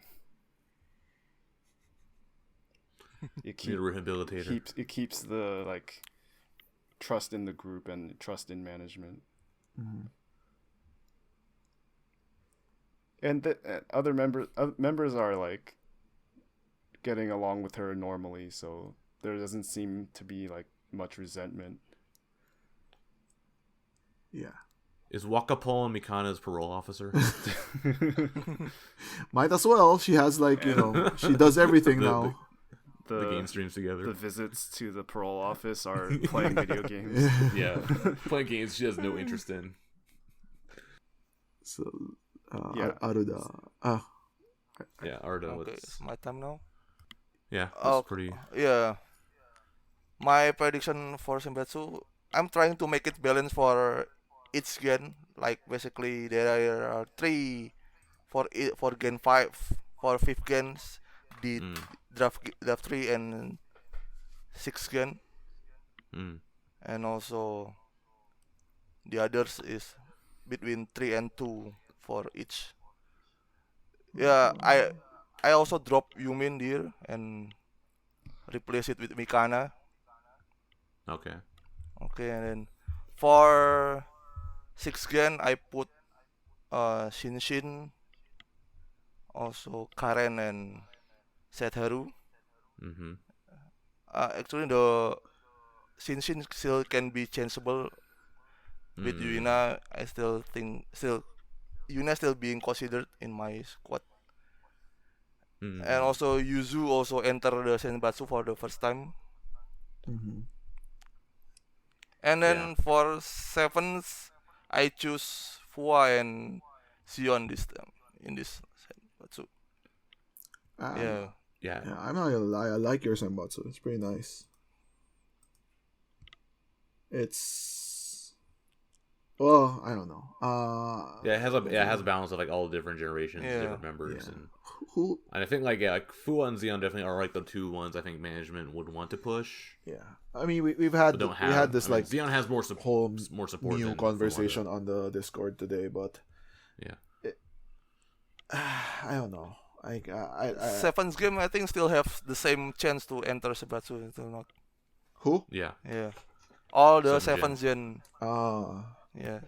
it keeps the, like, trust in the group and trust in management. Mm-hmm. And the other members are, like, getting along with her normally, so there doesn't seem to be, like, much resentment. Yeah. Is Wakapon Mikana's parole officer? Might as well. She has, like, she does everything now. The game streams together. The visits to the parole office are playing video games. Yeah. Playing games she has no interest in. So, Aruda. Yeah, Aruda. Okay, it's my time now. Yeah, that's pretty... Yeah. My prediction for Senbatsu, I'm trying to make it balanced for each gen. Like, basically, there are 3 for gen 5, for 5th gens, the draft 3 and 6th gen. And also, the others is between 3 and 2 for each. Yeah, I also drop Yumin here and replace it with Mikana. Okay, and then for 6th gen, I put Shinshin, also Karen and Setharu. Actually, the Shinshin still can be changeable with Yuina. I still think Yuina still being considered in my squad. And also Yuzu also enter the Senbatsu for the first time. And then for 7th, I choose Fua and Siyeon this time in this Senbatsu. Yeah. I'm not gonna lie. I like your Senbatsu. It's pretty nice. It's well, I don't know. It has a balance of like all the different generations, different members, and I think like Fua and Zeon definitely are like the two ones I think management would want to push. Yeah, I mean we had this like Zeon has more support. New conversation on the Discord today, but I don't know. Seven's game I think still have the same chance to enter Senbatsu. Not who? Yeah. All the 7th gen. Yeah.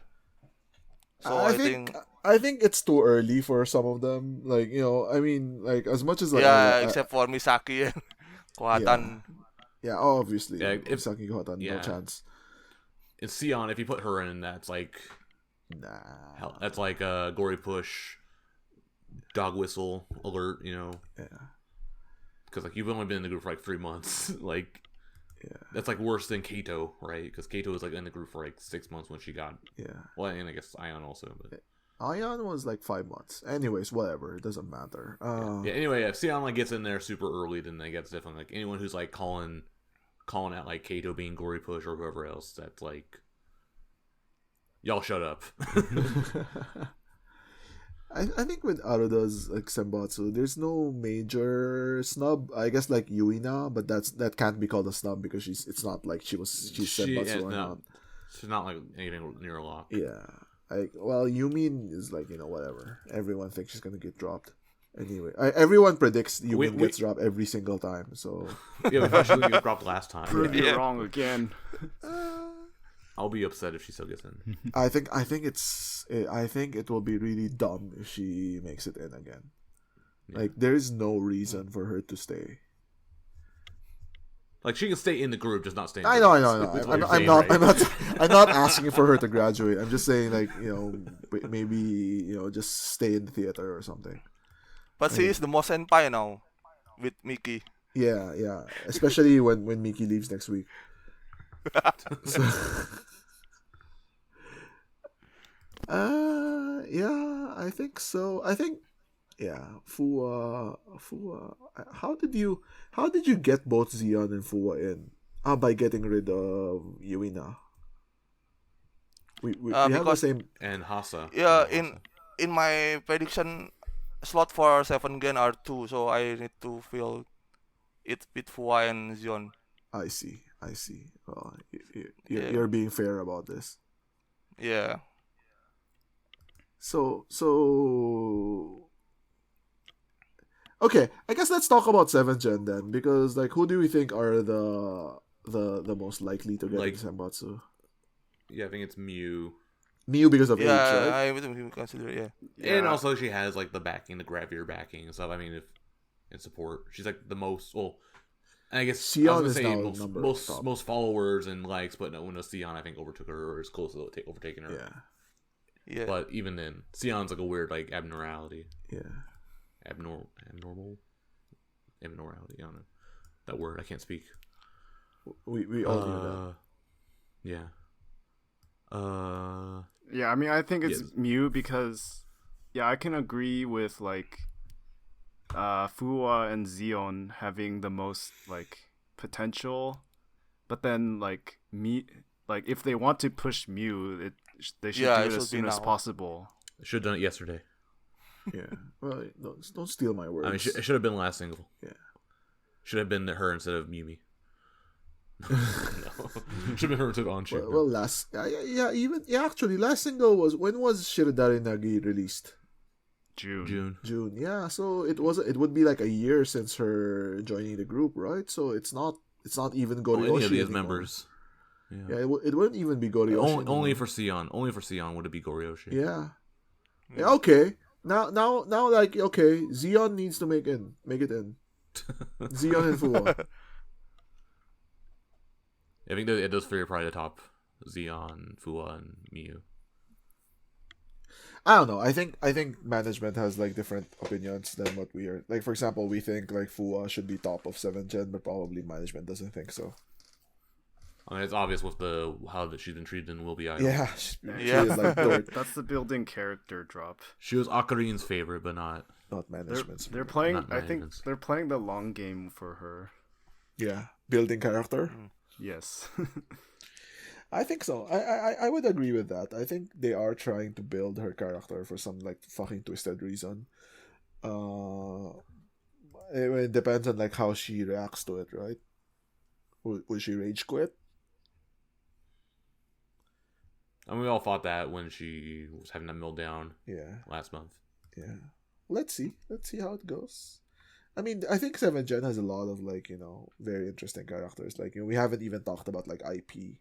So I think it's too early for some of them. Like, you know, I mean, like as much as like except for Misaki and Kohatan. Yeah, obviously. Yeah, Misaki Kohatan, no chance. In Siyeon, if you put her in, that's like that's like a gory push, dog whistle alert. You know. Yeah. Because like you've only been in the group for like 3 months, like. Yeah, that's like worse than Kato, right? Because Kato was like in the group for like 6 months when she got. Yeah. Well, and I guess Ion also, but Ion was like 5 months. Anyways, whatever. It doesn't matter. Anyway, if Siyeon like gets in there super early, then I guess definitely like anyone who's like calling out like Kato being gory push or whoever else. That's like, y'all shut up. I think with Aruda's like Senbatsu, there's no major snub. I guess like Yuina, but that can't be called a snub because it's not like she's Senbatsu or not. She's not like anything near a lock. Yeah, like well, Yumin is like whatever. Everyone thinks she's gonna get dropped. Anyway, everyone predicts Yumin gets dropped every single time. So yeah, we actually get dropped last time. Prove you wrong again. I'll be upset if she still gets in. I think it will be really dumb if she makes it in again. Yeah. Like there is no reason for her to stay. Like she can stay in the group, just not stay. I know. I'm not asking for her to graduate. I'm just saying like maybe just stay in the theater or something. But she is the most senpai now with Miki. Yeah. Especially when Miki leaves next week. So, I think so. I think Fua. How did you get both Zeon and Fua in? By getting rid of Yuina. We have the same and Hasa. Yeah, in my prediction slot for 7 gen are 2, so I need to fill it with Fua and Zeon. I see. Well, you're being fair about this. Yeah. So okay, I guess let's talk about 7th gen then, because like who do we think are the most likely to get like, Senbatsu? Yeah, I think it's Mew. Mew because of age, right? Yeah, I would consider it, yeah. And also she has like the backing, the Gravier backing and stuff. I mean, if in support, she's like the most and I guess Siyeon is now most followers and likes, but no, Siyeon I think overtook her or is close to overtaking her. Yeah. But even then, Sion's like a weird like abnormality. Yeah. Abnormality. I don't know that word. I can't speak. We all do that. Yeah. Yeah, I mean, I think it's Mew because, I can agree with like, Fua and Zeon having the most like potential, but then like if they want to push Mew, they should do it as soon as possible. They should have done it yesterday. Yeah. Well, don't steal my words. I mean, it should have been last single. Yeah. Should have been her instead of Mimi. No. Should have been her instead of Anshu. Well, actually, last single when was Shirodari Nagi released? June. Yeah, so it would be like a year since her joining the group, right? So it's not even Goryoshi. Any of these members. Yeah, it wouldn't even be Goryoshi. Only for Siyeon. Only for Siyeon would it be Goryoshi. Yeah. Yeah. Okay. Now, like okay, Zeon needs to make it in. Zeon and Fua. I think it does figure probably the top Zeon, Fua, and Miyu. I don't know. I think management has like different opinions than what we are. Like for example, we think like Fua should be top of 7th gen, but probably management doesn't think so. I mean, it's obvious with how that she's been treated in Will Be Idol. Yeah, That's the building character drop. She was Akarin's favorite, but not management's. They're playing. I think they're playing the long game for her. Yeah, building character. Yes. I think so. I would agree with that. I think they are trying to build her character for some like fucking twisted reason. It depends on like how she reacts to it, right? Would she rage quit? And we all thought that when she was having that meltdown. Last month. Yeah. Let's see how it goes. I mean, I think 7th Gen has a lot of like, very interesting characters. Like, we haven't even talked about like IP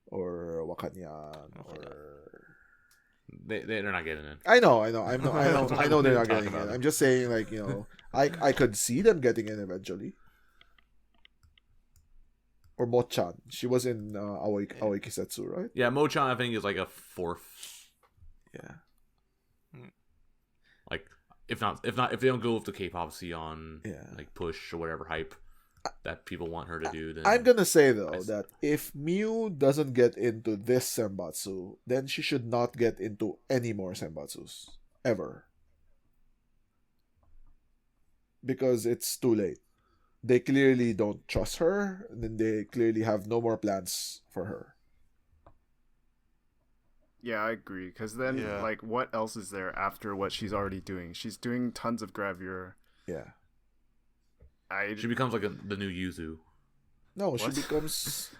or Wakanyan or they're not getting in. I know they're not getting in. I'm just saying, like, I could see them getting in eventually. Or Mochan. She was in Aoi Kosetsu, right? Yeah, Mochan I think is like a 4th. Yeah. Like if they don't go with the K-pop Siyeon like push or whatever hype that people want her to do, then I'm gonna say though that if Miu doesn't get into this Senbatsu, then she should not get into any more Senbatsus ever, because it's too late. They clearly don't trust her, and then they clearly have no more plans for her. Yeah, I agree. Because then, like, what else is there after what she's already doing? She's doing tons of gravure. Yeah. She becomes like the new Yuzu. No, what? She becomes.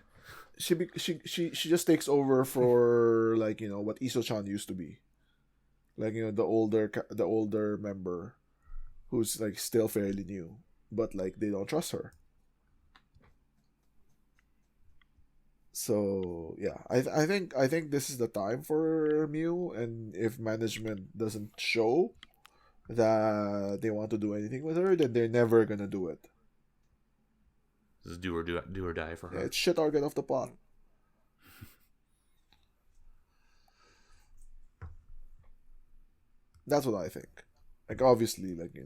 She just takes over for like what Iso-chan used to be, like the older member, who's like still fairly new, but like they don't trust her. So yeah, I think this is the time for Miu, and if management doesn't show that they want to do anything with her, then they're never gonna do it. This is do or die for her. Yeah, it's shit or get off the pot. That's what I think. Like, obviously, like,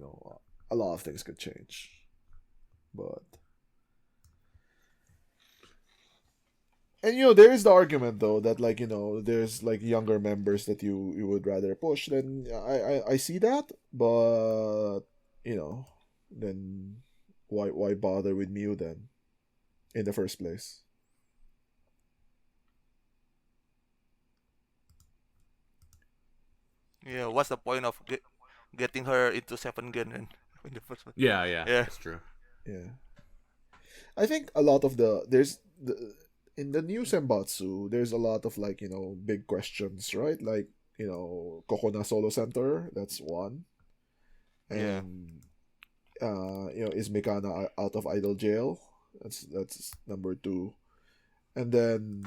a lot of things could change, but. And there is the argument though that like there's like younger members that you would rather push. Then I see that, but then why bother with Miu then in the first place? Yeah, what's the point of getting her into 7th Gen in the first one? Yeah, that's true. Yeah, I think a lot of in the new Senbatsu, there's a lot of like big questions, right? Like Kokona Solo Center, that's one, and is Mikana out of idol jail? That's number 2, and then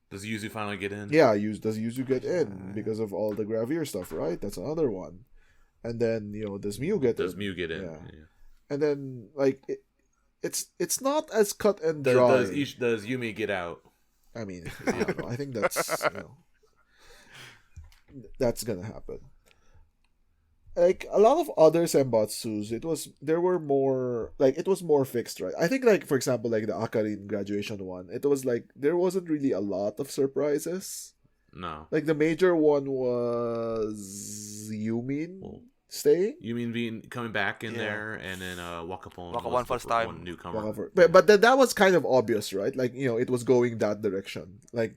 does Yuzu finally get in? Yeah, does Yuzu get in because of all the gravure stuff, right? That's another one, and then does Miu get in? Does Miu get in? Yeah. And then like. It's not as cut and dry. Does Yumi get out? I mean, I don't know. I think that's that's gonna happen. Like a lot of other Senbatsus, it was more fixed, right? I think like for example like the Akarin graduation one, it was like there wasn't really a lot of surprises. No. Like the major one was Yumin. Staying? You mean coming back in there, and then Wakapon first time. One newcomer. But then that was kind of obvious, right? Like it was going that direction. Like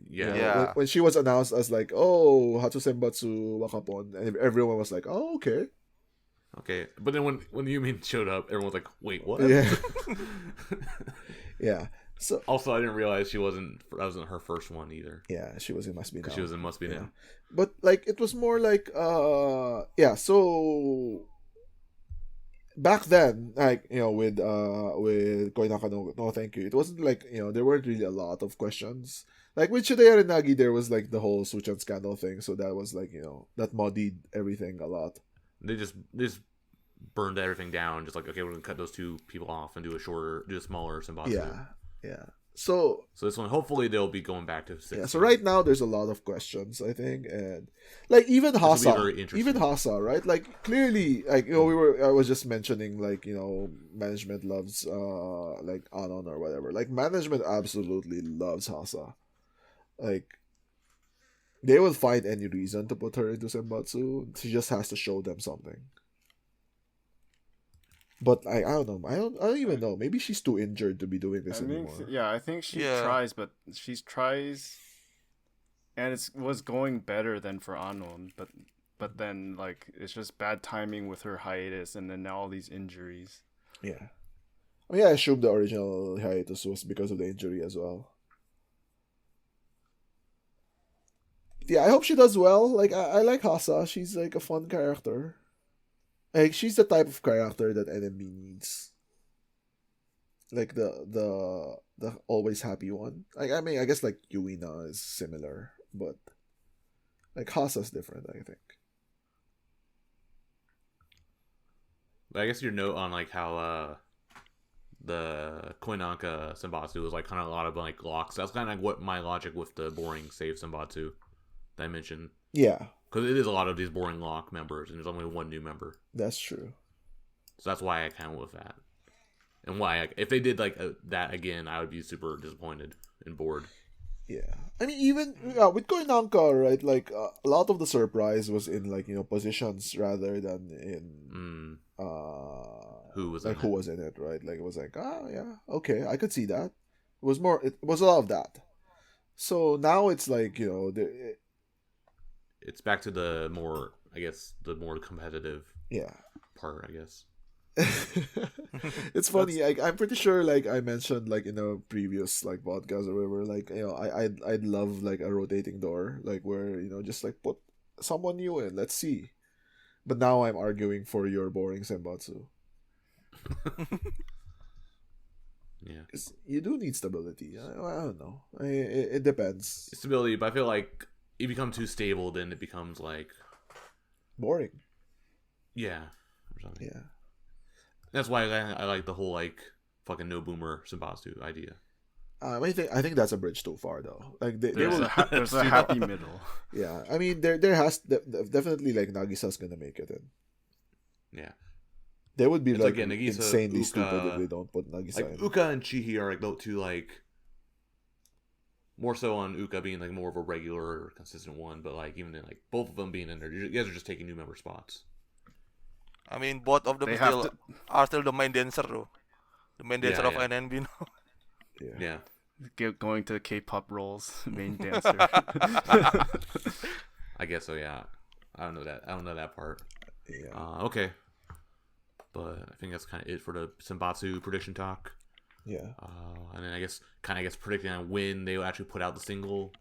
when she was announced as like, oh, Hatsu Senbatsu Wakapon, and everyone was like, oh, okay. Okay, but then when Yumin showed up, everyone was like, wait, what? Yeah. Yeah. So also, I didn't realize that wasn't her first one either. Yeah, she was in Must Be Now. She was in Must Be Now. But like it was more like so back then, like with Koinaka no Thank You, it wasn't like there weren't really a lot of questions. Like with Shidaya and Nagi, there was like the whole Suchan scandal thing, so that was like that muddied everything a lot. They just burned everything down, just like, okay, we're gonna cut those 2 people off and do a smaller Senbatsu. Yeah. So this one, hopefully they'll be going back to 16. Yeah, so right now there's a lot of questions, I think, and like even Hasa, right? Like clearly, like I was just mentioning, like management loves like Anon or whatever. Like management absolutely loves Hasa. Like they will find any reason to put her into Senbatsu. She just has to show them something. But I don't know. I don't even know. Maybe she's too injured to be doing this anymore. I think she tries, but she tries, and it was going better than for Anon. But then like it's just bad timing with her hiatus, and then now all these injuries. Yeah, I mean, I assume the original hiatus was because of the injury as well. Yeah, I hope she does well. Like I like Hasa. She's like a fun character. Like she's the type of character that NMB needs. Like the always happy one. Like I mean, I guess like Yuina is similar, but like Hasa's different, I think. But I guess your note on like how the Koinanka Senbatsu was like kind of a lot of like locks. That's kind of like what my logic with the boring save Senbatsu that I mentioned. Yeah. Because it is a lot of these boring lock members, and there's only one new member. That's true. So that's why I kind of with that. And why, if they did like that again, I would be super disappointed and bored. Yeah. I mean, even with Koinanka, right? Like a lot of the surprise was in like positions rather than in who was in it, right? Like it was like okay, I could see that. It was a lot of that. So now it's like it's back to the more, I guess, the more competitive part, I guess. It's funny. I'm pretty sure, like I mentioned, like in a previous like podcast or whatever. Like I'd love like a rotating door, like where just like put someone new in. Let's see. But now I'm arguing for your boring Senbatsu. Yeah, you do need stability. I don't know. It depends. Stability, but I feel like if you become too stable, then it becomes like boring. Yeah, or something. Yeah. That's why I like the whole like fucking no boomer Senbatsu idea. I think that's a bridge too far though. Like there's a happy middle. Yeah, I mean there has definitely like Nagisa's gonna make it in. Yeah, they would be it's like Nagisa, insanely Uuka, stupid if they don't put Nagisa like in. Uuka and Chihi are like the two like more so on Uuka being like more of a regular or consistent one, but like even then like both of them being in there, you guys are just taking new member spots. I mean, both of them are still the main dancer, though. The main dancer of NMB now. Yeah. Going to K-pop roles, main dancer. I guess so. Yeah. I don't know that part. Yeah. Okay. But I think that's kind of it for the Senbatsu prediction talk. Yeah. And then I guess predicting on when they will actually put out the single.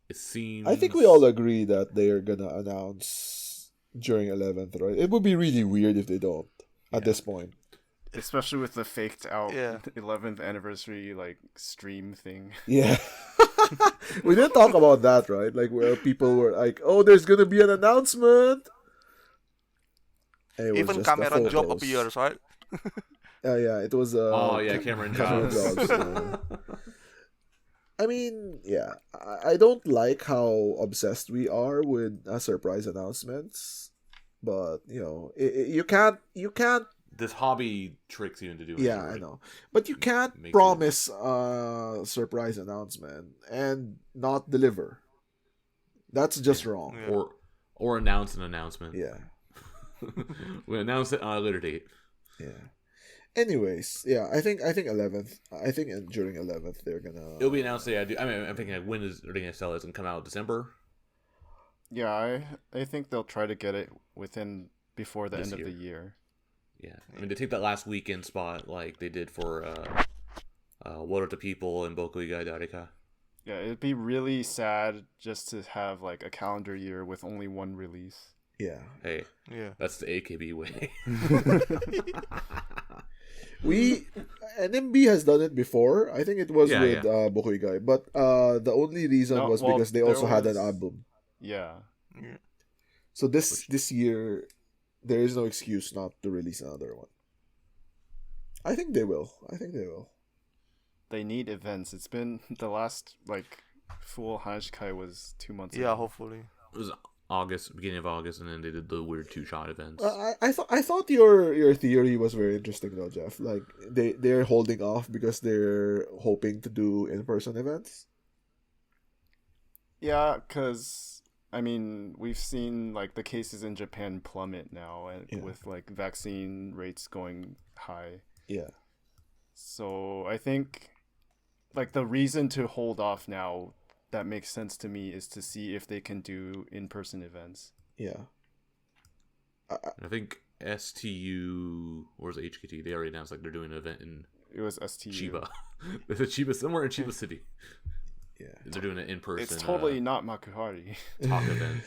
It seems. I think we all agree that they are gonna announce during 11th, right? It would be really weird if they don't at this point. Especially with the faked out 11th anniversary like stream thing. Yeah. We didn't talk about that, right? Like where people were like, "Oh, there's gonna be an announcement." Even Cameron Job appears, right? Yeah, it was. Cameron Jobs. I mean, yeah, I don't like how obsessed we are with surprise announcements, but you can't. This hobby tricks you into doing. Yeah, I know, but you can't promise a surprise announcement and not deliver. That's just wrong. Yeah. Or announce an announcement. Yeah, we announce it on a later date. Yeah. Anyways, yeah, I think 11th. I think during 11th they're gonna. It'll be announced. I'm thinking like when are they gonna sell it? It's gonna come out December. Yeah, I think they'll try to get it before the end of the year. Yeah, I mean they take that last weekend spot like they did for What Are the People and Boku Igai Dareka. Yeah, it'd be really sad just to have like a calendar year with only one release. Yeah. Hey. Yeah. That's the AKB way. NMB has done it before. I think it was with Boku Igai, but the only reason was because they also had an album. Yeah. So this year, there is no excuse not to release another one. I think they will. they need events. It's been the last like full Hajkai was 2 months ago. Yeah, hopefully. It was August, beginning of August, and then they did the weird 2-shot events. I thought your theory was very interesting though, Jeff. Like they're holding off because they're hoping to do in-person events. Yeah, because I mean we've seen like the cases in Japan plummet now, and with like vaccine rates going high. Yeah. So I think like the reason to hold off now that makes sense to me is to see if they can do in-person events. Yeah. I think STU or is it HKT? They already announced like they're doing an event in STU. Chiba. There's a Chiba somewhere in Chiba City. Yeah. They're doing it in person. It's totally not Makuhari. Talk event.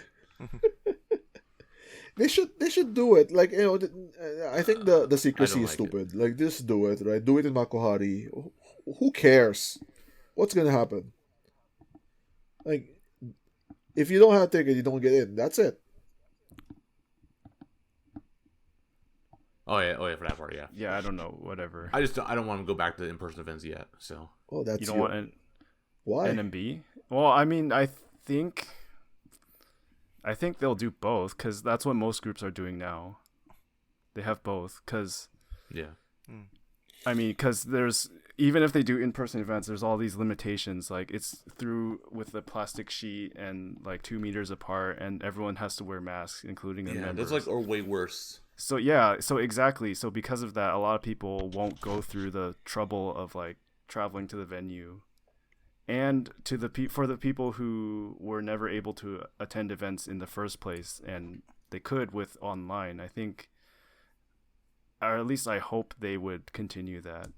They should do it. Like, you know, I think the secrecy is stupid. Like, just do it, right? Do it in Makuhari. Who cares? What's gonna happen? Like, if you don't have a ticket, you don't get in. That's it. Oh yeah, for that part, yeah. Yeah, I don't know, whatever. I don't want to go back to in-person events yet. So. Oh, that's you don't want why NMB? Well, I mean, I think they'll do both because that's what most groups are doing now. They have both because. Yeah. I mean, because there's even if they do in-person events, there's all these limitations. Like it's through with the plastic sheet and like 2 meters apart, and everyone has to wear masks, including the members. That's like or way worse. So exactly. So because of that, a lot of people won't go through the trouble of like traveling to the venue, and for the people who were never able to attend events in the first place, and they could with online. I think, or at least I hope they would continue that.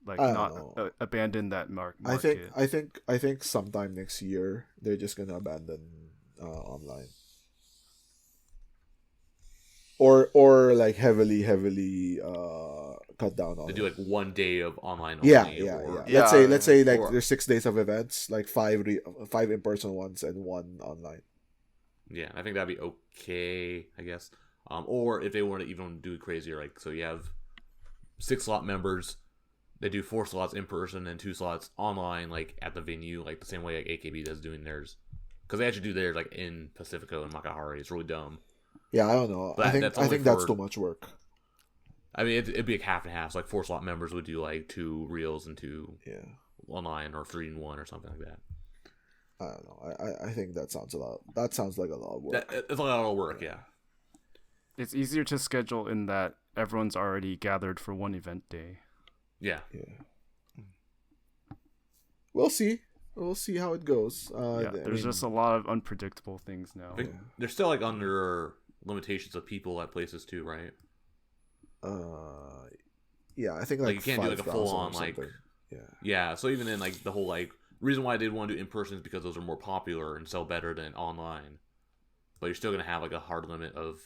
Like not abandon that market. I think sometime next year they're just gonna abandon online. Or like heavily cut down on. They do like 1 day of online. Yeah. Or, Let's say like there's 6 days of events, like 5 in person ones and 1 online. Yeah, I think that'd be okay, I guess. Or if they want to even do it crazier, like so you have 6 slot members, they do 4 slots in person and 2 slots online, like at the venue, like the same way like AKB does doing theirs, because they actually do theirs like in Pacifico and Makuhari. It's really dumb. Yeah, I don't know. I think that's too much work. I mean, it'd be like half and half. So like 4 slot members would do like 2 reels and 2 online, or 3 and 1 or something like that. I don't know. I think that sounds like a lot of work. It's a lot of work, yeah. It's easier to schedule in that everyone's already gathered for one event day. Yeah. We'll see. We'll see how it goes. There's just a lot of unpredictable things now. They're still like under limitations of people at places too, right? Yeah, I think like you can't do like a full on like yeah. So even then, like the whole like reason why they'd want to do in person is because those are more popular and sell better than online. But you're still gonna have like a hard limit of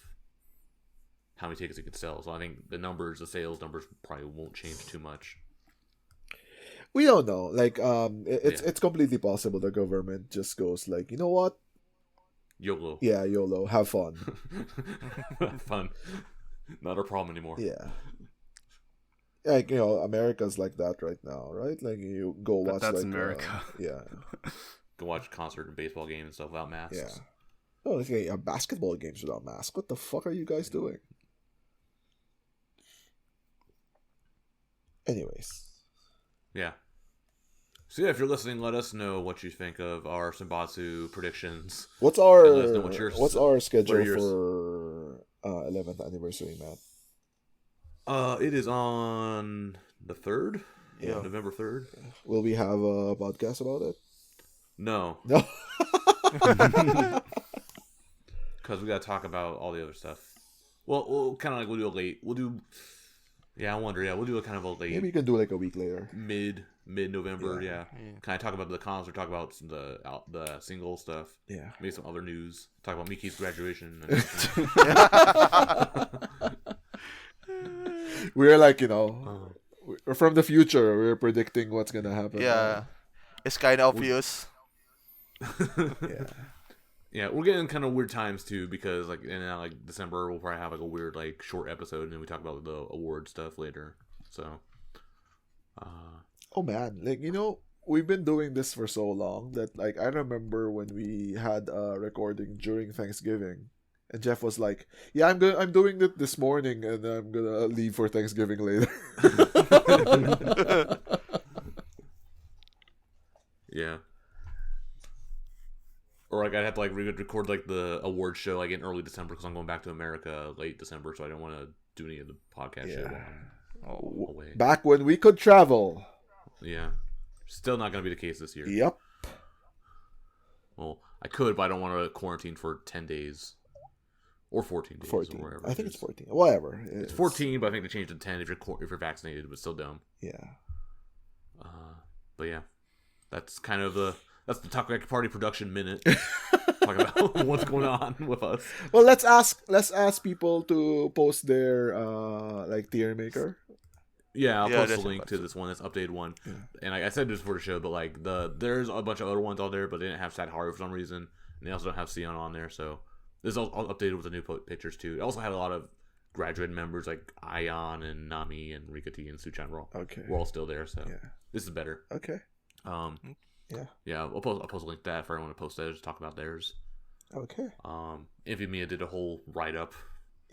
how many tickets you can sell. So I think the sales numbers probably won't change too much. We don't know. Like, it's completely possible the government just goes like, you know what? YOLO. Yeah, YOLO. Have fun. Fun. Not a problem anymore. Yeah. Like, you know, America's like that right now, right? Like, you go watch that's like America. Go watch concert and baseball games and stuff without masks. Yeah. Oh, okay, basketball games without masks. What the fuck are you guys doing? Anyways. Yeah. So yeah, if you're listening, let us know what you think of our Senbatsu predictions. What's our schedule for 11th anniversary, Matt? It is on the 3rd. Yeah, November 3rd. Will we have a podcast about it? No. Because we got to talk about all the other stuff. Well, we'll kind of like we'll do a late. We'll do. Yeah, I wonder. Yeah, we'll do a kind of a late. Maybe you can do like a week later. Mid-November. Yeah. Kind of talk about the concert. Talk about the single stuff. Yeah. Maybe some other news. Talk about Miki's graduation. We're like, you know, we're from the future. We're predicting what's gonna happen. Yeah, it's kind of obvious. Yeah, we're getting kind of weird times too, because like in like December we'll probably have like a weird like short episode, and then we talk about the award stuff later. So, Oh man, like we've been doing this for so long that like I remember when we had a recording during Thanksgiving, and Jeff was like, "Yeah, I'm doing it this morning, and I'm gonna leave for Thanksgiving later." Yeah. Or like I'd have to like record like the award show like in early December because I'm going back to America late December, so I don't want to do any of the podcast shit while I'm away. Back when we could travel. Yeah. Still not going to be the case this year. Yep. Well, I could, but I don't want to quarantine for 10 days. Or 14 days. 14. Or whatever. I think it's 14. Whatever. It's 14, but I think they changed it to 10 if you're vaccinated, but still dumb. Yeah. But yeah. That's kind of that's the Takoyaki Party production minute. Talk about what's going on with us. Well, let's ask people to post their like tier maker. Yeah, I'll post a link to this one, this updated one. Yeah. And I said this before the show, but like there's a bunch of other ones on there, but they didn't have Hara for some reason, and they also don't have Siyeon on there. So this is all updated with the new pictures too. It also had a lot of graduated members like Ion and Nami and Rikati and Suchan we're all still there. So this is better. Okay. Yeah. I'll post a link to that for everyone to post theirs, talk about theirs. Okay. Mia did a whole write up.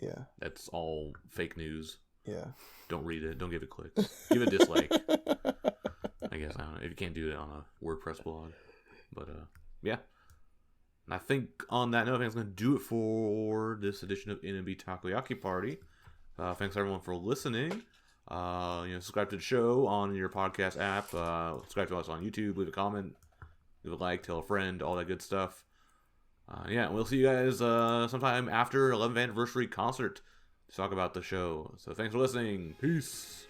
Yeah. That's all fake news. Yeah. Don't read it. Don't give it clicks. Give it a dislike. I guess I don't know if you can't do it on a WordPress blog. But yeah. And I think on that note, I think that's going to do it for this edition of NMB Takoyaki Party. Thanks everyone for listening. Subscribe to the show on your podcast app. Subscribe to us on YouTube. Leave a comment. Leave a like. Tell a friend. All that good stuff. We'll see you guys sometime after 11th anniversary concert to talk about the show. So thanks for listening. Peace.